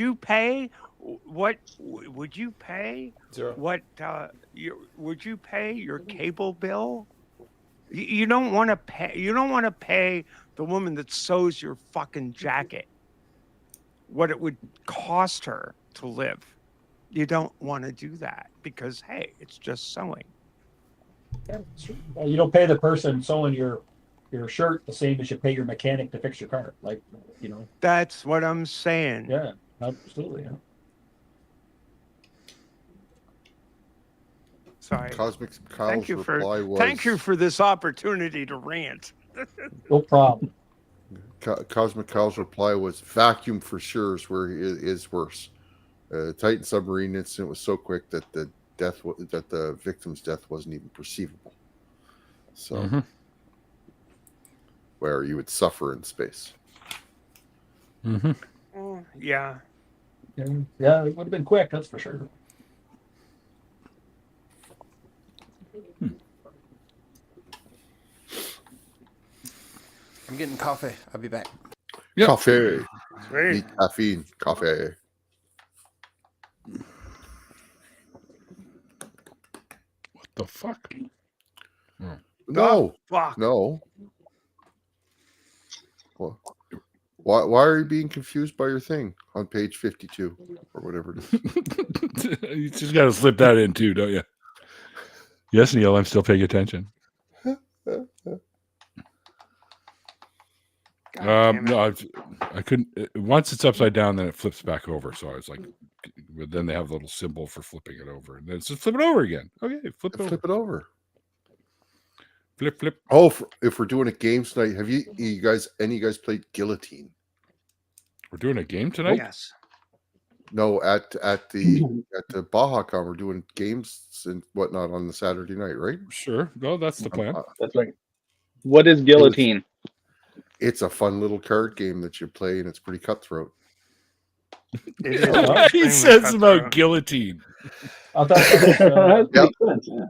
would you pay Zero. what would you pay your cable bill? You don't want to pay the woman that sews your fucking jacket what it would cost her to live. You don't want to do that because hey, it's just sewing. Well, you don't pay the person sewing your shirt the same as you pay your mechanic to fix your car. Like, That's what I'm saying. Yeah, absolutely. Yeah. Sorry. Cosmic Kyle's reply was... Thank you for this opportunity to rant. No problem. Cosmic Kyle's reply was vacuum for sure is worse. Titan submarine incident was so quick that the victim's death wasn't even perceivable. So, where you would suffer in space. Yeah. Yeah, it would have been quick, that's for sure. I'm getting coffee. I'll be back. Yep. Coffee. Sweet. Need caffeine. Coffee. What the fuck? No. Fuck. No. Well, why are you being confused by your thing on page 52 or whatever it is? You just got to slip that in too, don't you? Yes, Neil, I'm still paying attention. No, I couldn't. Once it's upside down, then it flips back over. So I was like, but then they have a little symbol for flipping it over, and then it's just flip it over again. Okay, flip it over. Flip. Oh, if we're doing a games night, have any of you guys played Guillotine? We're doing a game tonight. Yes. No, at the BajaCon, we're doing games and whatnot on the Saturday night, right? Sure. No, that's the plan. That's right. What is Guillotine? It's a fun little card game that you play, and it's pretty cutthroat. It is He says about guillotine. I thought that was, Makes sense, yeah.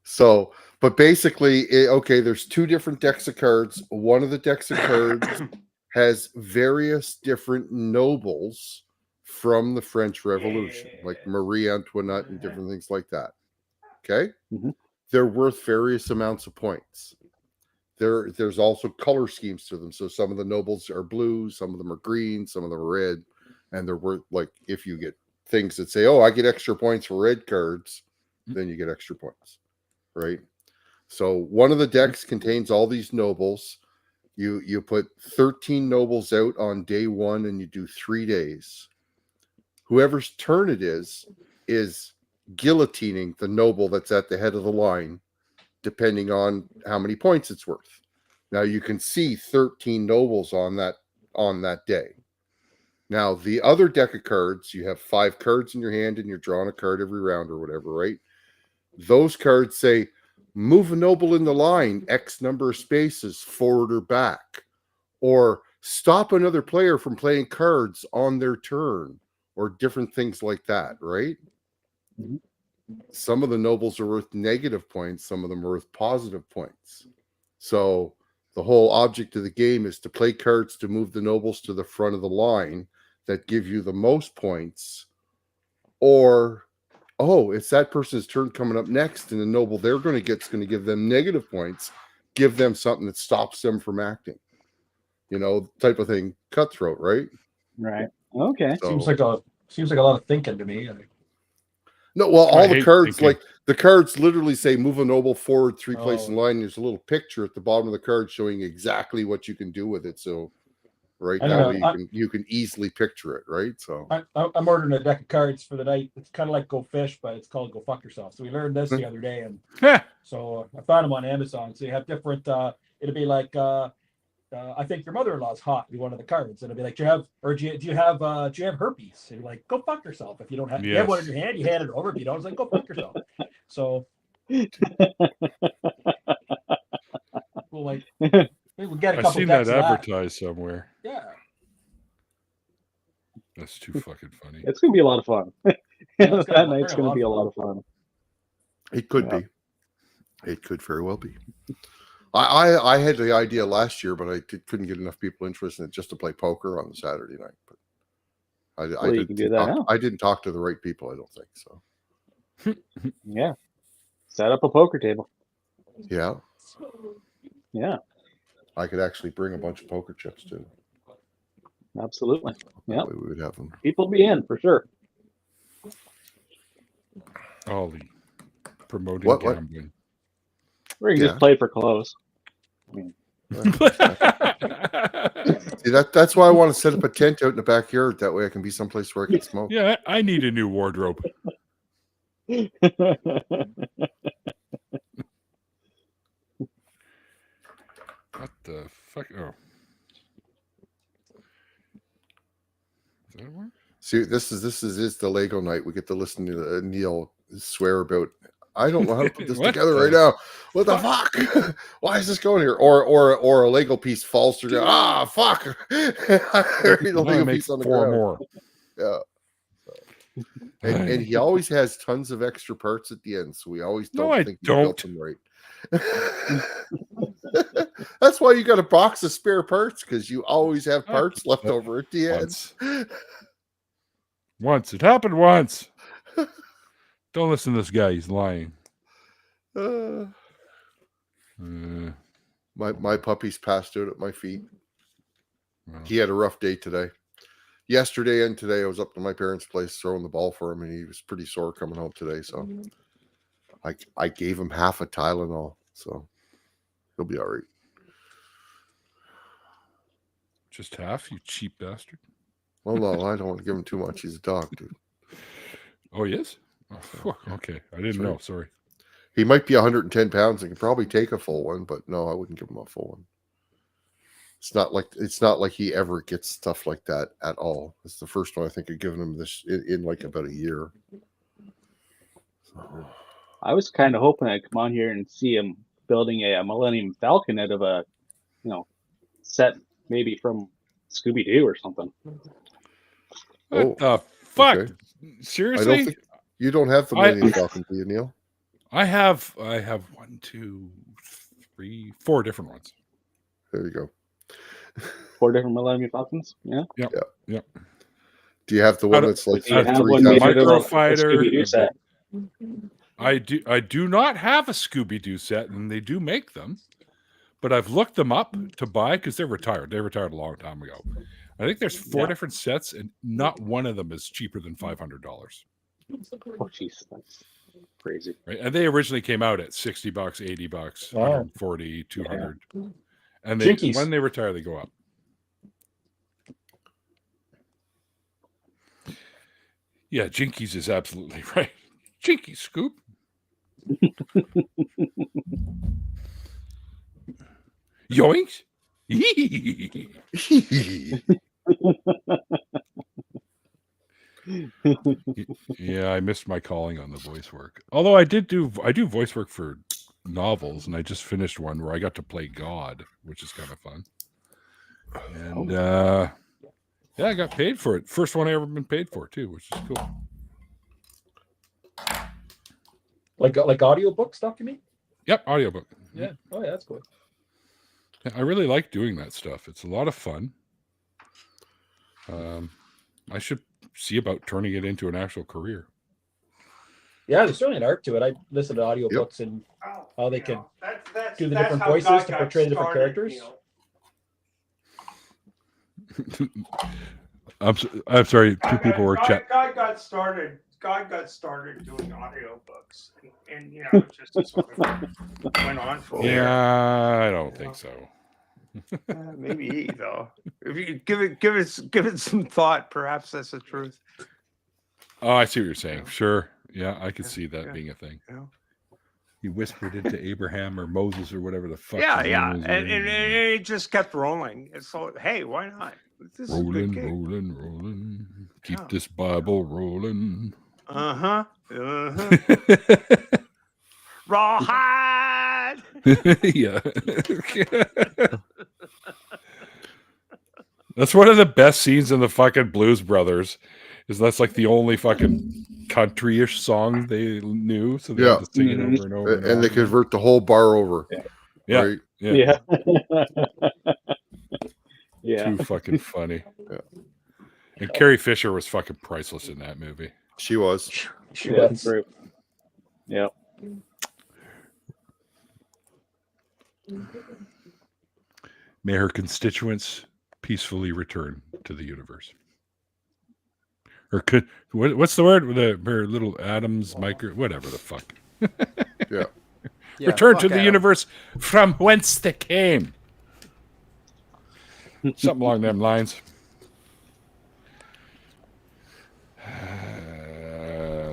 So, but basically, there's two different decks of cards. One of the decks of cards has various different nobles from the French Revolution, like Marie Antoinette and different things like that. Okay? They're worth various amounts of points. There's also color schemes to them. So some of the nobles are blue, some of them are green, some of them are red, and they're worth, like, if you get things that say, oh, I get extra points for red cards, then you get extra points, right? So one of the decks contains all these nobles. You put 13 nobles out on day one, and you do 3 days. Whoever's turn it is guillotining the noble that's at the head of the line, depending on how many points it's worth. Now you can see 13 nobles on that day. Now the other deck of cards, you have 5 cards in your hand and you're drawing a card every round or whatever, right? Those cards say, move a noble in the line X number of spaces forward or back, or stop another player from playing cards on their turn, or different things like that, right? Some of the nobles are worth negative points, some of them are worth positive points. So the whole object of the game is to play cards to move the nobles to the front of the line that give you the most points, or it's that person's turn coming up next, and the noble they're going to get is going to give them negative points, give them something that stops them from acting, type of thing. Cutthroat, right? Right. Okay. So, Seems like a lot of thinking to me. no, well, I all the hate cards, thinking. like the cards literally say move a noble forward 3 places Oh. in line. There's a little picture at the bottom of the card showing exactly what you can do with it. So right I that know, way you can easily picture it, right? So I'm ordering a deck of cards for the night. It's kind of like Go Fish, but it's called Go Fuck Yourself. So we learned this the other day, and Heh. so I found them on Amazon. So you have different. It'll be like I think your mother-in-law's hot. Be one of the cards. And it'll be like, do you have herpes? And you're like, go fuck yourself. If you don't have, you have one in your hand, you hand it over. If you don't, it's like, go fuck yourself. So we'll get a I've couple seen that decks of that. advertised somewhere. Yeah. That's too fucking funny. It's gonna be a lot of fun. That's That night's gonna be a lot of fun. it could be. It could very well be. I had the idea last year, but I couldn't get enough people interested in it just to play poker on the Saturday night. But Well, you can do that now. I didn't talk to the right people, I don't think so. Yeah. Set up a poker table. Yeah, Yeah, I could actually bring a bunch of poker chips too. absolutely. That Yeah. way we would have them. People be in for sure. Ollie promoting What? gambling. Or you can Yeah. just play for clothes. See, that's why I want to set up a tent out in the backyard. That way I can be someplace where I can smoke. Yeah, I need a new wardrobe. What the fuck? Oh. Does that work? See, this is the Lego night. We get to listen to Neil swear about. I don't know how to put this What together the right now. What the fuck? Why is this going here? Or a Lego piece falls through. Ah, fuck! I read a Now I Lego make piece on the 4 ground. more. Yeah. And he always has tons of extra parts at the end, so we always No, don't I think he built don't. them right. That's why you got a box of spare parts, because you always have parts left over at the end. Once. It happened once. Don't listen to this guy. He's lying. My puppy's passed out at my feet. Well, He had a rough day today. Yesterday and today, I was up to my parents' place throwing the ball for him, and he was pretty sore coming home today. So I gave him half a Tylenol, so he'll be all right. just half, you cheap bastard. Well, no, I don't want to give him too much. He's a dog, dude. Oh, he is? Oh, fuck. Okay. I didn't know. Sorry. He might be 110 pounds and can probably take a full one, but no, I wouldn't give him a full one. It's not like he ever gets stuff like that at all. It's the first one I think I've given him this in like about a year. So, I was kind of hoping I'd come on here and see him building a Millennium Falcon out of a, set maybe from Scooby Doo or something. What the fuck? okay. Seriously? I don't think you don't have the Millennium Falcon, do you, Neil? I have 1, 2, 3, 4 different ones. There you go. 4 different Millennium Falcons. Yeah. Yep. Do you have the one that's like Do you have one 3,000? made out of a Microfighter. Scooby-Doo set? I do not have a Scooby-Doo set, and they do make them, but I've looked them up to buy because they're retired. They retired a long time ago. I think there's 4 different sets, and not one of them is cheaper than $500. Oh, jeez, that's crazy. Right? And they originally came out at $60, $80, Wow. 140, 200. And they, Jinkies. when they retire, they go up. Yeah, Jinkies is absolutely right. Jinkies, Scoop. Yoinks. Yeah, I missed my calling on the voice work. Although I do voice work for novels, and I just finished one where I got to play God, which is kind of fun. And yeah, I got paid for it. First one I ever been paid for too, which is cool. Like audiobook stuff, you mean? Yep, audiobook. Yeah. Oh, yeah, that's cool. Yeah, I really like doing that stuff. It's a lot of fun. I should see about turning it into an actual career. Yeah, there's certainly an art to it. I listen to audiobooks and how they can do the different voices to portray the different characters. I'm sorry. Two people were chat. God got started. God got started doing audiobooks, and you know, just sort of went on for a while. Yeah, I don't think so. Maybe he though. If you give it some thought, perhaps that's the truth. Oh, I see what you're saying. Sure. Yeah, I could see that being a thing. Yeah. He whispered into Abraham or Moses or whatever the fuck. Yeah, his yeah, name is. and it just kept rolling. And so, hey, why not? This is a good gig. rolling. Keep Yeah. this Bible rolling. Uh-huh. Rawhide. Yeah. That's one of the best scenes in the fucking Blues Brothers. Is that's like the only fucking country-ish song they knew, so they had to sing it over and over. And they convert the whole bar over. Yeah. Right? Yeah. Yeah. Too fucking funny. Yeah. And Carrie Fisher was fucking priceless in that movie. She was. Yeah, true. Yeah. May her constituents peacefully return to the universe. Or could what's the word with her little atoms, micro, whatever the fuck. Yeah. Return to the Adam. universe from whence they came. Something along them lines.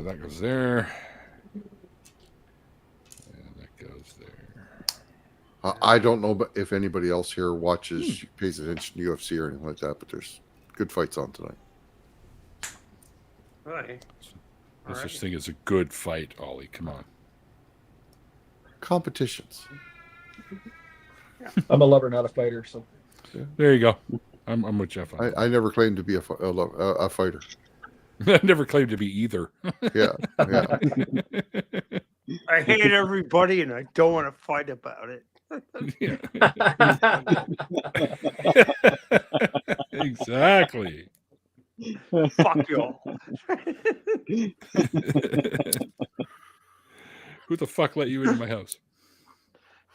That goes there. And that goes there. I don't know if anybody else here watches, pays attention to UFC or anything like that, but there's good fights on tonight. Right. There's such thing as a good fight, Ollie. Come on. Competitions. I'm a lover, not a fighter. So There you go. I'm with Jeff. On I never claimed to be a fighter. I never claimed to be either. Yeah. Yeah. I hate everybody, and I don't want to fight about it. Exactly. Fuck y'all. Who the fuck let you into my house?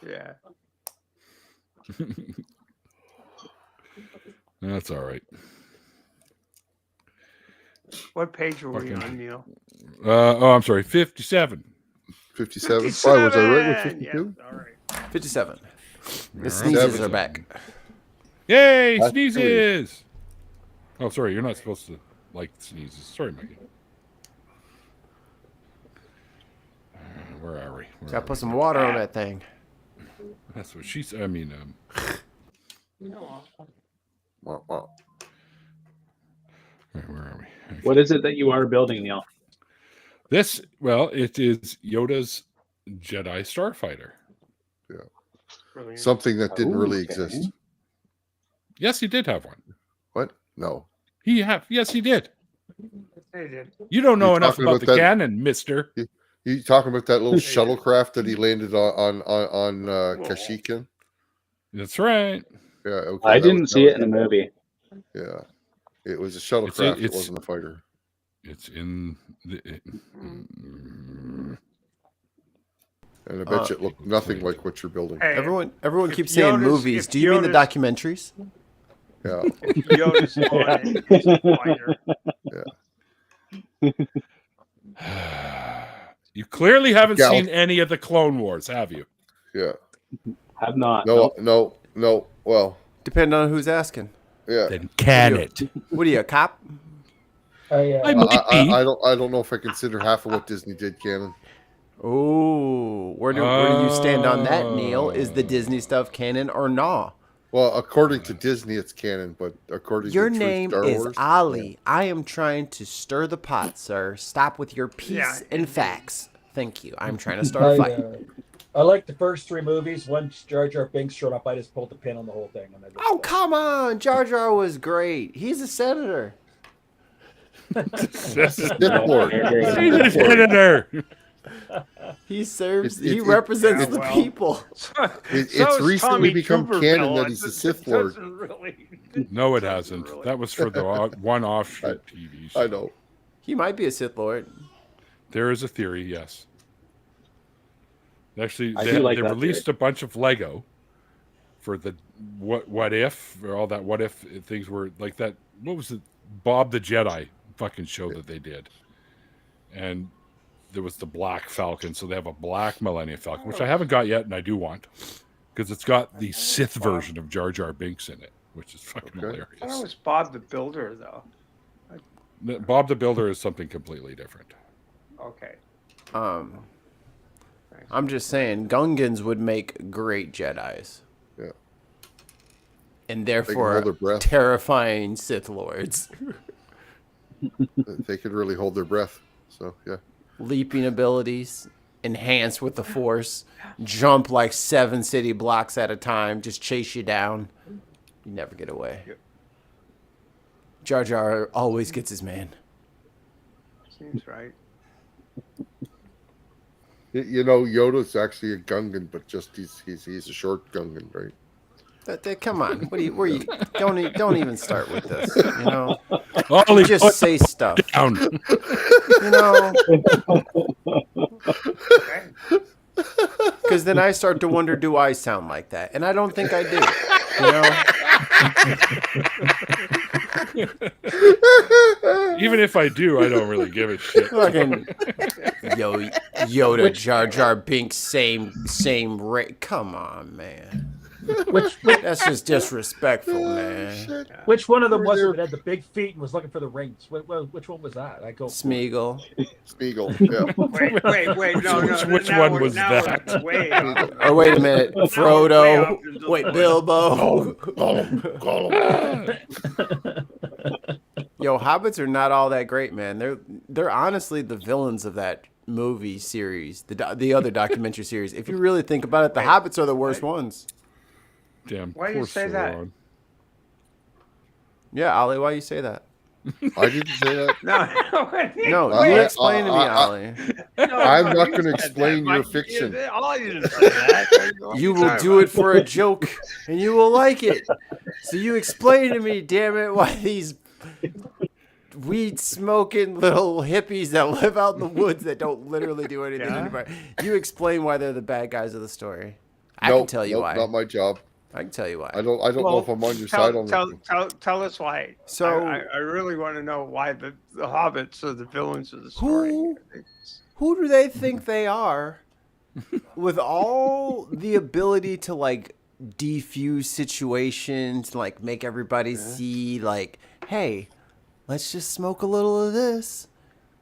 Yeah. That's all right. What page were we Fucking- on, Neil? I'm sorry, 57. 57. Why was I right with 52? Yeah, all right. 57. The right. sneezes are back. Yay, That's sneezes! Oh, sorry, you're not supposed to like sneezes. Sorry, Mikey. Where are we? Gotta put some water on that thing. That's what she said. I mean, Wow, wow. where are we? What is it that you are building, Neil? This, well, it is Yoda's Jedi Starfighter. Brilliant. Something that didn't really Okay. exist. Yes, he did have one. What? No. Yes, he did. They did. You don't know You're enough talking about about the that- canon, mister. You talking about that little shuttlecraft that he landed on Kashyyyk? That's right. Yeah. Okay, I that didn't was- see it in the movie. Yeah. It was a shuttlecraft. It it's- wasn't a fighter. It's in the. And I bet you it looked nothing like what you're building. Hey, Everyone If keeps saying Yoda's- movies. if Do you mean the Yoda's- documentaries? Yeah. if Yoda's on it, he's a fighter. You clearly haven't Gal- seen any of the Clone Wars, have you? Yeah. Have not. No, Nope. no. Well, Depending on who's asking. yeah. Then can it? What are you, a cop? I might be. I don't know if I consider half of what Disney did canon. Oh, where do you stand on that, Neil? Is the Disney stuff canon or no? Well, according to Disney, it's canon, but according Your to Truth name Star is Wars, Ali. I am trying to stir the pot, sir. Stop with your peace Yeah, and facts. Thank you. I'm trying to start a fight. I like the first three movies. Once Jar Jar Binks showed up, I just pulled the pin on the whole thing. And I just, Oh, come on. Jar Jar was great. He's a senator. Sith Lord. He's a senator. He serves, It's- he it- represents yeah, the well. people. It's So is recently Tommy become Tuberville. canon that he's a It Sith Lord. doesn't really- No, it doesn't hasn't. really. That was for the one offshoot TV show. I know. He might be a Sith Lord. There is a theory, yes. Actually, I they, do like they that released a bunch of Lego for the what if, or all that what if things were like that. What was it? Bob the Jedi fucking show that they did, and there was the Black Falcon. So they have a black Millennium Falcon, which I haven't got yet, and I do want, because it's got the Sith version of Jar Jar Binks in it, which is fucking I thought it hilarious. was Bob the Builder, though. Bob the Builder is something completely different. Okay. I'm just saying, Gungans would make great Jedis. Yeah. And They can therefore hold their breath. terrifying Sith Lords. They could really hold their breath. So yeah. Leaping abilities, enhanced with the Force, jump like 7 city blocks at a time, just chase you down. You never get away. Yep. Jar Jar always gets his man. Seems right. You know, Yoda's actually a Gungan, but just he's a short Gungan, right? Come on, where you don't even start with this. You know, Ollie, you just say stuff. down. You know, Okay. because then I start to wonder, do I sound like that? And I don't think I do. You know, Even if I do, I don't really give a shit. fucking Yoda, Jar Jar Binks, same rate. Come on, man. That's just disrespectful, man. Which one of them was it that had the big feet and was looking for the rings? Which one was that? I go Smeagol. Spiegel. Yeah. Wait. No. Which now one was now that? it's way off. Or wait a minute, Frodo. Wait, Bilbo. Yo, hobbits are not all that great, man. They're honestly the villains of that movie series, the other documentary series. If you really think about it, the hobbits are the worst ones. Damn. Why do you poor say that? Sauron. Yeah, Ollie, why you say that? I didn't say that. No, I- you I- explain to me, I- Ollie. I'm not going to explain your fiction. I didn't say that. You will do it for a joke, and you will like it. So you explain to me, damn it, why these weed smoking little hippies that live out in the woods that don't literally do anything Yeah. anymore. You explain why they're the bad guys of the story. I can tell you why. Not my job. I can tell you why. I don't know if I'm on your side on this. Tell us why. So- I really want to know why the hobbits are the villains of the story. Who do they think they are with all the ability to like defuse situations, like make everybody see like, hey, let's just smoke a little of this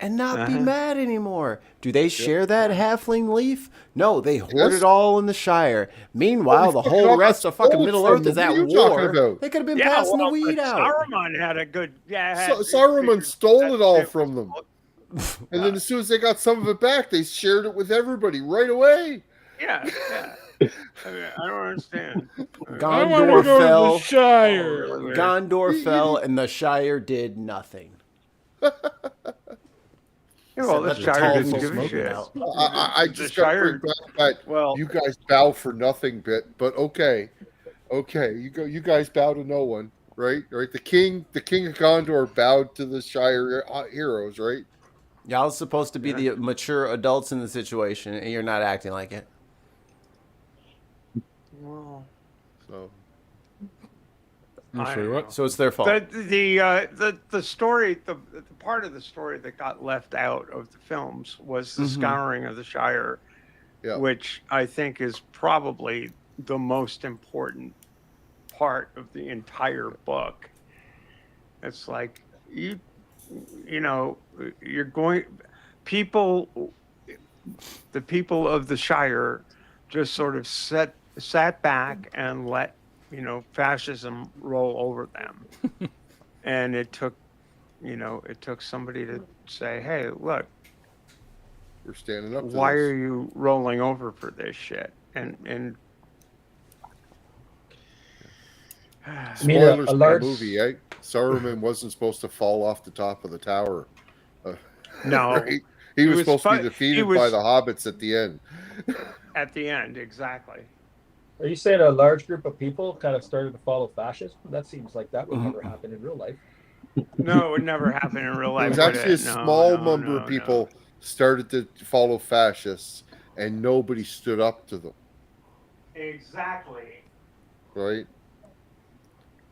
and not be mad anymore. Do they share that halfling leaf? No, they hoard it all in the Shire. Meanwhile, the whole rest of fucking Middle Earth is at war. They could have been passing the weed out. Saruman had a good. Saruman stole it all from them. And then as soon as they got some of it back, they shared it with everybody right away. Yeah. I mean, I don't understand. I want to go to the Shire. Gondor fell, and the Shire did nothing. Yeah, well, the Let the Shire tall didn't folks give a smoke it shit. out. I just got to bring back that Well, you guys bow for nothing bit, but okay. You guys bow to no one, right? Right. The king of Gondor bowed to the Shire heroes, right? Y'all supposed to be the mature adults in the situation, and you're not acting like it. well, So I'm sorry, what? So it's their fault. the story, the part of the story that got left out of the films was the scouring of the Shire, which I think is probably the most important part of the entire book. It's like you're going, the people of the Shire just sort of sat back and let fascism roll over them. And it took somebody to say, hey, look, we're standing up. why are you rolling over for this shit? And I mean, spoilers a for large- the movie, eh? Saruman wasn't supposed to fall off the top of the tower. no, Right? He was supposed to be defeated by was- the hobbits at the end. at the end, exactly. Are you saying a large group of people kind of started to follow fascism? That seems like that would never happen in real life. No, it would never happen in real It life. was would actually a it? No, small no, number no, of people started to follow fascists, and nobody stood up to them. No. Exactly. Right?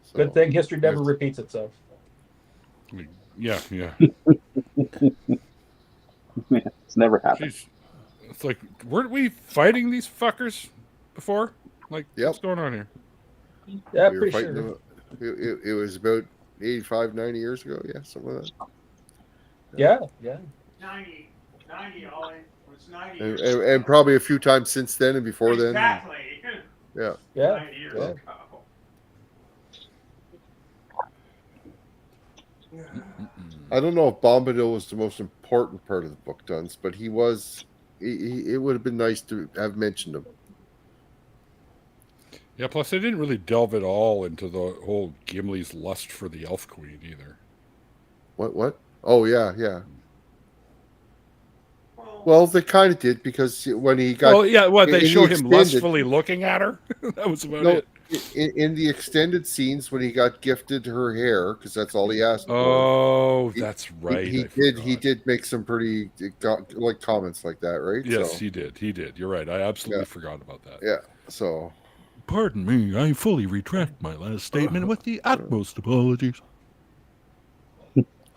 So, Good thing history never repeats itself. Yeah, yeah. It's never happened. Jeez. It's like, weren't we fighting these fuckers before? Like, Yep. what's going on here? Yeah, We were pretty fighting sure. it was about 85, 90 years ago. Yeah, something like that. Yeah, yeah. 90, Ollie. It was 90 And, years and, ago. and probably a few times since then and before Exactly. then. Yeah. Yeah. 90 years Yeah. ago. I don't know if Bombadil was the most important part of the book, Duns, but he was. It would have been nice to have mentioned him. Yeah, plus they didn't really delve at all into the whole Gimli's lust for the Elf Queen either. What? Oh, yeah, yeah. Well, they kind of did because when he got. Well, yeah, what, they in show the him extended- lustfully looking at her? That was about it. In the extended scenes when he got gifted her hair, because that's all he asked for. Oh, that's right. He did make some pretty like comments like that, right? Yes, So, he did. You're right. I absolutely forgot about that. yeah. So. Pardon me, I fully retract my last statement with the utmost apologies.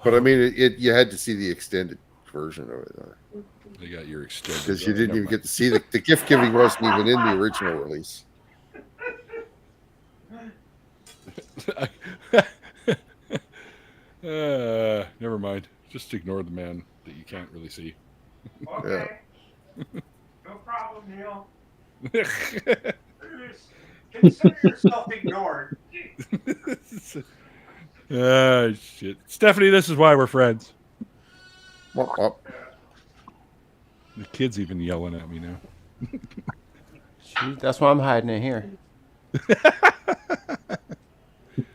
But I mean, you had to see the extended version of it. They got your extended. Because you didn't even get to see the gift giving wasn't even in the original release. Never mind. Just ignore the man that you can't really see. Okay. No problem, Neil. Consider yourself ignored. Shit. Stephanie, this is why we're friends. The kid's even yelling at me now. That's why I'm hiding in here.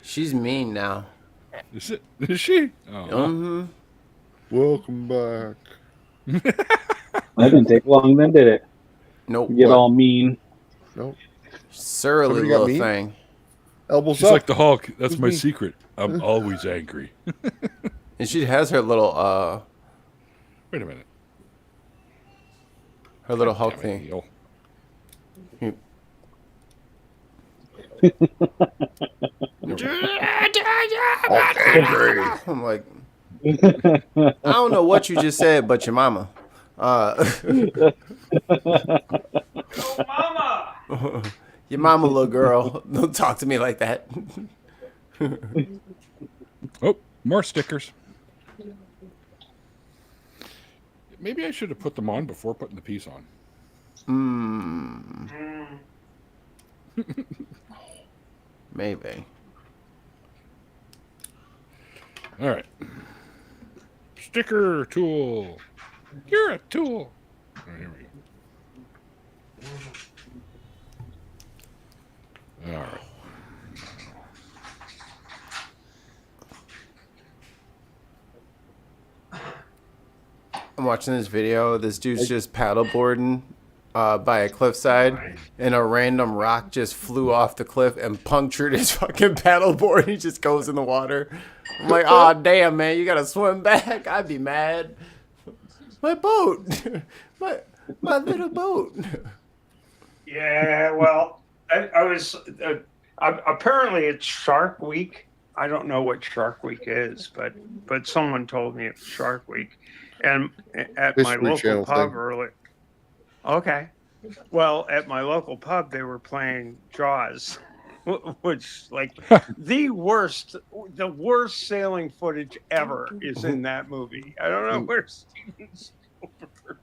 She's mean now. Is she? Oh. Mm-hmm. Welcome back. That didn't take long then, did it? Nope. You get all mean. Nope. Surly Somebody got little mean? thing. Elbows She's up. like the Hulk. That's my secret. I'm always angry. And she has her little Wait a minute. her little Hulk Damn it, thing. Neil. I'm like, I don't know what you just said, but your mama. Yo, mama! Your mama, little girl. Don't talk to me like that. Oh, more stickers. Maybe I should have put them on before putting the piece on. Maybe. All right. Sticker tool. You're a tool. All right, here we go. All right. I'm watching this video. This dude's just paddleboarding by a cliffside, and a random rock just flew off the cliff and punctured his fucking paddleboard. He just goes in the water. I'm like, oh damn, man, you gotta swim back. I'd be mad. My boat, my little boat. Yeah, well, I was apparently it's Shark Week. I don't know what Shark Week is, but someone told me it's Shark Week, and at my History local Channel pub thing. early. Okay, well, at my local pub they were playing Jaws, which like the worst sailing footage ever is in that movie. I don't know where Steven Spielberg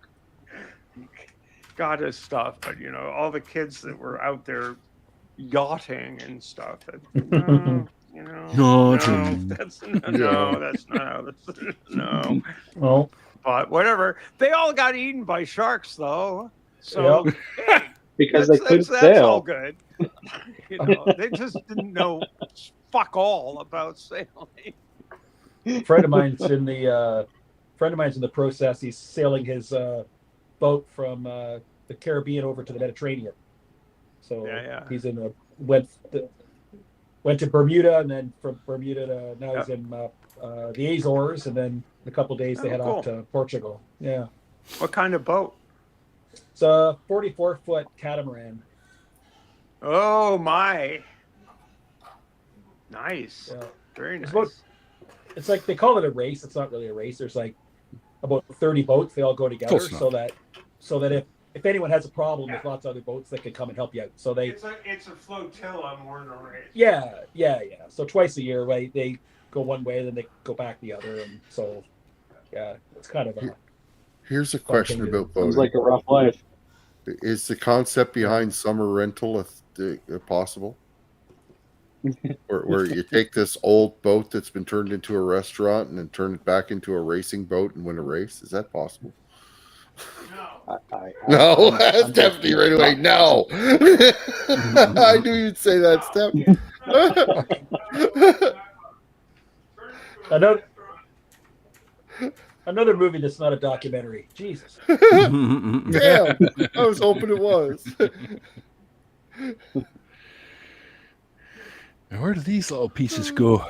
got his stuff, but you know, all the kids that were out there yachting and stuff. No, you know, that's not how this. No. Well, But whatever. They all got eaten by sharks, though. So hey, Because they couldn't that's all sail. good. You know, they just didn't know fuck all about sailing. friend of mine's in the process. He's sailing his boat from the Caribbean over to the Mediterranean. So Yeah. he's in the went to Bermuda, and then from Bermuda to now he's in the Azores, and then in a couple of days they head off to Portugal. Yeah, What kind of boat? it's a 44-foot catamaran. Oh my! Nice, Yeah. very nice. It's about it's like they call it a race. It's not really a race. There's like about 30 boats. They all go together Close so that if anyone has a problem, there's lots of other boats that can come and help you out. So It's a flotilla more than a race. yeah. So twice a year, right? They go one way, then they go back the other, and so yeah, it's kind of a. Here's a question about Sounds boating. like a rough life. Is the concept behind summer rental if possible? where you take this old boat that's been turned into a restaurant and then turn it back into a racing boat and win a race? Is that possible? No, that's definitely right away. No. I knew you'd say that, Steph. Another movie that's not a documentary. Jesus. Damn. I was hoping it was. Now, where do these little pieces go?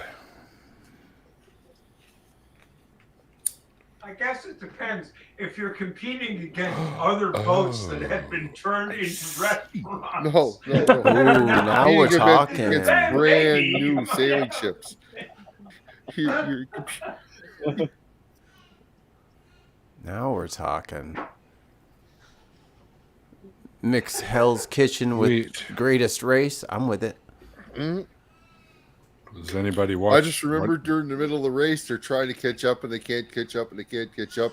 I guess it depends. If you're competing against other boats that have been turned into restaurants. No. Ooh, now we're talking. It's brand new sailing ships. Now we're talking. Mix Hell's Kitchen with Greatest Race. I'm with it. Does anybody watch? I just remember during the middle of the race, they're trying to catch up and they can't catch up and they can't catch up.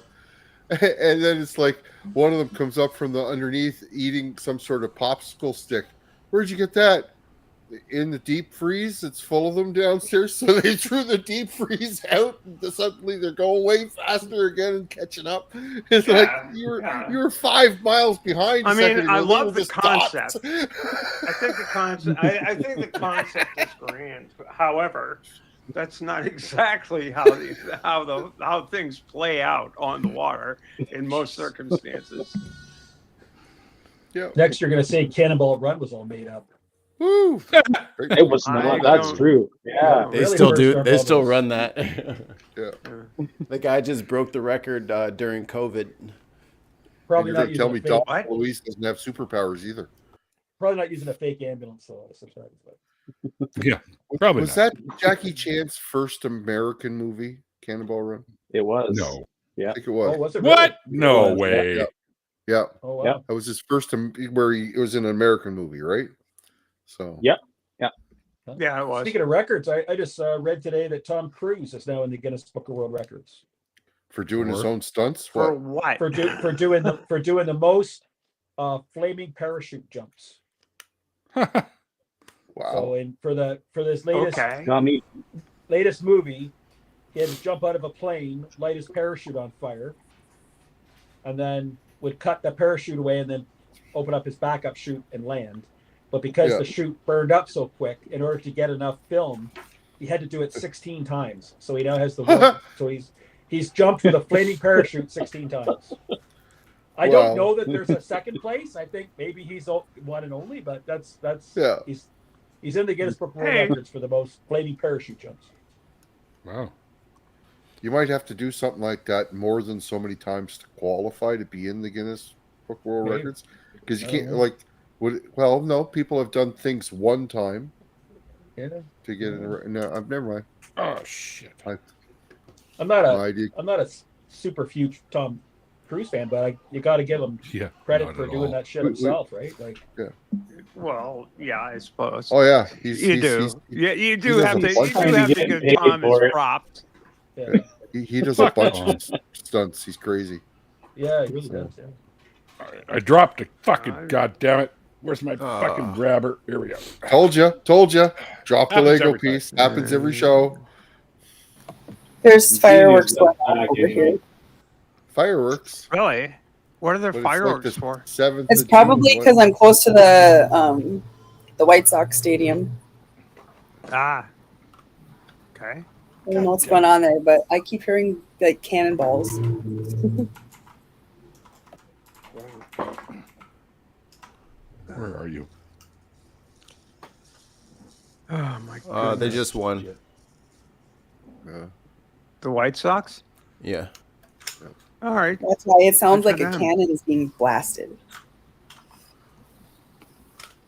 And then it's like one of them comes up from the underneath eating some sort of popsicle stick. Where'd you get that? In the deep freeze. It's full of them downstairs. So they threw the deep freeze out and suddenly they're going way faster again and catching up. It's like you were 5 miles behind. I mean, I love the just concept. stopped. I think the concept. I think the concept is grand. However, that's not exactly how things play out on the water in most circumstances. Yeah. Next, you're going to say Cannonball Run was all made up. Woo. It was not. That's true. Yeah. They Really still first do. start They still bubbles. run that. Yeah. The guy just broke the record during COVID. Probably You're not going to tell me using a fake, Don Luis doesn't have superpowers either. probably not using a fake ambulance. So that's right. But Yeah, probably Was not. that Jackie Chan's first American movie, Cannonball Run? It was. No. I think it was. oh, was it What? Really? No It was, way. Yeah. Yeah. Oh wow. Yep. That was his first where it was an American movie, right? So Yep. Yeah, it was. Speaking of records, I just read today that Tom Cruise is now in the Guinness Book of World Records for doing his Or- own stunts. For What? what? for doing the most flaming parachute jumps. Wow. So for this latest Okay. Got me. latest movie, he had to jump out of a plane, light his parachute on fire, and then would cut the parachute away and then open up his backup chute and land. But because Yeah. the chute burned up so quick, in order to get enough film, he had to do it 16 times. So he now has the so he's jumped with a flaming parachute 16 times. I Wow. don't know that there's a second place. I think maybe he's one and only, but that's Yeah. he's in the Guinness Book of World Hey. Records for the most flaming parachute jumps. Wow. You might have to do something like that more than so many times to qualify to be in the Guinness Book of World Maybe. Records, because you I can't don't know. like. Well, no, people have done things one time You to get it. No, never mind. Oh shit. I'm not No a idea. I'm not a super huge Tom Cruise fan, but you got to give him Yeah. credit not for at doing all. that shit We- himself, right? Like, Well, yeah, I suppose. Oh yeah, You do. Yeah, you do does have a to. You bunch do of- have to getting give paid Tom his for it. props. yeah, he does a Fuck bunch on. of stunts. He's crazy. yeah, he really does. Yeah. I dropped a fucking Uh, goddamn it. Where's my fucking grabber? Here we go. Told you. Drop the Happens Lego every time. piece. Happens every show. There's fireworks going on over here. Fireworks. Really? What are there But it's like fireworks the for? 7th It's of probably June. because I'm close to the White Sox stadium. Ah. Okay. I don't know what's going on there, but I keep hearing like cannonballs. Where are you? Oh my god. They just won. Yeah. The White Sox? Yeah. All right. That's why it sounds Good like for a them. cannon is being blasted.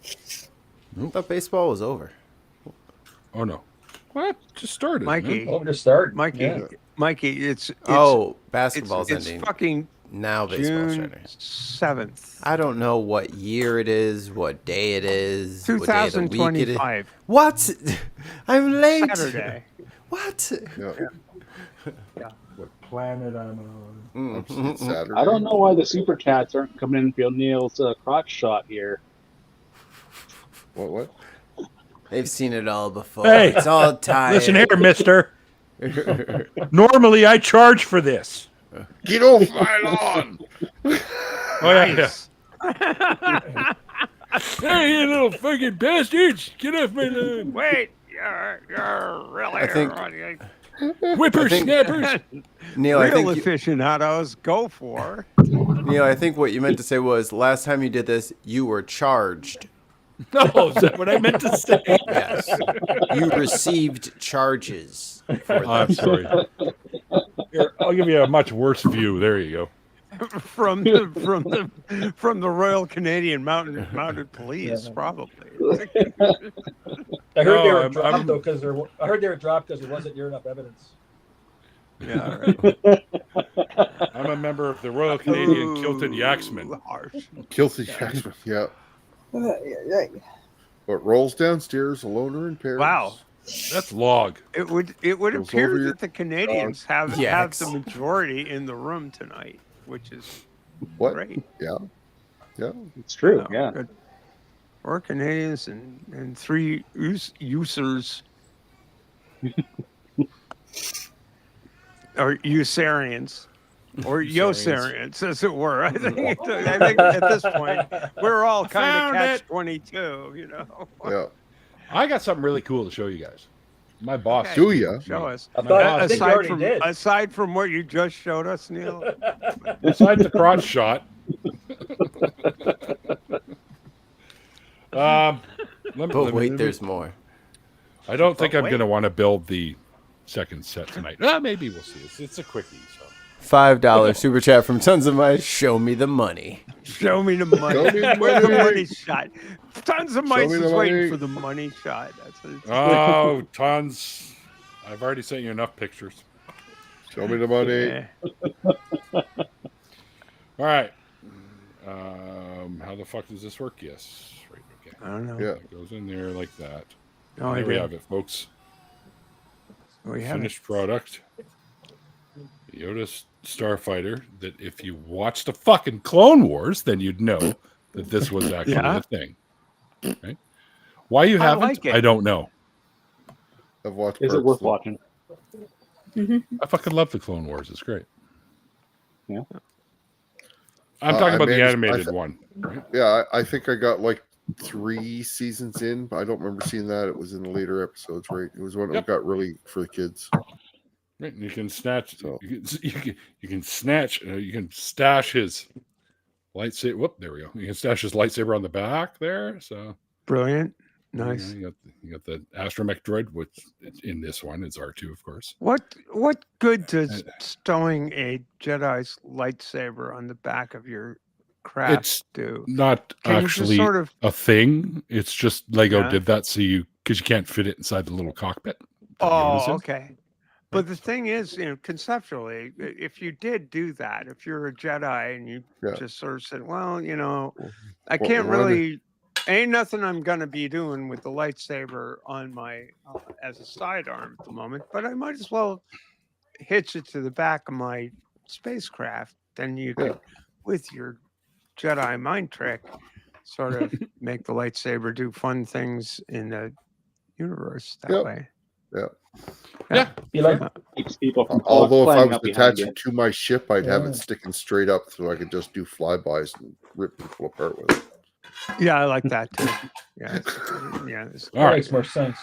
I thought baseball was over. Oh no. What? Just started. Mikey. Oh, just start. Mikey, Yeah. Mikey, it's basketball's it's ending. fucking Now baseball's June starting. 7th, I don't know what year it is, what day it is, what day of the week it is. 2025, What? I'm late. Saturday. What? What planet I'm on? It's Saturday. I don't know why the super chats aren't coming in for Neil's crotch shot here. What? They've seen it all before. Hey, it's all tired. Listen here, mister. Normally, I charge for this. Get off my lawn! Oh, yeah. Hey, you little fucking bastards. Get off my lawn. Wait, you're really I think- Whippersnappers. Neil, I real think aficionados go for. Neil, I think what you meant to say was last time you did this, you were charged. No, is that what I meant to say? Yes. You received charges for I'm that. sorry. Here, I'll give you a much worse view. There you go. from the Royal Canadian Mounted Police, probably. I heard they were I'm- dropped I'm- though because I heard they were dropped because there wasn't near enough evidence. Yeah, right. I'm a member of the Royal Canadian Kilted Yaxman. Harsh. Guilty Jackson. Yeah. But rolls downstairs, alone or in pairs. Wow. That's log. It would Goes appear over your that the Canadians have Yaks. the majority in the room tonight, which is What? great. Yeah. It's true. Oh, Yeah. good. 4 Canadians and 3 users. Or Usarians. Or Yosarians, as it were. I think at this point, we're all kind Found of it. catch-22, you know. Yeah. I got something really cool to show you guys. My boss. Okay. Do ya? Show us. I thought I think you Aside already from, did. aside from what you just showed us, Neil. Besides the crotch shot. But wait, there's more. I don't think But I'm wait. going to want to build the second set tonight. Maybe we'll see. It's a quickie. So. $5 super chat from Tons of Mice. Show me the money. Show me the money. Show me the Where's the money. money shot? Tons of mice me is the waiting money. for the money shot. That's what it's Oh, tons. I've already sent you enough pictures. Show me the money. Yeah. All right. How the fuck does this work? Yes. Right. Okay. I don't know. Yeah. It goes in there like that. No There we idea. have it, folks. We have it. Finished product. Yoda Starfighter. That if you watched the fucking Clone Wars, then you'd know that this was actually Yeah. a thing. Right? Why you I haven't? like it. I don't know. I've watched Is it parts worth of watching? I fucking love the Clone Wars. It's great. Yeah. I'm talking I about the managed- animated one. Right? Yeah, I think I got like 3 seasons in, but I don't remember seeing that. It was in the later episodes, right? It was when Yep. it got really for the kids. Right. And you can snatch. So- You can snatch. You can stash his lightsaber. Whoop! There we go. You can stash his lightsaber on the back there. So Brilliant. Nice. You got the astromech droid, which in this one it's R2, of course. What good does stowing a Jedi's lightsaber on the back of your craft It's do? not Can you actually just sort of a thing. It's just Lego Yeah. did that so because you can't fit it inside the little cockpit. Oh, Yoda's okay. But the thing is, conceptually, if you did do that, if you're a Jedi and you Yeah. just sort of said, well, I Well, can't why not? really, ain't nothing I'm gonna be doing with the lightsaber on my as a sidearm at the moment, but I might as well hitch it to the back of my spacecraft. Then you Yeah. could, with your Jedi mind trick, sort of make the lightsaber do fun things in the universe that Yep. way. Yeah. You like Keeps people from Although if I climbing was up behind attaching you. to my ship, I'd have Yeah. it sticking straight up so I could just do flybys and rip people apart with it. Yeah, I like that too. Yeah, yeah. that All right. makes more sense.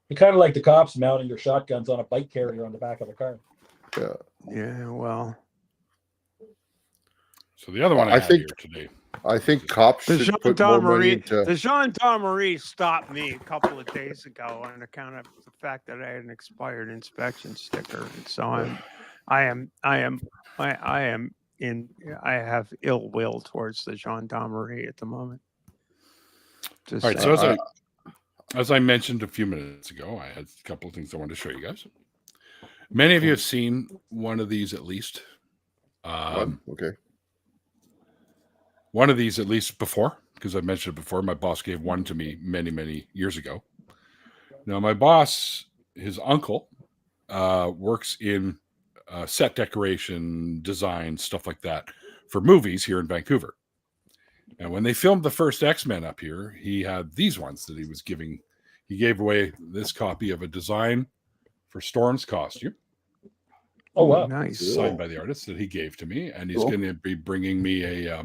You kind of like the cops mounting their shotguns on a bike carrier on the back of the car. Yeah. Yeah, well, So the other one I I had think- here today. I think cops the should put more money into. the Gendarmerie stopped me a couple of days ago on account of the fact that I had an expired inspection sticker, and so I have ill will towards the Gendarmerie at the moment. Just All right. saying. So as as I mentioned a few minutes ago, I had a couple of things I wanted to show you guys. Many of you have seen one of these at least. Okay. One of these at least before, because I mentioned it before. My boss gave one to me many, many years ago. Now, my boss, his uncle, works in set decoration, design, stuff like that for movies here in Vancouver. And when they filmed the first X-Men up here, he had these ones that he was giving. He gave away this copy of a design for Storm's costume. Oh, wow. Nice. Signed by the artist that he gave to me. And he's going to be bringing me a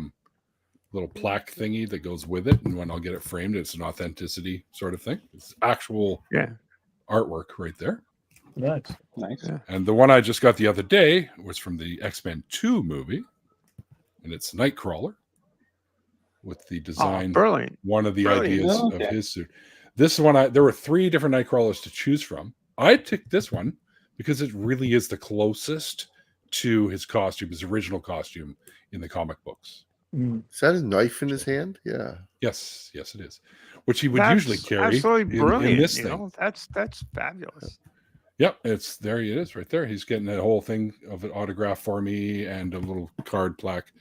little plaque thingy that goes with it. And when I'll get it framed, it's an authenticity sort of thing. It's actual artwork right there. Nice. Yeah. And the one I just got the other day was from the X-Men 2 movie. And it's Nightcrawler with the design. Brilliant. One of the Brilliant. ideas of his suit. This one, there were 3 different Nightcrawlers to choose from. I picked this one because it really is the closest to his costume, his original costume in the comic books. Is that a knife in his hand? Yeah. Yes, it is. Which he would usually carry. Absolutely brilliant. In this thing. That's fabulous. Yep, there he is right there. He's getting a whole thing of an autograph for me and a little card plaque.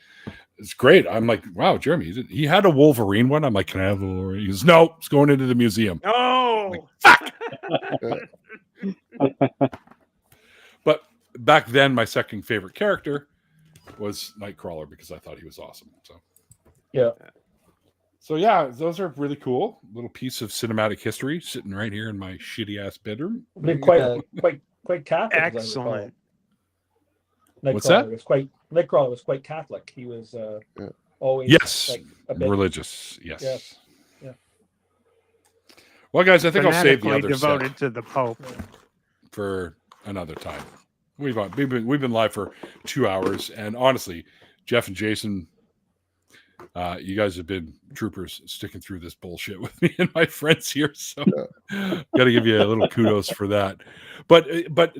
It's great. I'm like, wow, Jeremy. He had a Wolverine one. I'm like, can I have a Wolverine? He goes, no, it's going into the museum. Oh, like, fuck. But back then, my second favorite character was Nightcrawler because I thought he was awesome. So yeah, those are really cool. Little piece of cinematic history sitting right here in my shitty ass bedroom. Quite Catholic. excellent. What's that? Nightcrawler was quite Catholic. He was always a bit religious. Yes. Yeah. Well, guys, I think I'll save the other devoted set to the Pope for another time. We've been live for 2 hours, and honestly, Jeff and Jason, you guys have been troopers sticking through this bullshit with me and my friends here. So, got to give you a little kudos for that. But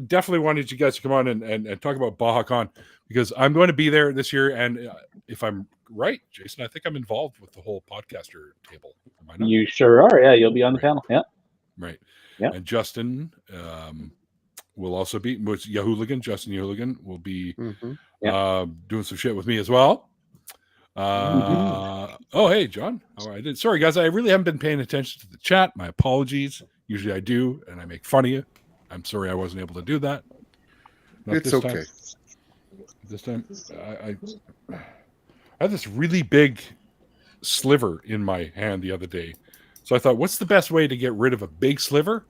definitely wanted you guys to come on and talk about BajaCon because I'm going to be there this year, and if I'm right, Jason, I think I'm involved with the whole podcaster table. Am I not? You sure are. Yeah, you'll be on the panel. Yeah. Right. Yeah. And Justin will also be with Yahooligan. Justin Yahooligan will be doing some shit with me as well. Oh, hey, John. How are you? Sorry, guys. I really haven't been paying attention to the chat. My apologies. Usually I do, and I make fun of you. I'm sorry I wasn't able to do that. It's okay. This time, I had this really big sliver in my hand the other day. So I thought, what's the best way to get rid of a big sliver?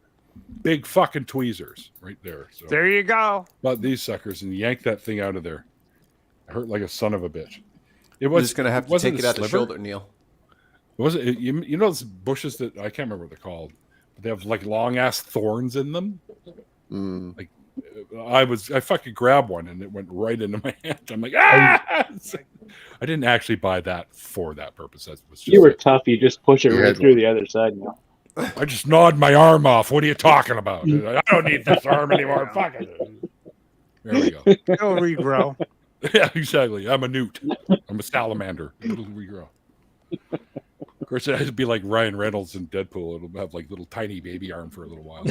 Big fucking tweezers right there. So there you go. Bought these suckers and yanked that thing out of there. It hurt like a son of a bitch. It You're was just gonna have to take it out the shoulder, Neil. Was it? You know those bushes that I can't remember what they're called, but they have like long ass thorns in them. Like I fucking grabbed one and it went right into my hand. I'm like, ah! I didn't actually buy that for that purpose. That was just you were tough. You just push it right through the other side. Now. I just gnawed my arm off. What are you talking about? I don't need this arm anymore. Fuck it. There we go. It'll regrow. Yeah, exactly. I'm a newt. I'm a salamander. It'll regrow. Of course, it'd be like Ryan Reynolds in Deadpool. It'll have like little tiny baby arm for a little while.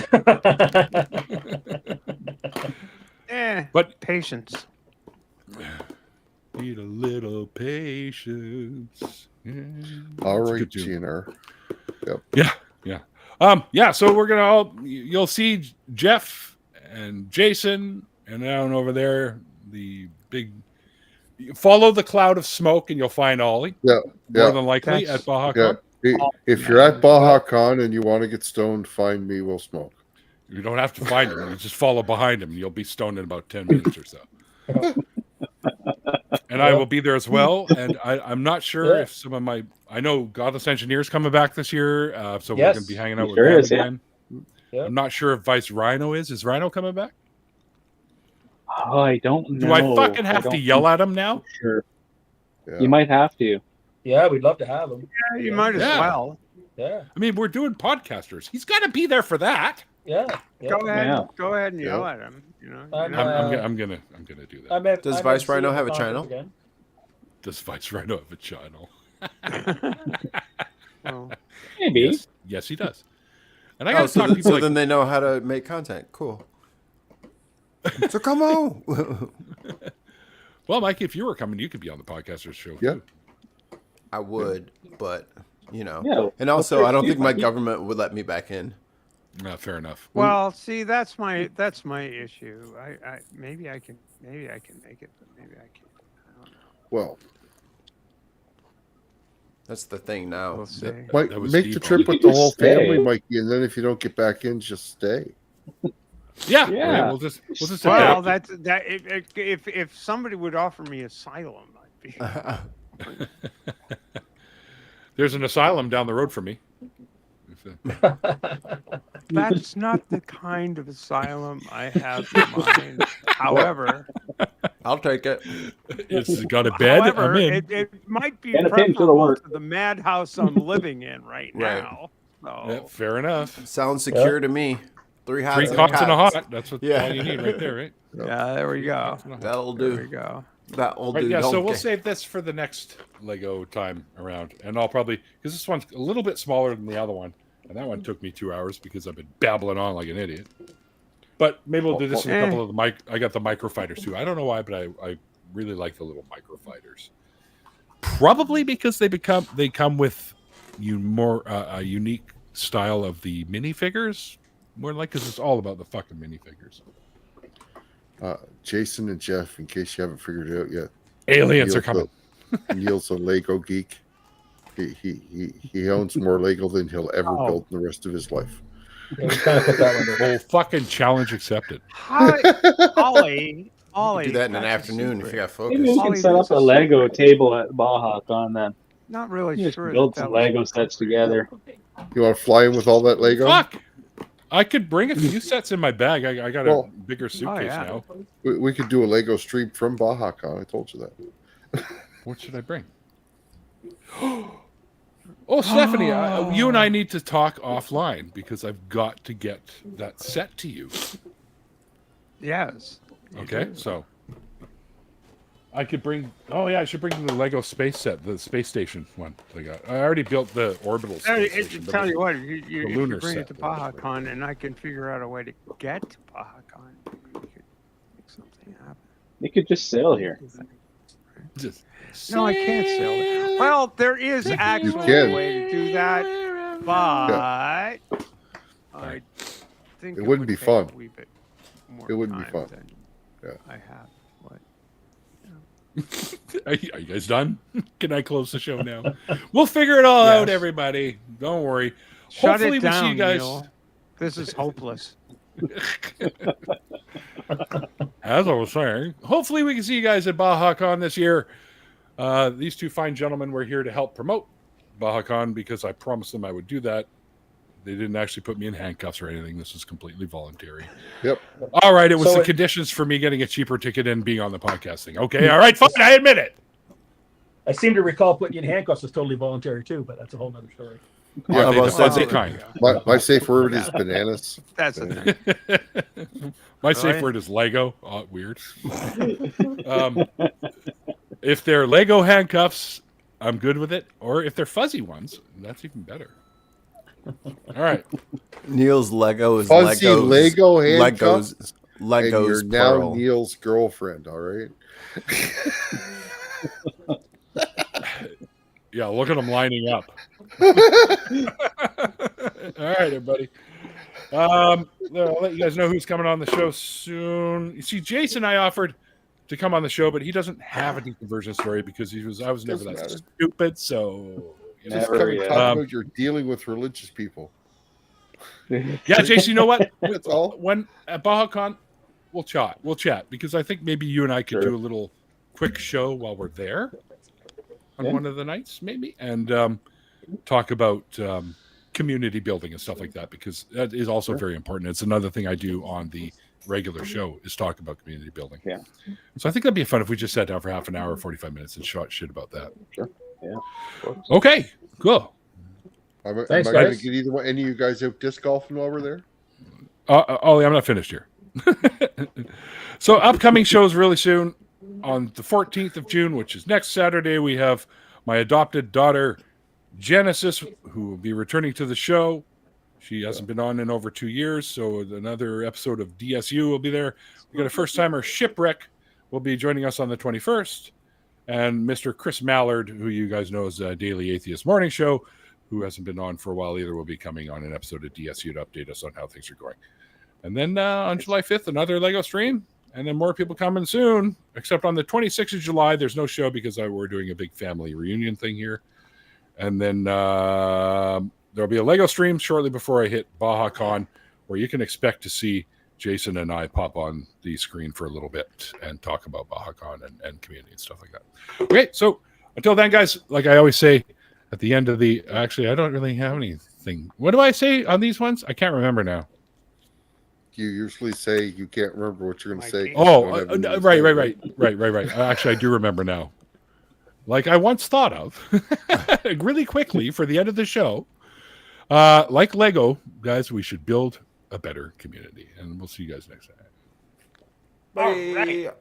But patience. Need a little patience. All right, GNR. Yep. Yeah. So we're gonna you'll see Jeff and Jason and down over there the big. Follow the cloud of smoke and you'll find Ollie. Yeah. More than likely at BajaCon. Yeah. If you're at BajaCon and you want to get stoned, find me. We'll smoke. You don't have to find him. You just follow behind him. And you'll be stoned in about 10 minutes or so. And I will be there as well. And I'm not sure if some of I know Godless Engineer's coming back this year. So we're going to be hanging out with them again. Yeah. I'm not sure if Vice Rhino is. Is Rhino coming back? Oh, I don't know. Do I fucking have to yell at him now? Sure. Yeah. You might have to. Yeah, we'd love to have him. Yeah, you might as well. Yeah. I mean, we're doing podcasters. He's got to be there for that. Yeah. Go ahead and yell at him. You know. I'm gonna do that. Does Vice Rhino have a channel? Again. Does Vice Rhino have a channel? Maybe. Yes, he does. And I got to so talk to people like, then they know how to make content. Cool. So come on. well, Mike, if you were coming, you could be on the Podcasters show. Yeah. Too. I would, but Yeah, and also I don't think my you- government would let me back in. No, fair enough. Well, see, that's my issue. I maybe I can make it, but maybe I can't. I don't know. Well, That's the thing now. We'll see. Mike, That was make deep. the trip You with can the whole just stay. family, Mikey, and then if you don't get back in, just stay. Yeah, Yeah. we'll just Well, adapt. if somebody would offer me asylum, I'd be. There's an asylum down the road from me. That's not the kind of asylum I have in mind. However, I'll take it. It's got a bed. however, I'm in. it might be And a pinch of the preferable work. to the madhouse I'm living in right Right. now. Yeah, So, fair enough. Sounds secure to me. 3 hots. 3 and cots and a cots. hot. That's what Yeah. all you need right there, right? yeah, there we go. That'll There we do. go. That'll Right, do. yeah, so Don't we'll get- save this for the next Lego time around. And I'll probably, because this one's a little bit smaller than the other one. And that one took me 2 hours because I've been babbling on like an idiot. But maybe we'll do this with a couple of the I got the microfighters too. I don't know why, but I really like the little microfighters. Probably because they come with a unique style of the minifigures. More like because it's all about the fucking minifigures. Jason and Jeff, in case you haven't figured it out yet, Aliens are coming. Neil's a Lego geek. He owns more Lego than he'll ever build in the rest of his life. Yeah, we kind of put that one there. Oh, fucking challenge accepted. Hi, Ollie. do that in an that's a afternoon if you got focus. Maybe we can Ollie, set this up a is- Lego table at Baja Con then. Not really You just sure. build that some was Lego sets together. You want to fly in with all that Lego? Fuck! I could bring a few sets in my bag. I got a Well- bigger suitcase yeah. now. We could do a Lego stream from Baja Con. I told you that. What should I bring? Oh, Stephanie, you and I need to talk offline because I've got to get that set to you. Yes. Okay, so I could bring. Oh yeah, I should bring the Lego space set, the space station one. I already built the orbital. Space station, but Tell you what, the if lunar you bring set it to that Baja was great. Con and I can figure out a way to get to Baja Con, maybe we could make something happen. You could just sail here. Just No, I can't sail it. Well, there is actually can. a way to do that, but I think It wouldn't would be take fun. A wee bit more It wouldn't be time fun. than Yeah. I have. What? Are you guys done? Can I close the show now? We'll figure it all out, everybody. Don't worry. Shut Hopefully it we down, see you guys. Neil. This is hopeless. As I was saying, hopefully we can see you guys at Baja Con this year. These two fine gentlemen were here to help promote Baja Con because I promised them I would do that. They didn't actually put me in handcuffs or anything. This was completely voluntary. Yep. All right. It was So the it- conditions for me getting a cheaper ticket and being on the podcasting. Okay. All right. Fine. I admit it. I seem to recall putting you in handcuffs was totally voluntary too, but that's a whole other story. Yeah, Are they well, the fuzzy so- kind? My safe word is bananas. That's the thing. My safe Right. word is Lego. Weird. If they're Lego handcuffs, I'm good with it. Or if they're fuzzy ones, that's even better. All right. Neil's Lego is Fuzzy Legos. Lego handcuffs. Legos. And Legos. you're now plural. Neil's girlfriend, all right? Yeah, look at them lining up. All right, everybody. I'll let you guys know who's coming on the show soon. You see, Jason, I offered to come on the show, but he doesn't have a deconversion story because I was never Doesn't that matter. stupid. So, you know. Just Never, come and yeah. talk about you're dealing with religious people. Yeah, Jason, you know what? That's all. When at Baja Con, we'll chat because I think maybe you and I could Sure. do a little quick show while we're there on Yeah. one of the nights, maybe, and talk about community building and stuff like that because that is also very important. It's another thing I do on the regular show is talk about community building. Yeah. So I think that'd be fun if we just sat down for half an hour, 45 minutes, and shot shit about that. Sure. Yeah. Okay. Cool. Am I Thanks, going to guys. get any of you guys out disc golfing while we're there? Ollie, I'm not finished here. So upcoming shows really soon. On the 14th of June, which is next Saturday, we have my adopted daughter, Genesis, who will be returning to the show. She hasn't been on in over 2 years, so another episode of DSU will be there. We got a first-timer, Shipwreck, will be joining us on the 21st. And Mr. Chris Mallard, who you guys know is a Daily Atheist Morning Show, who hasn't been on for a while either, will be coming on an episode of DSU to update us on how things are going. And then on July 5th, another Lego stream. And then more people coming soon, except on the 26th of July, there's no show because we're doing a big family reunion thing here. And then there'll be a Lego stream shortly before I hit BajaCon, where you can expect to see Jason and I pop on the screen for a little bit and talk about BajaCon and community and stuff like that. Okay, so until then, guys, like I always say at the end of actually, I don't really have anything. What do I say on these ones? I can't remember now. You usually say you can't remember what you're going to say. Oh, right. Actually, I do remember now. Like I once thought of, really quickly for the end of the show. Like Lego, guys, we should build a better community. And we'll see you guys next time. Bye.